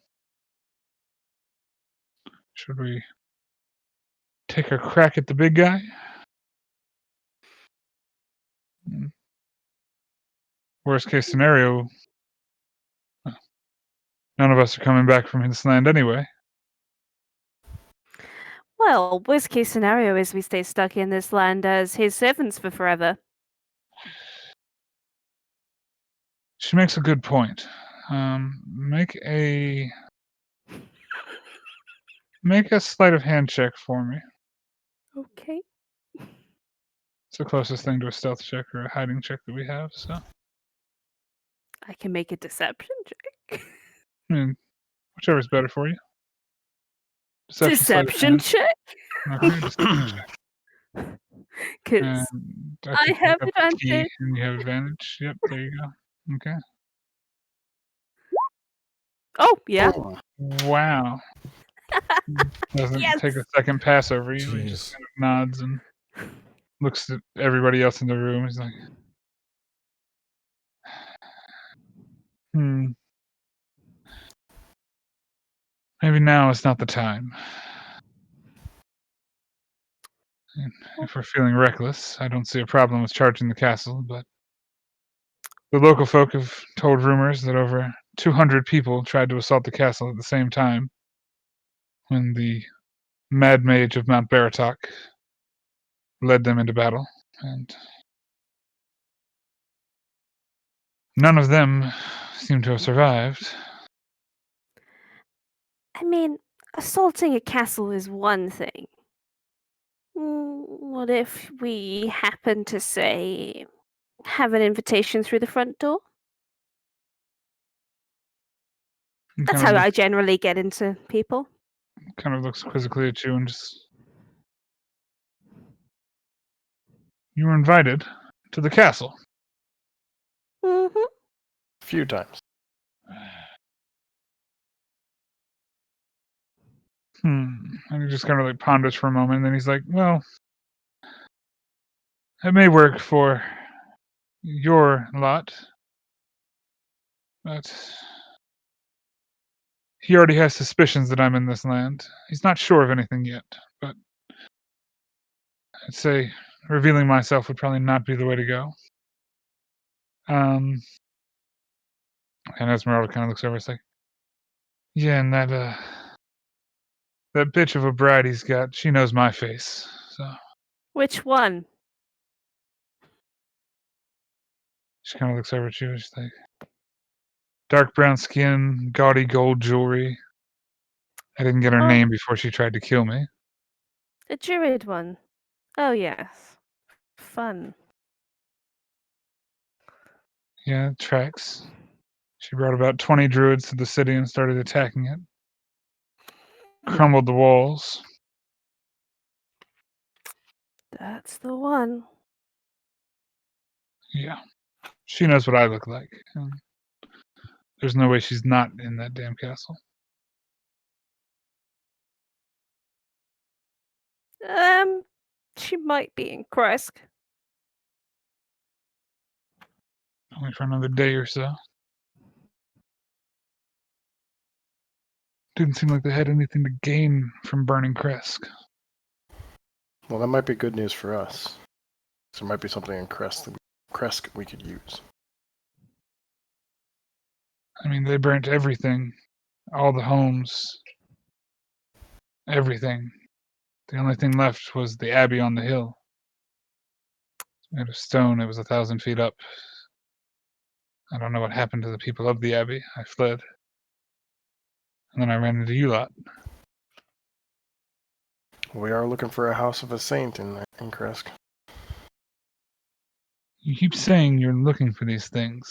Speaker 1: Should we take a crack at the big guy? Worst case scenario, none of us are coming back from this land anyway.
Speaker 3: Well, worst case scenario is we stay stuck in this land as his servants for forever.
Speaker 1: She makes a good point. Make a sleight of hand check for me.
Speaker 3: Okay.
Speaker 1: It's the closest thing to a stealth check or a hiding check that we have. So,
Speaker 3: I can make a deception check.
Speaker 1: I mean, whichever's better for you. Sleight of
Speaker 3: Deception
Speaker 1: hand.
Speaker 3: check?
Speaker 1: Okay, deception check.
Speaker 3: Because
Speaker 1: And
Speaker 3: I
Speaker 1: think
Speaker 3: have
Speaker 1: you got the key
Speaker 3: advantage.
Speaker 1: and you have advantage. Yep, there you go. Okay.
Speaker 3: Oh, yeah.
Speaker 2: Oh,
Speaker 1: Wow. Doesn't
Speaker 3: Yes.
Speaker 1: take a second pass over you. He just
Speaker 4: Jeez.
Speaker 1: kind of nods and looks at everybody else in the room. He's like, maybe now is not the time. And if we're feeling reckless, I don't see a problem with charging the castle, but the local folk have told rumors that over 200 people tried to assault the castle at the same time when the Mad Mage of Mount Baratok led them into battle, and none of them seem to have survived.
Speaker 3: I mean, assaulting a castle is one thing. What if we happen to, say, have an invitation through the front door?
Speaker 1: He
Speaker 3: That's
Speaker 1: kind
Speaker 3: how
Speaker 1: of
Speaker 3: I generally get into people.
Speaker 1: looks quizzically at you and just, you were invited to the castle.
Speaker 3: Mm-hmm.
Speaker 2: a few times.
Speaker 1: And he just kind of like ponders for a moment, and then he's like, well, it may work for your lot, but he already has suspicions that I'm in this land. He's not sure of anything yet, but I'd say revealing myself would probably not be the way to go. And Esmeralda kind of looks over. It's like, yeah, and that bitch of a bride he's got, she knows my face. So
Speaker 3: Which one?
Speaker 1: she kind of looks over at you. She's like, dark brown skin, gaudy gold jewelry. I didn't get her
Speaker 3: Oh.
Speaker 1: name before she tried to kill me.
Speaker 3: The druid one. Oh, yes. Fun.
Speaker 1: Yeah, it tracks. She brought about 20 druids to the city and started attacking it. Crumbled the walls.
Speaker 3: That's the one.
Speaker 1: Yeah. She knows what I look like. And there's no way she's not in that damn castle.
Speaker 3: She might be in Kresk.
Speaker 1: Only for another day or so. Didn't seem like they had anything to gain from burning Kresk.
Speaker 2: Well, that might be good news for us. There might be something in Kresk we could use.
Speaker 1: I mean, they burnt everything. All the homes. Everything. The only thing left was the abbey on the hill. Made of stone. It was 1,000 feet up. I don't know what happened to the people of the abbey. I fled. And then I ran into you lot.
Speaker 2: We are looking for a house of a saint in Kresk.
Speaker 1: You keep saying you're looking for these things.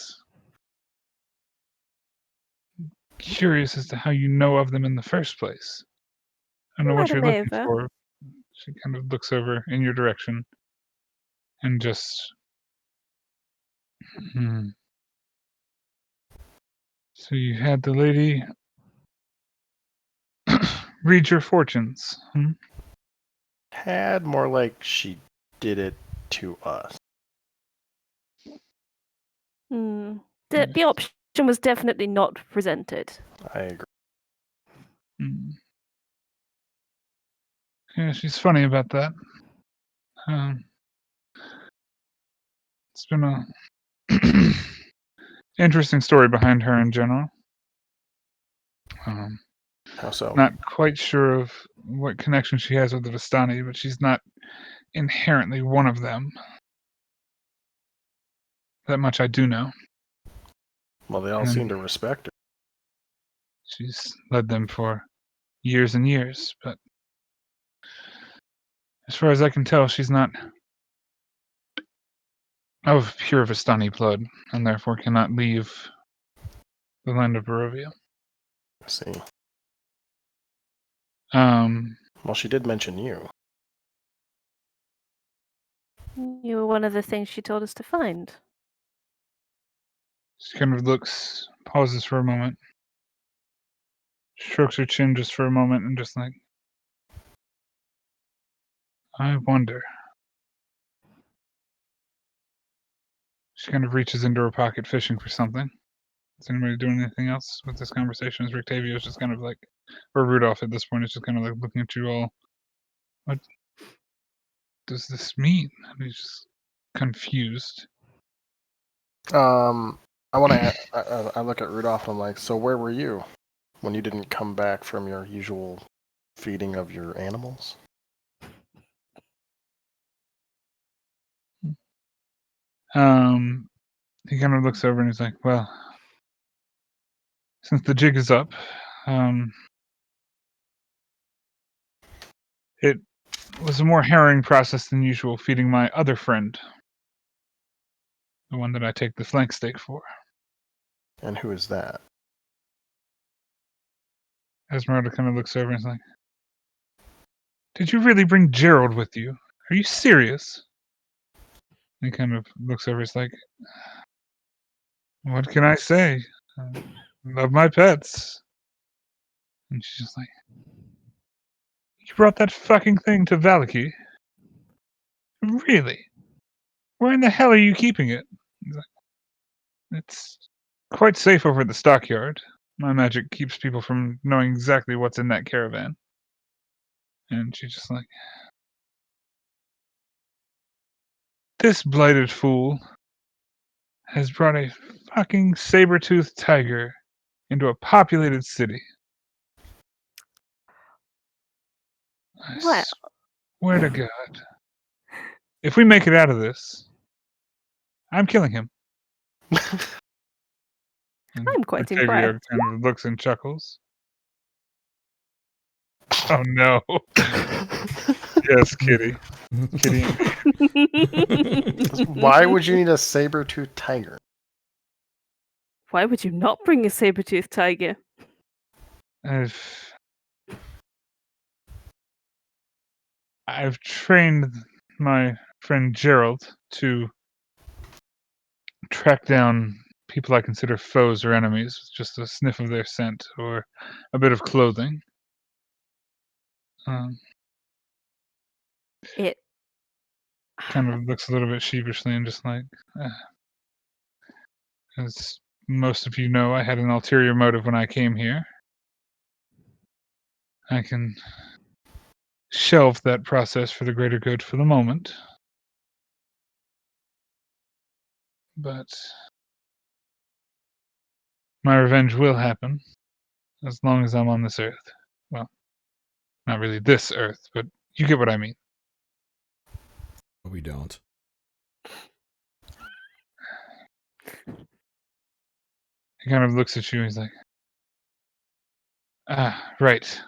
Speaker 1: Curious as to how you know of them in the first place. I don't know what you're looking
Speaker 3: Madam Ava.
Speaker 1: for. She kind of looks over in your direction and just. So you had the lady read your fortunes.
Speaker 2: Had more like she did it to us.
Speaker 3: The option was definitely not presented.
Speaker 2: I agree.
Speaker 1: Yeah, she's funny about that. It's been a interesting story behind her in general.
Speaker 2: How so?
Speaker 1: Not quite sure of what connection she has with the Vistani, but she's not inherently one of them. That much I do know.
Speaker 2: Well, they all
Speaker 1: And
Speaker 2: seem to respect her.
Speaker 1: she's led them for years and years, but as far as I can tell, she's not of pure Vistani blood, and therefore cannot leave the land of Barovia.
Speaker 2: I see.
Speaker 1: Well,
Speaker 2: she did mention you.
Speaker 3: You were one of the things she told us to find.
Speaker 1: She kind of looks, pauses for a moment, strokes her chin just for a moment, and just like, I wonder. She kind of reaches into her pocket, fishing for something. Is anybody doing anything else with this conversation? Is Rictavio's just kind of like, or Rudolph at this point is just kind of like looking at you all. What does this mean? And he's just confused.
Speaker 2: I want to. I look at Rudolph and I'm like, so where were you when you didn't come back from your usual feeding of your animals?
Speaker 1: He kind of looks over and he's like, well, since the jig is up, it was a more harrowing process than usual feeding my other friend, the one that I take the flank steak for.
Speaker 2: And who is that?
Speaker 1: Esmeralda kind of looks over and is like, did you really bring Gerald with you? Are you serious? And he kind of looks over, he's like, what can I say? I love my pets. And she's just like, you brought that fucking thing to Valaki? Really? Where in the hell are you keeping it? He's like, it's quite safe over at the stockyard. My magic keeps people from knowing exactly what's in that caravan. And she's just like, this blighted fool has brought a fucking saber-toothed tiger into a populated city. I
Speaker 3: Well.
Speaker 1: swear to God. If we make it out of this, I'm killing him. And
Speaker 3: I'm quite
Speaker 1: Octavio
Speaker 3: impressed.
Speaker 1: kind of looks and chuckles. Oh no. Yes, Kitty. Kitty.
Speaker 2: Why would you need a saber-toothed tiger?
Speaker 3: Why would you not bring a saber-toothed tiger?
Speaker 1: I've trained my friend Gerald to track down people I consider foes or enemies with just a sniff of their scent or a bit of clothing.
Speaker 3: It
Speaker 1: Kind of looks a little bit sheepishly and just like, as most of you know, I had an ulterior motive when I came here. I can shelve that process for the greater good for the moment. But my revenge will happen as long as I'm on this earth. Well, not really this earth, but you get what I mean.
Speaker 4: We don't.
Speaker 1: He kind of looks at you and he's like, right.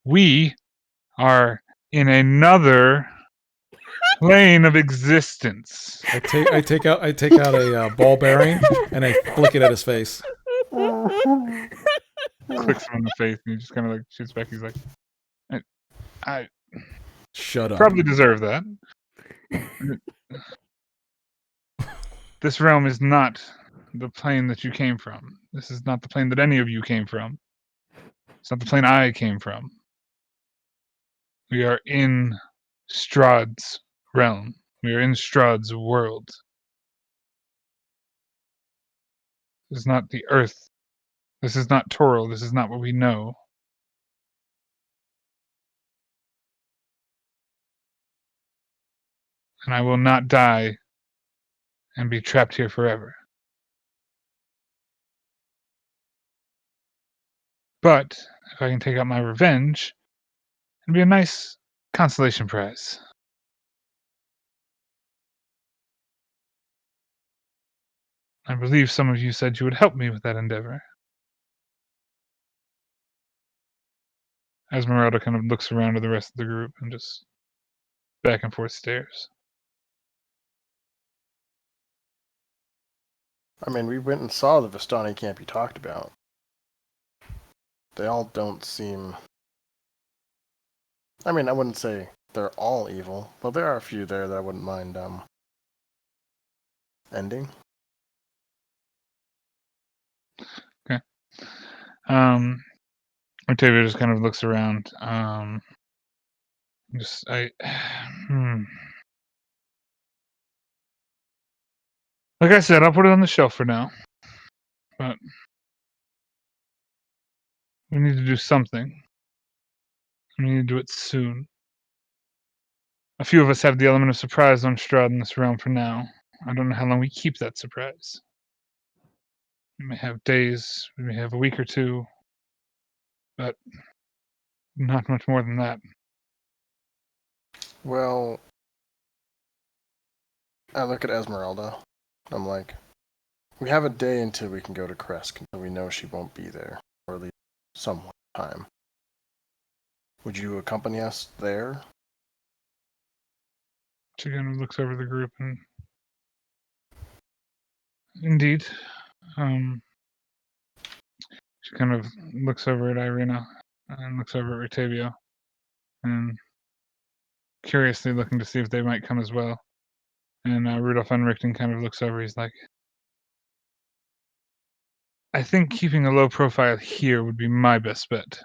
Speaker 1: We are in another plane of existence.
Speaker 4: I take out a ball bearing and I flick it at his face.
Speaker 1: Clicks him in the face and he just kind of like shoots back. He's like, I
Speaker 4: Shut up.
Speaker 1: probably deserve that. This realm is not the plane that you came from. This is not the plane that any of you came from. It's not the plane I came from. We are in Strahd's realm. We are in Strahd's world. This is not the Earth. This is not Toril. This is not what we know. And I will not die and be trapped here forever. But if I can take out my revenge, it'd be a nice consolation prize. I believe some of you said you would help me with that endeavor. Esmeralda kind of looks around to the rest of the group and just back and forth stares.
Speaker 2: I mean, we went and saw the Vistani camp you talked about. They all don't seem... I mean, I wouldn't say they're all evil, but there are a few there that I wouldn't mind ending.
Speaker 1: Okay. Octavia just kind of looks around. Like I said, I'll put it on the shelf for now. But we need to do something. We need to do it soon. A few of us have the element of surprise on Strahd in this realm for now. I don't know how long we keep that surprise. We may have days, we may have a week or two, but not much more than that.
Speaker 2: Well, I look at Esmeralda. I'm like, we have a day until we can go to Kresk, until we know she won't be there, or at least some time. Would you accompany us there?
Speaker 1: She kind of looks over the group and... Indeed. She kind of looks over at Irina and looks over at Octavio and curiously looking to see if they might come as well. And Rudolf Unrichten kind of looks over. He's like, I think keeping a low profile here would be my best bet.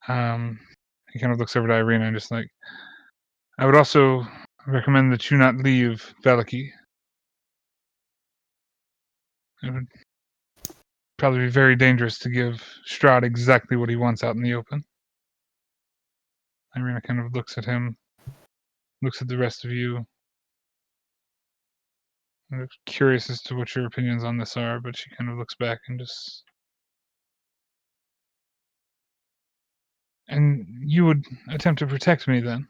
Speaker 1: He kind of looks over to Irina and just like, I would also recommend that you not leave Valaki. It would probably be very dangerous to give Strahd exactly what he wants out in the open. Irina kind of looks at him, looks at the rest of you. I'm curious as to what your opinions on this are, but she kind of looks back and just... And you would attempt to protect me then?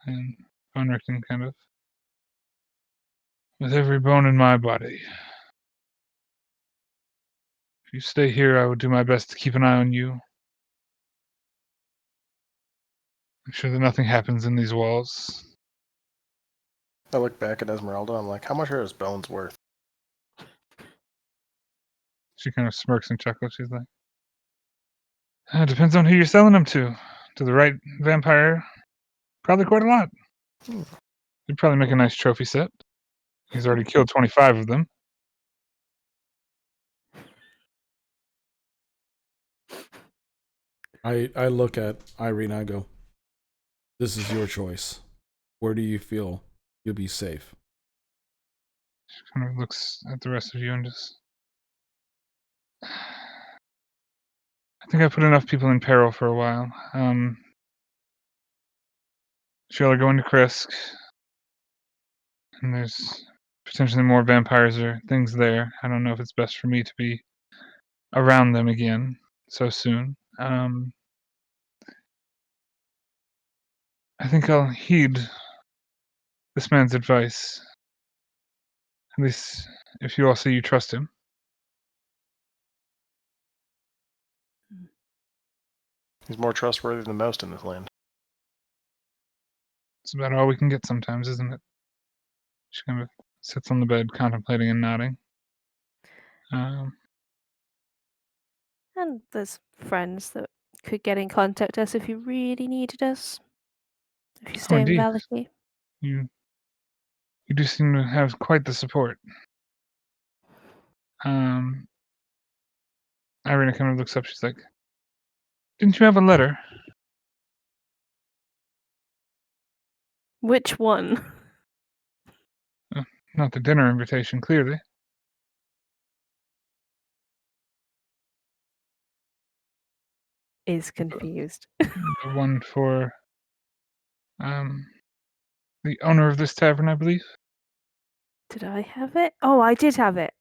Speaker 1: And Von Richten kind of... With every bone in my body. If you stay here, I will do my best to keep an eye on you. Make sure that nothing happens in these walls.
Speaker 2: I look back at Esmeralda. I'm like, how much are his bones worth?
Speaker 1: She kind of smirks and chuckles. She's like, it depends on who you're selling them to. To the right vampire, probably quite a lot. You'd probably make a nice trophy set. He's already killed 25 of them.
Speaker 4: I look at Irene. I go, this is your choice. Where do you feel you'll be safe?
Speaker 1: She kind of looks at the rest of you and just... I think I put enough people in peril for a while. She'll go into Kresk, and there's potentially more vampires or things there. I don't know if it's best for me to be around them again so soon. I think I'll heed this man's advice. At least if you all say you trust him.
Speaker 2: He's more trustworthy than most in this land.
Speaker 1: It's about all we can get sometimes, isn't it? She kind of sits on the bed, contemplating and nodding.
Speaker 3: And there's friends that could get in contact us if you really needed us. If you stay in
Speaker 1: indeed.
Speaker 3: Valaki.
Speaker 1: You do seem to have quite the support. Irina kind of looks up. She's like, didn't you have a letter?
Speaker 3: Which one?
Speaker 1: Not the dinner invitation, clearly.
Speaker 3: Is confused.
Speaker 1: The one for the owner of this tavern, I believe.
Speaker 3: Did I have it? Oh, I did have it.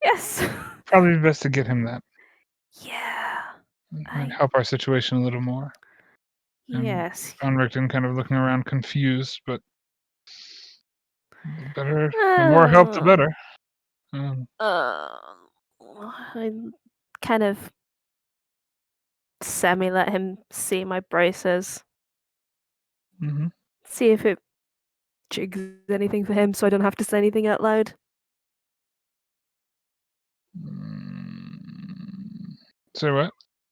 Speaker 3: Yes.
Speaker 1: Probably best to get him that.
Speaker 3: Yeah.
Speaker 1: It might help our situation a little more.
Speaker 3: Yes.
Speaker 1: Von Richten kind of looking around confused, but the better, the more help, the better.
Speaker 3: I kind of semi let him see my braces.
Speaker 1: Mm-hmm.
Speaker 3: See if it jigs anything for him so I don't have to say anything out loud.
Speaker 1: Say what?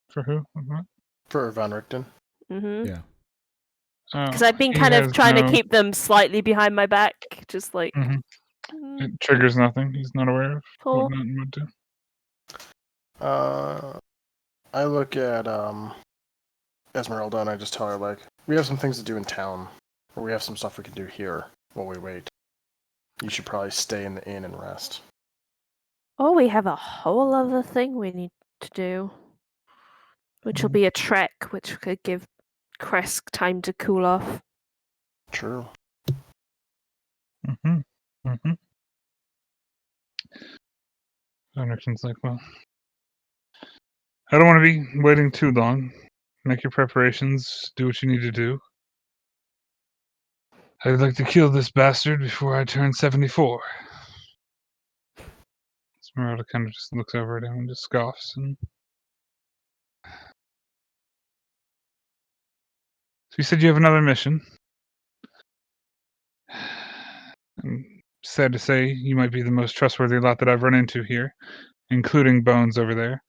Speaker 1: For who? What?
Speaker 2: For Von Richten.
Speaker 3: Mm-hmm.
Speaker 4: Yeah.
Speaker 3: Because
Speaker 1: Oh,
Speaker 3: I've been
Speaker 1: he
Speaker 3: kind of
Speaker 1: has
Speaker 3: trying to
Speaker 1: no-
Speaker 3: keep them slightly behind my back, just like.
Speaker 1: Mhm. It triggers nothing. He's not aware of
Speaker 3: Cool.
Speaker 1: what not and what to.
Speaker 2: I look at Esmeralda and I just tell her, like, we have some things to do in town, or we have some stuff we can do here while we wait. You should probably stay in the inn and rest.
Speaker 3: Oh, we have a whole other thing we need to do, which will be a trek, which could give Kresk time to cool off.
Speaker 2: True.
Speaker 1: Mm-hmm. Mm-hmm. Anderson's like, well, I don't want to be waiting too long. Make your preparations. Do what you need to do. I'd like to kill this bastard before I turn 74. Esmeralda kind of just looks over at him and just scoffs. And so you said you have another mission. I'm sad to say you might be the most trustworthy lot that I've run into here, including Bones over there.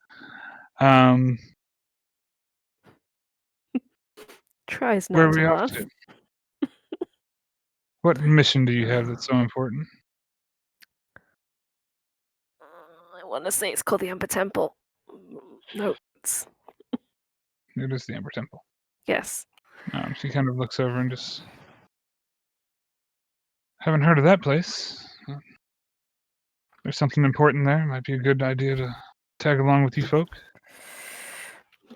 Speaker 3: Tries
Speaker 1: Where
Speaker 3: not
Speaker 1: are
Speaker 3: to
Speaker 1: we off
Speaker 3: laugh.
Speaker 1: to? What mission do you have that's so important?
Speaker 3: I want to say it's called the Amber Temple. No, it's
Speaker 1: It is the Amber Temple.
Speaker 3: yes.
Speaker 1: She kind of looks over and just... Haven't heard of that place. There's something important there. Might be a good idea to tag along with you folk.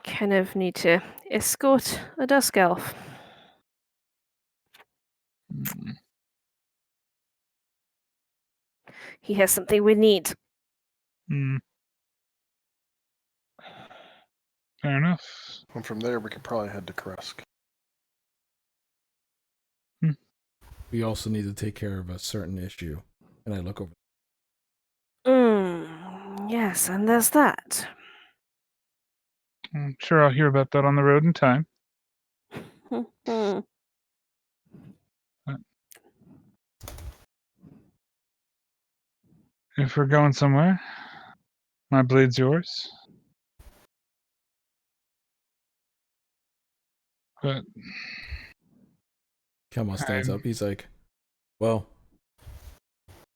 Speaker 3: Kind of need to escort a dusk elf. He has something we need.
Speaker 1: Fair enough.
Speaker 2: And from there, we could probably head to Kresk.
Speaker 4: We also need to take care of a certain issue. And I look over.
Speaker 3: Yes, and there's that.
Speaker 1: I'm sure I'll hear about that on the road in time. If we're going somewhere, my blade's yours. But
Speaker 4: Kelma stands up. He's like, well,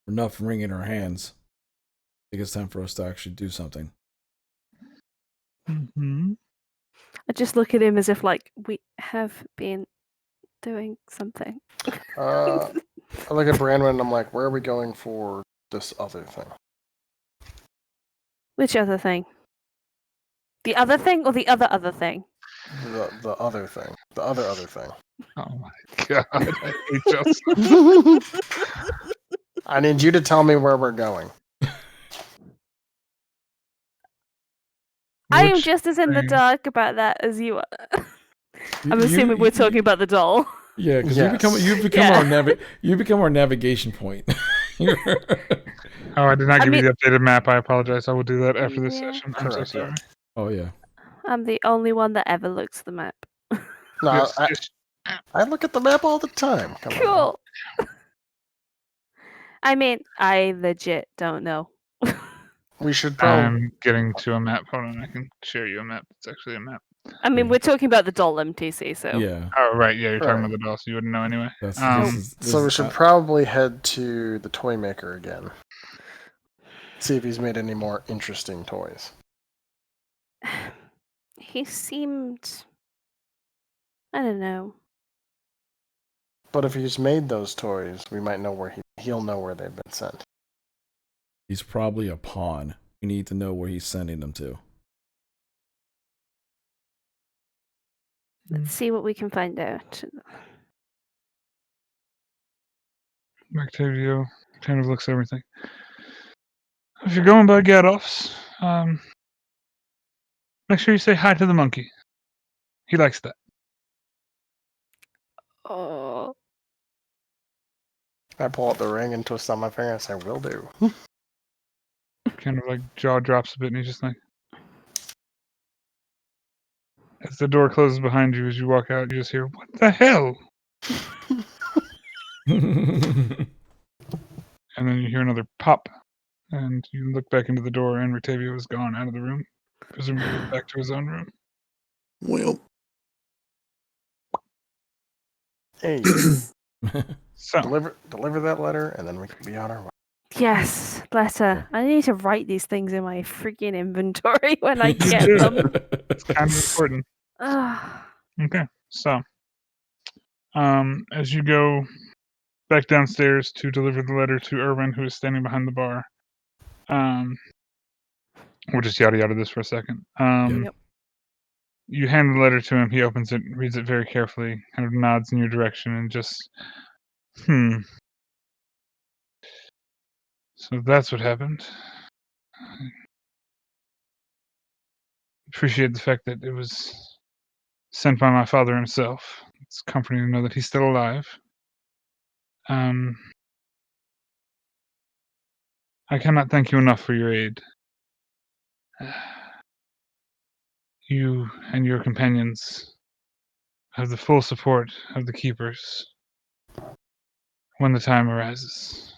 Speaker 4: we're not wringing our hands. I think it's time for us to actually do something.
Speaker 3: I just look at him as if, like, we have been doing something.
Speaker 2: I look at Branwen and I'm like, where are we going for this other thing?
Speaker 3: Which other thing? The other thing or the other thing?
Speaker 2: The other thing. The other thing.
Speaker 1: Oh my god, I hate Justin.
Speaker 2: I need you to tell me where we're going.
Speaker 3: I am just as in the dark about that as you are. I'm assuming we're talking about the doll.
Speaker 4: Yeah, because
Speaker 2: Yes.
Speaker 4: you become our navigation point.
Speaker 1: Oh, I did not give you the updated map. I apologize. I will do that after this session. I'm so
Speaker 2: Correct, yeah.
Speaker 1: sorry.
Speaker 4: Oh yeah.
Speaker 3: I'm the only one that ever looks at the map.
Speaker 2: No,
Speaker 1: Yes,
Speaker 2: I look at the map all the time. Come on.
Speaker 3: Cool. I mean, I legit don't know.
Speaker 2: We should probably.
Speaker 1: I'm getting to a map. Hold on, I can share you a map. It's actually a map.
Speaker 3: I mean, we're talking about the doll MTC, so.
Speaker 4: Yeah.
Speaker 1: Oh, right. Yeah, you're talking
Speaker 2: Right.
Speaker 1: about the doll, so you wouldn't know anyway.
Speaker 2: So we should probably head to the toy maker again. See if he's made any more interesting toys.
Speaker 3: He seemed. I don't know.
Speaker 2: But if he's made those toys, we might know where he'll know where they've been sent.
Speaker 4: He's probably a pawn. We need to know where he's sending them to.
Speaker 3: Let's see what we can find out.
Speaker 1: Octavio kind of looks at everything. If you're going by Gadolf's, make sure you say hi to the monkey. He likes that.
Speaker 3: Oh,
Speaker 2: I pull out the ring and twist on my finger and say, "Will do."
Speaker 1: Kind of like jaw drops a bit, and he's just like. As the door closes behind you, as you walk out, you just hear, "What the hell?" And then you hear another pop, and you look back into the door, and Rotavio is gone out of the room, presumably back to his own room.
Speaker 5: Well,
Speaker 2: Hey,
Speaker 1: So,
Speaker 2: deliver that letter, and then we can be on our way.
Speaker 3: yes, letter. I need to write these things in my freaking inventory when I get
Speaker 1: do.
Speaker 3: them.
Speaker 1: it's kind of important.
Speaker 3: Ah,
Speaker 1: Okay, so, as you go back downstairs to deliver the letter to Irwin, who is standing behind the bar, we'll just yada yada this for a second.
Speaker 3: Yep.
Speaker 1: You hand the letter to him. He opens it, reads it very carefully, kind of nods in your direction, and just, So that's what happened. Appreciate the fact that it was sent by my father himself. It's comforting to know that he's still alive. I cannot thank you enough for your aid. You and your companions have the full support of the keepers when the time arises.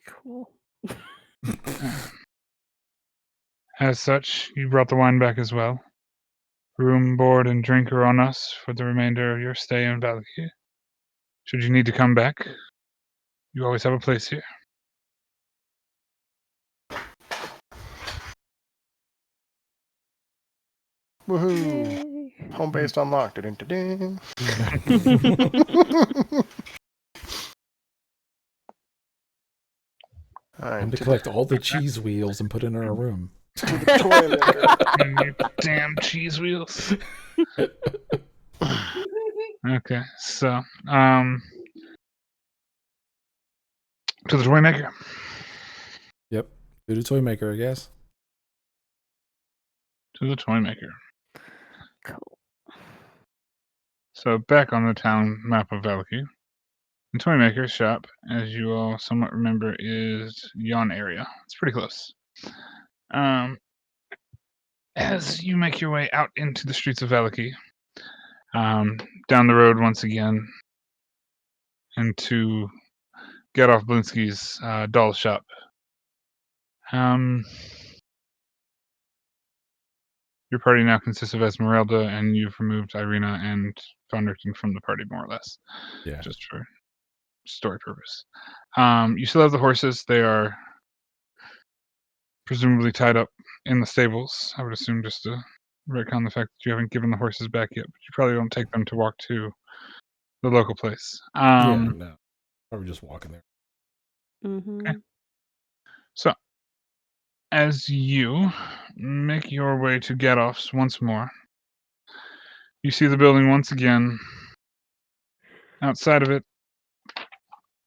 Speaker 3: cool.
Speaker 1: As such, you brought the wine back as well. Room, board, and drink are on us for the remainder of your stay in Valaki. Should you need to come back, you always have a place here.
Speaker 2: Woohoo!
Speaker 3: Yay.
Speaker 2: Home based unlocked. Dun-dun-dun-dun. All right,
Speaker 4: And to
Speaker 2: to
Speaker 4: collect all the cheese wheels and put in our room.
Speaker 2: the toy maker.
Speaker 1: You damn cheese wheels. Okay, so, to the toy maker.
Speaker 4: Yep. Do the toy maker, I guess.
Speaker 1: To the toy maker.
Speaker 3: Cool.
Speaker 1: So back on the town map of Valaki, the toy maker's shop, as you all somewhat remember, is yon area. It's pretty close. As you make your way out into the streets of Valaki, down the road once again, into Gadolf Blinsky's doll shop. Your party now consists of Esmeralda, and you've removed Irina and Thunderton from the party, more or less.
Speaker 4: Yeah.
Speaker 1: Just for story purpose. You still have the horses. They are presumably tied up in the stables. I would assume, just to retcon the fact that you haven't given the horses back yet, but you probably don't take them to walk to the local place.
Speaker 4: Yeah, no. Probably just walking there.
Speaker 3: Mm-hmm.
Speaker 1: Okay. So, as you make your way to Gadolf's once more, you see the building once again. Outside of it,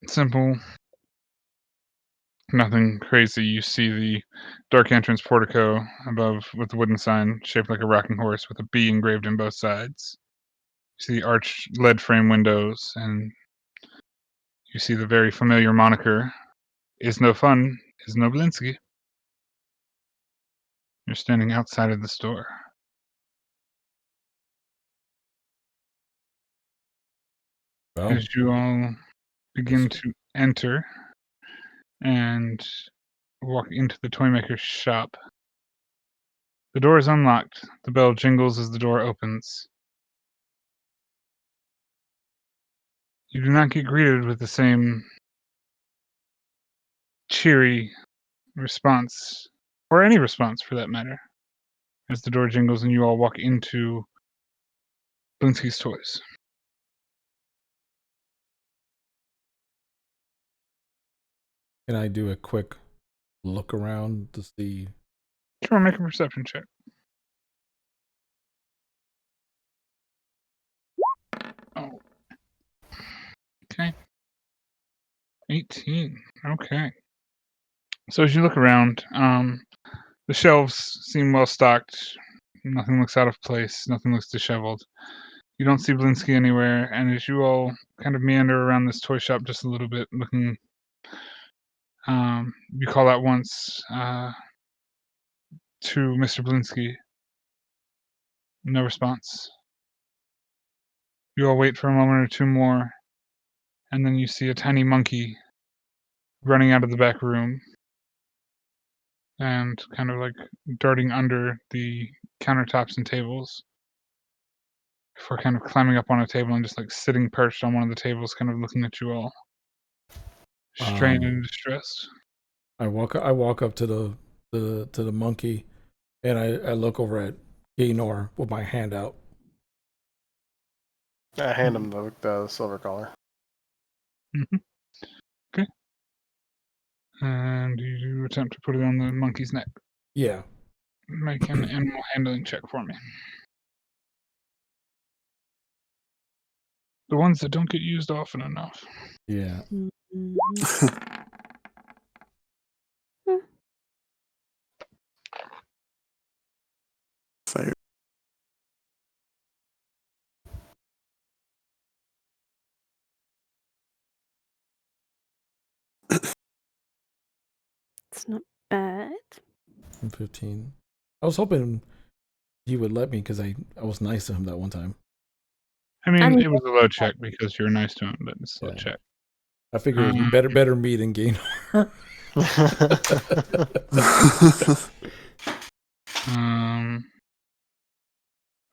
Speaker 1: simple, nothing crazy. You see the dark entrance portico above with the wooden sign shaped like a rocking horse with a bee engraved in both sides. You see the arched lead frame windows, and you see the very familiar moniker, "Is no fun, is no Blinsky." You're standing outside of the store.
Speaker 4: Well,
Speaker 1: As you all begin to enter and walk into the toy maker's shop, the door is unlocked. The bell jingles as the door opens. You do not get greeted with the same cheery response, or any response for that matter, as the door jingles and you all walk into Blinsky's Toys.
Speaker 4: can I do a quick look around to see?
Speaker 1: Sure, make a perception check. Oh. 18. Okay. So as you look around, the shelves seem well stocked. Nothing looks out of place. Nothing looks disheveled. You don't see Blinsky anywhere, and as you all kind of meander around this toy shop just a little bit, looking, you call out once to Mr. Blinsky. No response. You all wait for a moment or two more, and then you see a tiny monkey running out of the back room and kind of like darting under the countertops and tables before kind of climbing up on a table and just like sitting perched on one of the tables, kind of looking at you all, strained and distressed.
Speaker 4: I walk up to the monkey, and I look over at Gaynor with my hand out.
Speaker 2: I hand him the silver collar.
Speaker 1: Mm-hmm. Okay. And you attempt to put it on the monkey's neck.
Speaker 4: Yeah.
Speaker 1: Make an animal handling check for me. The ones that don't get used often enough.
Speaker 4: Yeah.
Speaker 5: Fire.
Speaker 3: It's not bad.
Speaker 4: 15. I was hoping he would let me because I was nice to him that one time.
Speaker 1: I mean,
Speaker 3: And-
Speaker 1: it was a low check because you're nice to him, but it's a low check.
Speaker 4: I figured it was better me than Gaynor.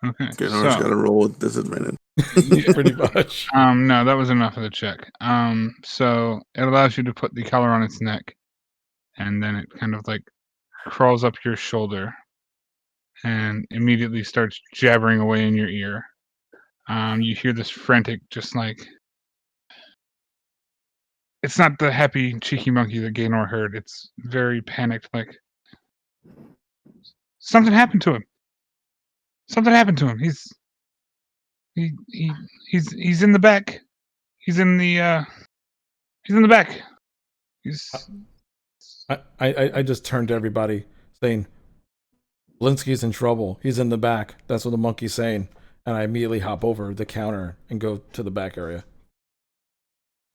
Speaker 1: Okay.
Speaker 5: Gaynor's got to roll with disadvantage.
Speaker 4: Yeah, pretty much.
Speaker 1: No, that was enough of the check. So it allows you to put the collar on its neck, and then it kind of like crawls up your shoulder and immediately starts jabbering away in your ear. You hear this frantic, just like, it's not the happy, cheeky monkey that Gaynor heard. It's very panicked, like, something happened to him. Something happened to him. He's in the back. He's in the back.
Speaker 4: I just turned to everybody saying, Blinsky's in trouble. He's in the back. That's what the monkey's saying. And I immediately hop over the counter and go to the back area.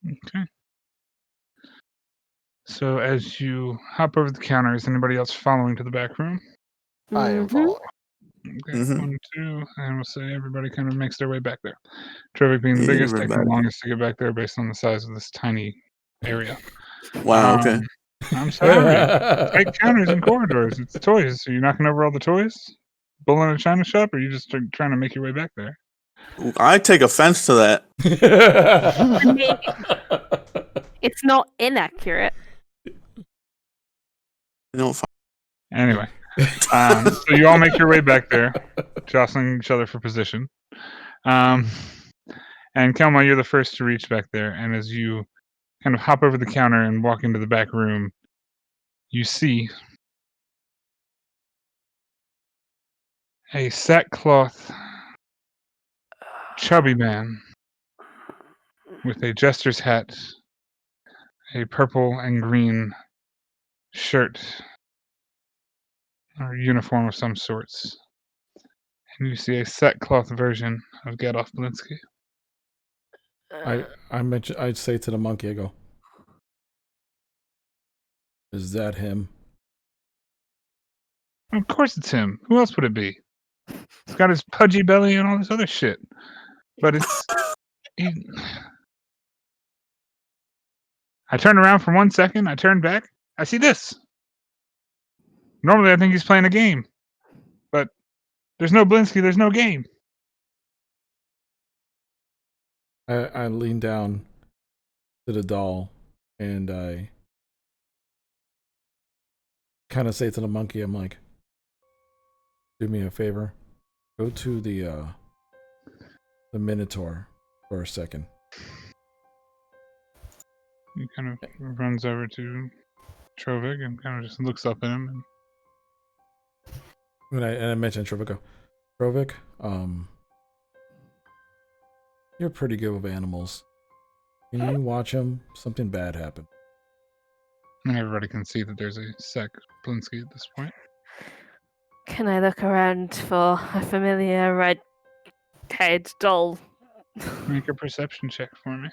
Speaker 1: Okay. So as you hop over the counter, is anybody else following to the back room?
Speaker 2: I am following.
Speaker 1: Okay,
Speaker 5: Mhm.
Speaker 1: 1, 2, and we'll say everybody kind of makes their way back there. Trevik being the
Speaker 5: Yeah,
Speaker 1: biggest,
Speaker 5: we're
Speaker 1: taking the
Speaker 5: back.
Speaker 1: longest to get back there based on the size of this tiny area.
Speaker 5: Wow, okay.
Speaker 1: I'm sorry. Tight counters and corridors. It's toys. So you're knocking over all the toys? Bull in a china shop, or are you just trying to make your way back there?
Speaker 5: I take offense to that.
Speaker 3: It's not inaccurate.
Speaker 1: Anyway, so you all make your way back there, jostling each other for position. And Kelma, you're the first to reach back there, and as you kind of hop over the counter and walk into the back room, you see a sackcloth chubby man with a jester's hat, a purple and green shirt or uniform of some sorts. And you see a sackcloth version of Gadolf Blinsky.
Speaker 4: I'd say to the monkey, I go, is that him?
Speaker 1: Of course it's him. Who else would it be? He's got his pudgy belly and all this other shit. But it's... I turn around for 1 second, I turn back, I see this. Normally I think he's playing a game. But there's no Blinsky, there's no game.
Speaker 4: I lean down to the doll and I kind of say to the monkey, I'm like, do me a favor. Go to the Minotaur for a second.
Speaker 1: He kind of runs over to Trovig and kind of just looks up at him.
Speaker 4: And I mentioned Trovig. Trovig, you're pretty good with animals. Can you watch him? Something bad happened.
Speaker 1: And everybody can see that there's a Sek Blinsky at this point.
Speaker 3: Can I look around for a familiar red-haired doll?
Speaker 1: Make a perception check for me.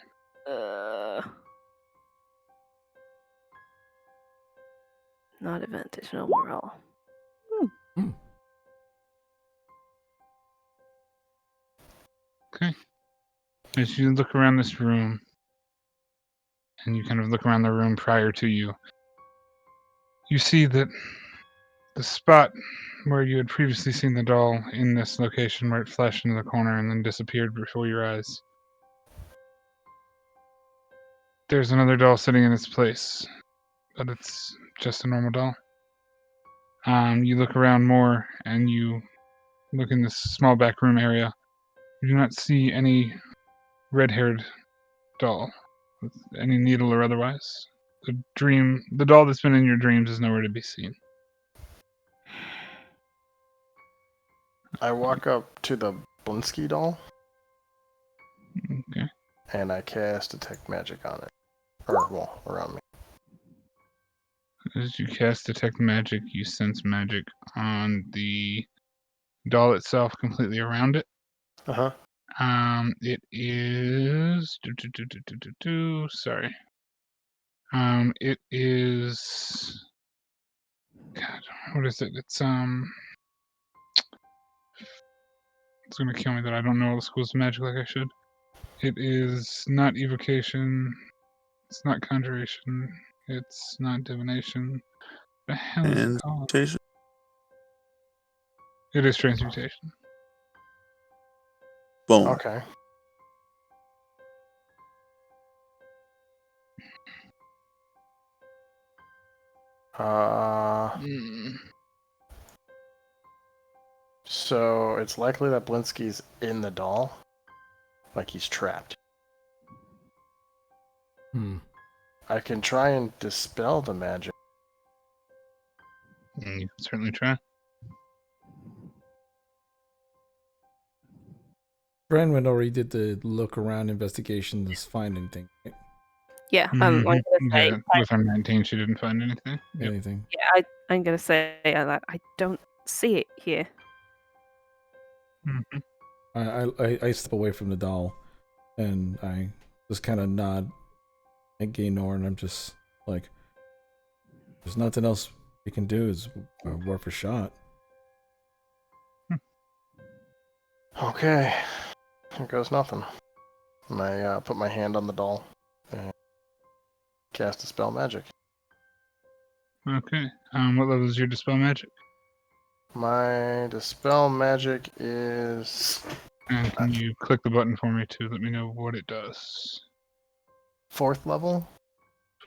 Speaker 3: Not advantage, no moral.
Speaker 1: Okay. As you look around this room, and you kind of look around the room prior to you, you see that the spot where you had previously seen the doll in this location, where it flashed into the corner and then disappeared before your eyes, there's another doll sitting in its place, but it's just a normal doll. You look around more, and you look in this small back room area. You do not see any red-haired doll with any needle or otherwise. The doll that's been in your dreams is nowhere to be seen.
Speaker 2: I walk up to the Blinsky doll
Speaker 1: Okay.
Speaker 2: and I cast Detect Magic on it. Or, well, around me.
Speaker 1: As you cast Detect Magic, you sense magic on the doll itself, completely around it.
Speaker 2: Uh-huh.
Speaker 1: It is. Sorry. It is. God, what is it? It's gonna kill me that I don't know all the schools of magic like I should. It is not evocation. It's not conjuration. It's not divination. The hell is it called?
Speaker 5: Transmutation?
Speaker 1: It is transmutation.
Speaker 5: Boom.
Speaker 2: Okay.
Speaker 1: Mm.
Speaker 2: So it's likely that Blinsky's in the doll. Like he's trapped. I can try and dispel the magic.
Speaker 1: You can certainly try.
Speaker 4: Branwen already did the look around investigation to find anything. Right?
Speaker 3: Yeah, I'm gonna say.
Speaker 1: Yeah, with her 19, she didn't find anything. Yep.
Speaker 4: Anything.
Speaker 3: Yeah, I'm gonna say I don't see it here.
Speaker 1: Mhm.
Speaker 4: I step away from the doll, and I just kind of nod at Gaynor, and I'm just like, "There's nothing else we can do. Is worth a shot."
Speaker 2: Okay. Here goes nothing. And I put my hand on the doll and cast Dispel Magic.
Speaker 1: Okay. What level is your dispel magic?
Speaker 2: My Dispel Magic is
Speaker 1: And can you click the button for me to let me know what it does?
Speaker 2: 4th level.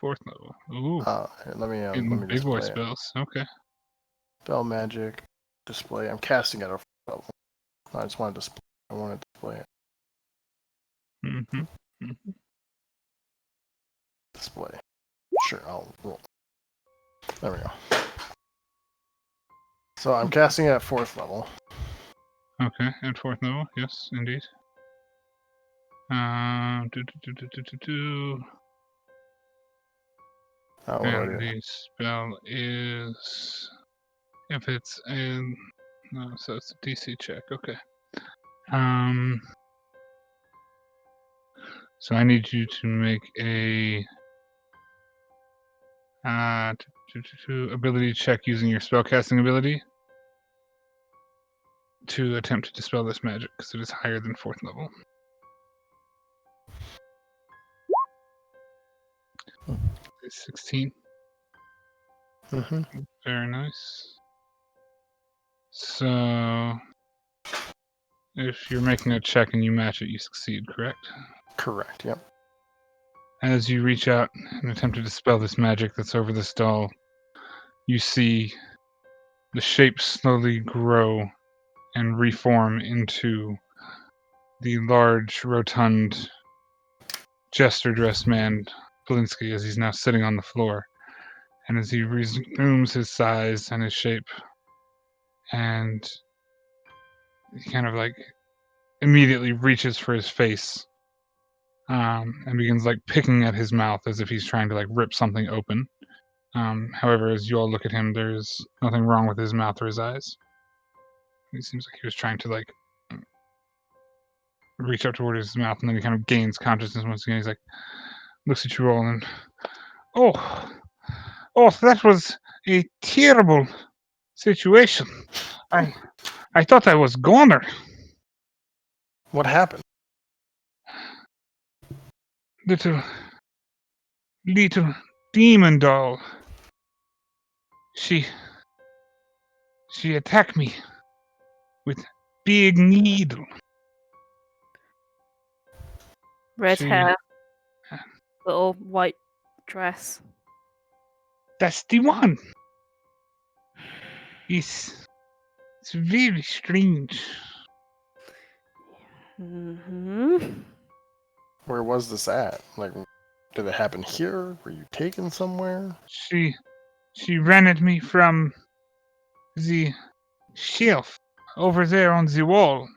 Speaker 1: 4th level. Ooh.
Speaker 2: Let me
Speaker 1: Getting big boy
Speaker 2: display it.
Speaker 1: spells. Okay.
Speaker 2: Spell Magic display. I'm casting at a 4th level. I just want to display. I want to display it.
Speaker 1: Mm-hmm.
Speaker 2: Display. Sure, I'll roll. There we go. So I'm casting it at 4th level.
Speaker 1: Okay, at 4th level, yes, indeed.
Speaker 2: What do I
Speaker 1: And
Speaker 2: do?
Speaker 1: the spell is if it's a no, so it's a DC check. Okay. So I need you to make a ability check using your spellcasting ability to attempt to dispel this magic because it is higher than 4th level. It's 16.
Speaker 2: Mm-hmm.
Speaker 1: Very nice. So, if you're making a check and you match it, you succeed, correct?
Speaker 2: Correct, yep.
Speaker 1: As you reach out and attempt to dispel this magic that's over this doll, you see the shape slowly grow and reform into the large, rotund, jester-dressed man, Blinsky, as he's now sitting on the floor. And as he resumes his size and his shape, and he kind of like immediately reaches for his face, and begins like picking at his mouth as if he's trying to like rip something open. However, as you all look at him, there's nothing wrong with his mouth or his eyes. He seems like he was trying to like reach up toward his mouth, and then he kind of gains consciousness once again. He's like, looks at you all, and oh, that was a terrible situation. I thought I was goner.
Speaker 2: What happened?
Speaker 1: Little demon doll. She attacked me with big needle.
Speaker 3: Red
Speaker 1: She-
Speaker 3: hair, little white dress.
Speaker 1: That's the one. It's very strange.
Speaker 3: Mm-hmm.
Speaker 2: Where was this at? Like, did it happen here? Were you taken somewhere?
Speaker 1: She ran at me from the shelf over there on the wall.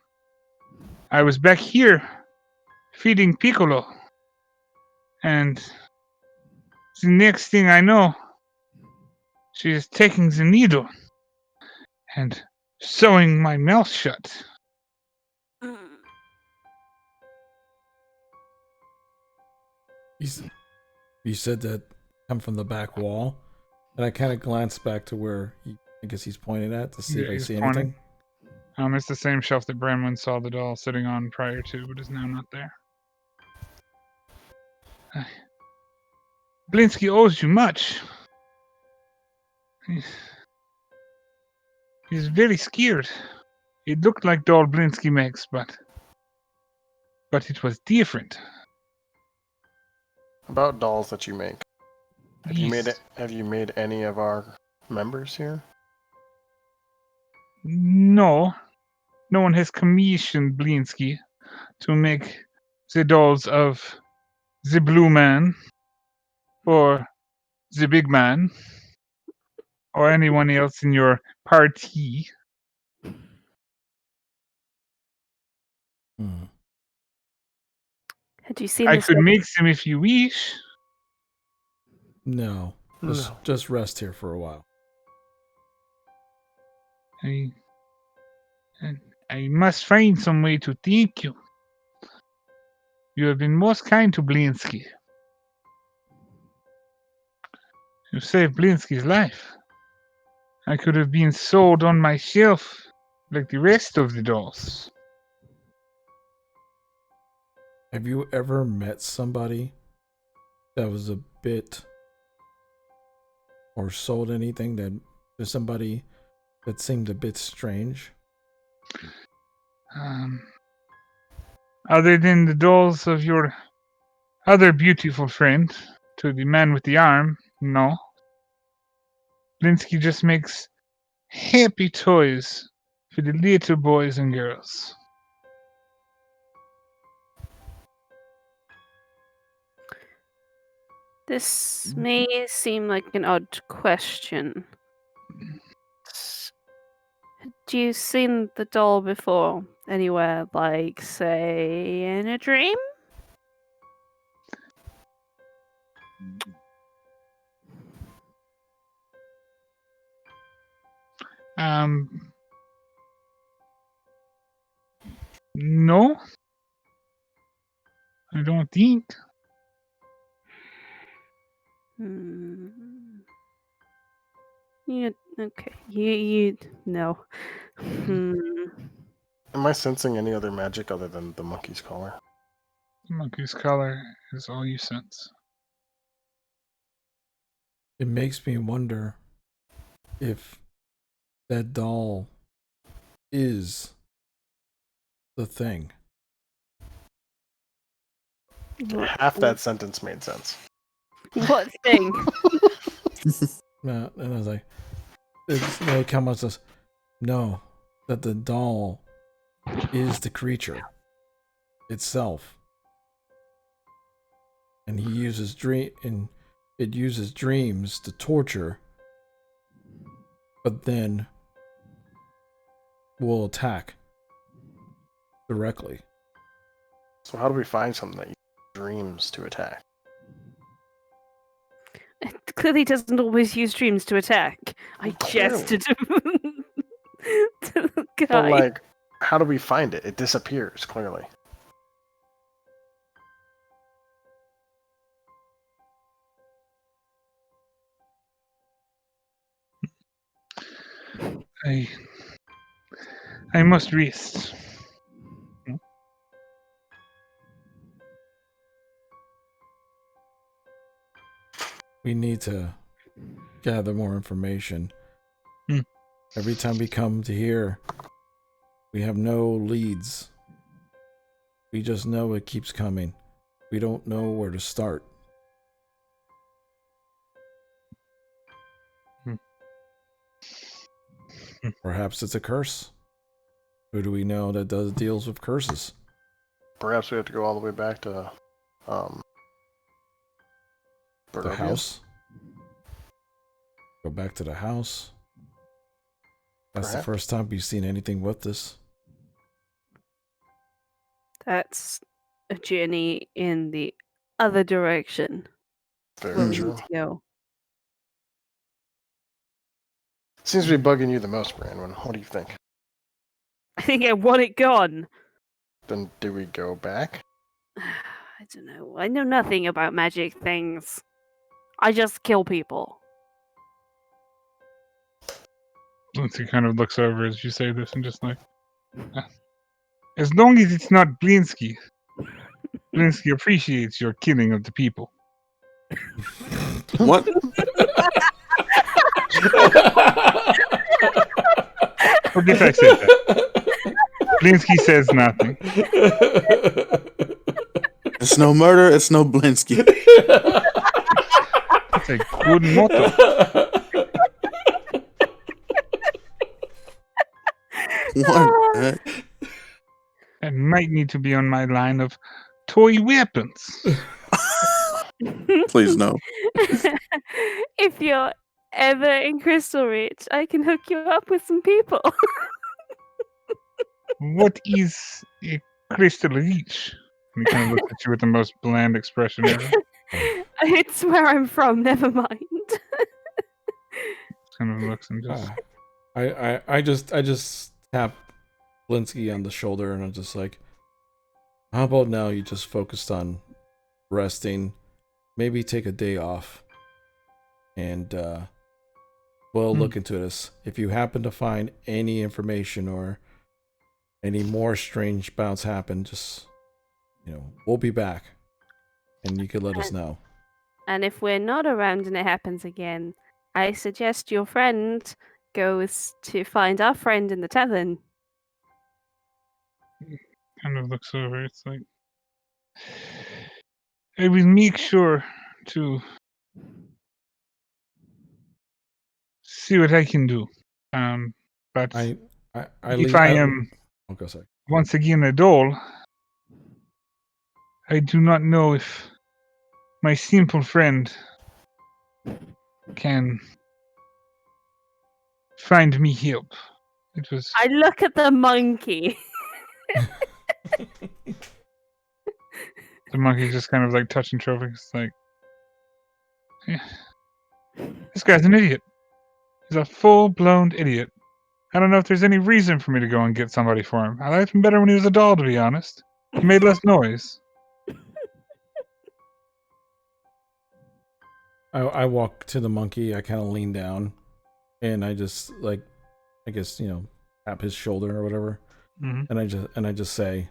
Speaker 1: I was back here feeding Piccolo, and the next thing I know, she is taking the needle and sewing my mouth shut.
Speaker 4: You said that come from the back wall, and I kind of glanced back to where I guess he's pointing at to see if I
Speaker 1: He's
Speaker 4: see
Speaker 1: pointing.
Speaker 4: anything.
Speaker 1: It's the same shelf that Bramwin saw the doll sitting on prior to, but is now not there. Blinsky owes you much. He's very scared. It looked like doll Blinsky makes, but it was different.
Speaker 2: About dolls that you make. Have you made
Speaker 1: Yes.
Speaker 2: it? Have you made any of our members here?
Speaker 1: No one has commissioned Blinsky to make the dolls of the Blue Man, or the Big Man, or anyone else in your party.
Speaker 4: Hmm.
Speaker 3: Had you seen
Speaker 1: I
Speaker 3: this?
Speaker 1: could make them if you wish.
Speaker 4: No,
Speaker 2: No.
Speaker 4: just rest here for a while.
Speaker 1: I must find some way to thank you. You have been most kind to Blinsky. You saved Blinsky's life. I could have been sold on my shelf like the rest of the dolls.
Speaker 4: Have you ever met somebody that was a bit, or sold anything that to somebody that seemed a bit strange?
Speaker 1: Other than the dolls of your other beautiful friend, to the man with the arm, no. Blinsky just makes happy toys for the little boys and girls.
Speaker 3: This may seem like an odd question. Had you seen the doll before? Anywhere, like, say, in a dream?
Speaker 1: No. I don't think.
Speaker 3: Yeah, okay. You no.
Speaker 2: Am I sensing any other magic other than the monkey's collar?
Speaker 1: The monkey's color is all you sense.
Speaker 4: It makes me wonder if that doll is the thing.
Speaker 2: Half that sentence made sense.
Speaker 3: What thing?
Speaker 4: And I was like, they come up and says, no, that the doll is the creature itself. And it uses dreams to torture, but then will attack directly.
Speaker 2: So how do we find something that dreams to attack.
Speaker 3: It clearly doesn't always use dreams to attack. I
Speaker 2: Clearly.
Speaker 3: gestured to the guy.
Speaker 2: But like, how do we find it? It disappears, clearly.
Speaker 1: I must rest.
Speaker 4: We need to gather more information.
Speaker 1: Hmm.
Speaker 4: Every time we come to here, we have no leads. We just know it keeps coming. We don't know where to start. Perhaps it's a curse. Who do we know that deals with curses?
Speaker 2: Perhaps we have to go all the way back to
Speaker 4: The
Speaker 2: Barovia.
Speaker 4: house. Go back to the house. That's
Speaker 2: Perhaps.
Speaker 4: the first time we've seen anything with this.
Speaker 3: That's a journey in the other direction.
Speaker 2: Very
Speaker 3: Where we
Speaker 2: true.
Speaker 3: need to go.
Speaker 2: Seems to be bugging you the most, Brandon. What do you think?
Speaker 3: I think I want it gone.
Speaker 2: Then do we go back?
Speaker 3: I don't know. I know nothing about magic things. I just kill people.
Speaker 1: Lindsay kind of looks over as you say this and just like, as long as it's not Blinsky. Blinsky appreciates your killing of the people.
Speaker 5: What?
Speaker 1: Forget I said that. Blinsky says nothing.
Speaker 5: It's no murder, it's no Blinsky.
Speaker 1: That's a good motto.
Speaker 5: What the heck?
Speaker 1: That might need to be on my line of toy weapons.
Speaker 5: Please no.
Speaker 3: If you're ever in Crystal Reach, I can hook you up with some people.
Speaker 1: What is a crystal reach? And he kind of looks at you with the most bland expression ever.
Speaker 3: It's where I'm from, never mind.
Speaker 1: Kind of looks and just
Speaker 4: I just tap Blinsky on the shoulder and I'm just like, how about now you just focused on resting, maybe take a day off, and we'll look into this. If you happen to find any information or any more strange bouts happen, just, we'll be back and you can let us know.
Speaker 3: And if we're not around and it happens again, I suggest your friend goes to find our friend in the tavern.
Speaker 1: kind of looks over. It's like, I will make sure to see what I can do. But
Speaker 4: I
Speaker 1: if I am
Speaker 4: okay, sorry.
Speaker 1: once again a doll, I do not know if my simple friend can find me help. It was
Speaker 3: I look at the monkey.
Speaker 1: the monkey just kind of like touching trophies, like, yeah. This guy's an idiot. He's a full-blown idiot. I don't know if there's any reason for me to go and get somebody for him. I liked him better when he was a doll, to be honest. He made less noise.
Speaker 4: I walk to the monkey, I kind of lean down, and I just, like, I guess, tap his shoulder or whatever,
Speaker 1: Mhm.
Speaker 4: and I just say,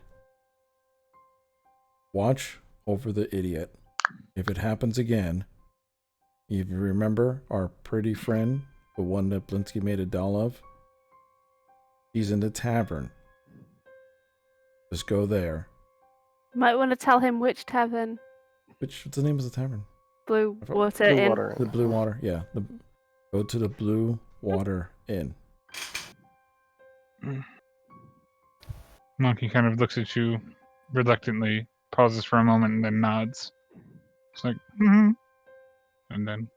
Speaker 4: watch over the idiot. If it happens again, if you remember our pretty friend, the one that Blinsky made a doll of, he's in the tavern. Just go there.
Speaker 3: Might want to tell him which tavern.
Speaker 4: What's the name of the tavern?
Speaker 3: Blue
Speaker 4: I forgot.
Speaker 3: Water
Speaker 2: Blue
Speaker 3: Inn.
Speaker 2: water.
Speaker 4: The Blue Water, yeah. Go to the Blue Water Inn.
Speaker 1: Monkey kind of looks at you reluctantly, pauses for a moment, and then nods. It's like, and then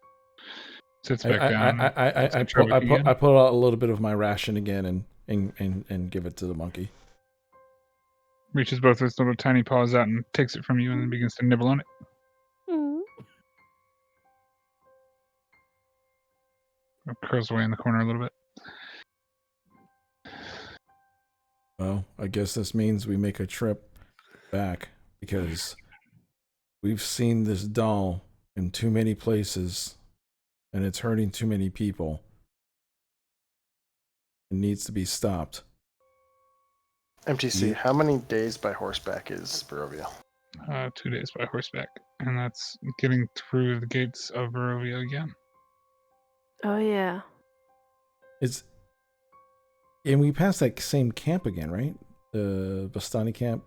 Speaker 1: sits back down.
Speaker 4: I pull out a little bit of my ration again and give it to the monkey.
Speaker 1: reaches both of its little tiny paws out and takes it from you and then begins to nibble on it.
Speaker 3: Mm.
Speaker 1: It curls away in the corner a little bit.
Speaker 4: Well, I guess this means we make a trip back because we've seen this doll in too many places and it's hurting too many people. It needs to be stopped.
Speaker 2: MTC, how many days by horseback is Barovia?
Speaker 1: 2 days by horseback, and that's getting through the gates of Barovia again.
Speaker 3: Oh yeah.
Speaker 4: And we passed that same camp again, right? The Vistani camp.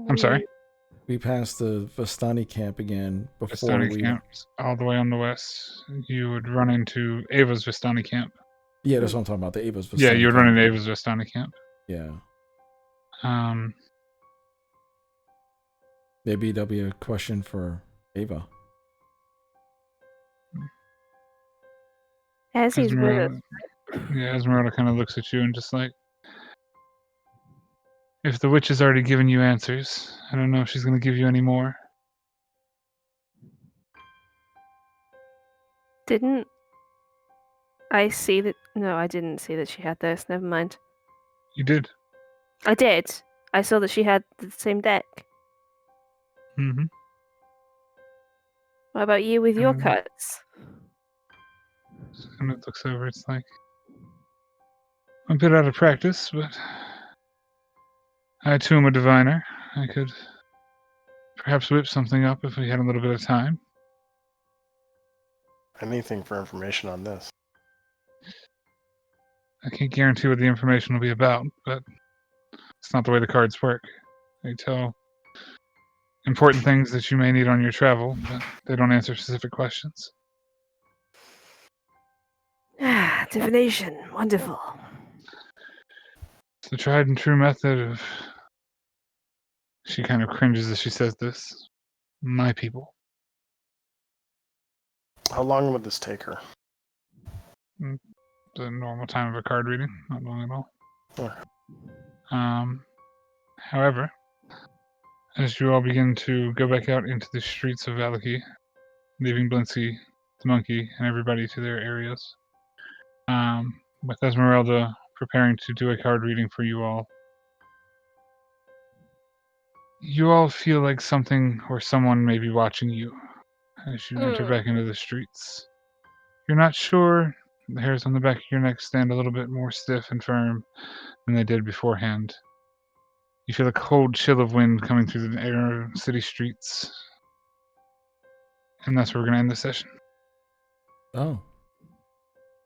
Speaker 1: I'm sorry?
Speaker 4: We passed the Vistani camp again before
Speaker 1: Vistani camps all the way on the west. You would run into Ava's Vistani camp.
Speaker 4: Yeah, that's what I'm talking about. The Ava's Vistani
Speaker 1: Yeah, you would
Speaker 4: camp.
Speaker 1: run into Ava's Vistani camp.
Speaker 4: Yeah. Maybe that'll be a question for Ava.
Speaker 3: As he's with us.
Speaker 1: Esmeralda kind of looks at you and just like, if the witch has already given you answers, I don't know if she's going to give you any more.
Speaker 3: Didn't I see that? No, I didn't see that she had those. Never mind.
Speaker 1: You did.
Speaker 3: I did. I saw that she had the same deck.
Speaker 1: Mm-hmm.
Speaker 3: What about you with your cuts?
Speaker 1: And it looks over. It's like, I'm a bit out of practice, but I too am a diviner. I could perhaps whip something up if we had a little bit of time.
Speaker 2: Anything for information on this?
Speaker 1: I can't guarantee what the information will be about, but it's not the way the cards work. They tell important things that you may need on your travel, but they don't answer specific questions.
Speaker 3: Ah, divination. Wonderful.
Speaker 1: It's the tried and true method of... She kind of cringes as she says this. My people.
Speaker 2: How long would this take her?
Speaker 1: The normal time of a card reading, not long at all.
Speaker 2: Okay.
Speaker 1: However, as you all begin to go back out into the streets of Valaki, leaving Blinsky, the monkey, and everybody to their areas, with Esmeralda preparing to do a card reading for you all feel like something or someone may be watching you as you enter back into the streets. You're not sure. The hairs on the back of your neck stand a little bit more stiff and firm than they did beforehand. You feel a cold chill of wind coming through the air city streets. And that's where we're going to end the session.
Speaker 4: Oh.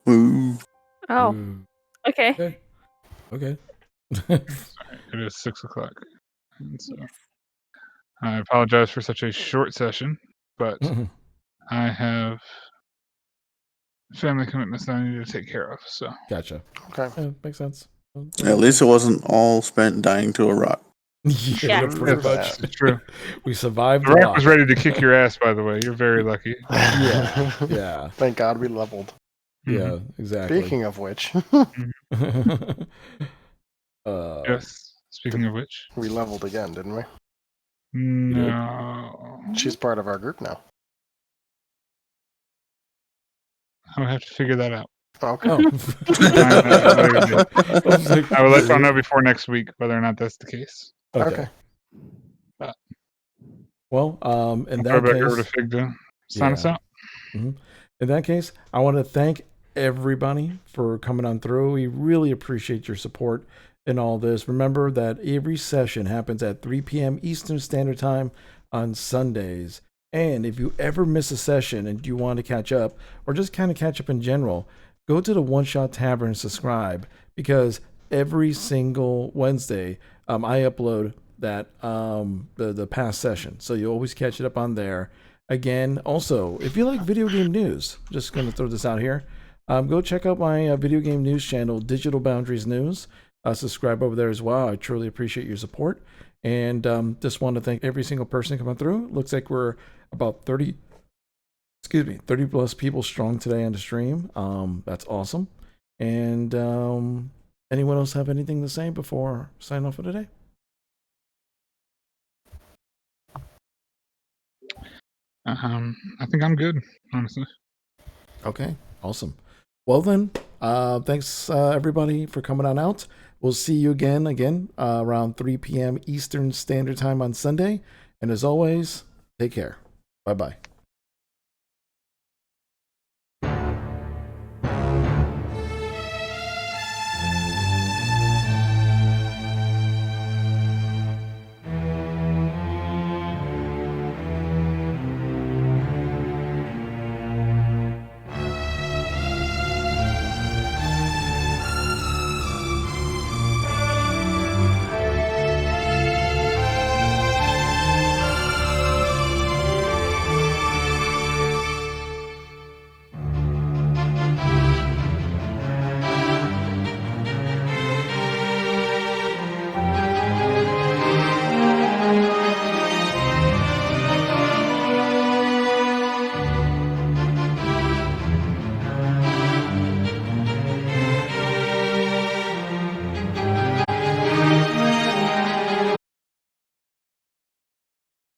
Speaker 5: Ooh.
Speaker 3: Oh,
Speaker 4: Ooh.
Speaker 3: okay.
Speaker 4: Okay.
Speaker 1: Sorry, it is 6 o'clock. And so I apologize for such a short session, but I have family commitments that I need to take care of. So
Speaker 4: Gotcha.
Speaker 2: Okay.
Speaker 4: Yeah, makes sense.
Speaker 5: At least it wasn't all spent dying to a rock.
Speaker 4: Yeah, pretty much.
Speaker 1: it's true.
Speaker 4: We survived
Speaker 1: The
Speaker 4: a
Speaker 1: rock
Speaker 4: lot.
Speaker 1: was ready to kick your ass, by the way. You're very lucky.
Speaker 4: Yeah. Yeah.
Speaker 2: Thank God we leveled.
Speaker 4: Yeah, exactly.
Speaker 2: Speaking of which,
Speaker 1: Yes. Speaking of which.
Speaker 2: we leveled again, didn't we?
Speaker 1: No.
Speaker 2: She's part of our group now.
Speaker 1: I would have to figure that out.
Speaker 2: Okay.
Speaker 4: Oh.
Speaker 1: I will let y'all know before next week whether or not that's the case.
Speaker 2: Okay.
Speaker 4: Well, in
Speaker 1: I'll
Speaker 4: that
Speaker 1: throw back over to
Speaker 4: case,
Speaker 1: Fig to sign us
Speaker 4: Yeah.
Speaker 1: out.
Speaker 4: in that case, I want to thank everybody for coming on through. We really appreciate your support in all this. Remember that every session happens at 3 p.m. Eastern Standard Time on Sundays. And if you ever miss a session and you want to catch up, or just kind of catch up in general, go to the One Shot Tavern and subscribe, because every single Wednesday I upload that the past session, so you always catch it up on there. Again, also, if you like video game news, just going to throw this out here, go check out my video game news channel, Digital Boundaries News. Subscribe over there as well. I truly appreciate your support. And just want to thank every single person coming through. Looks like we're about 30 plus people strong today on the stream. That's awesome. And Anyone else have anything to say before sign off for today?
Speaker 1: I think I'm good, honestly.
Speaker 4: Okay, awesome. Well then, thanks everybody for coming on out. We'll see you again around 3 p.m. Eastern Standard Time on Sunday. And as always, take care. Bye-bye.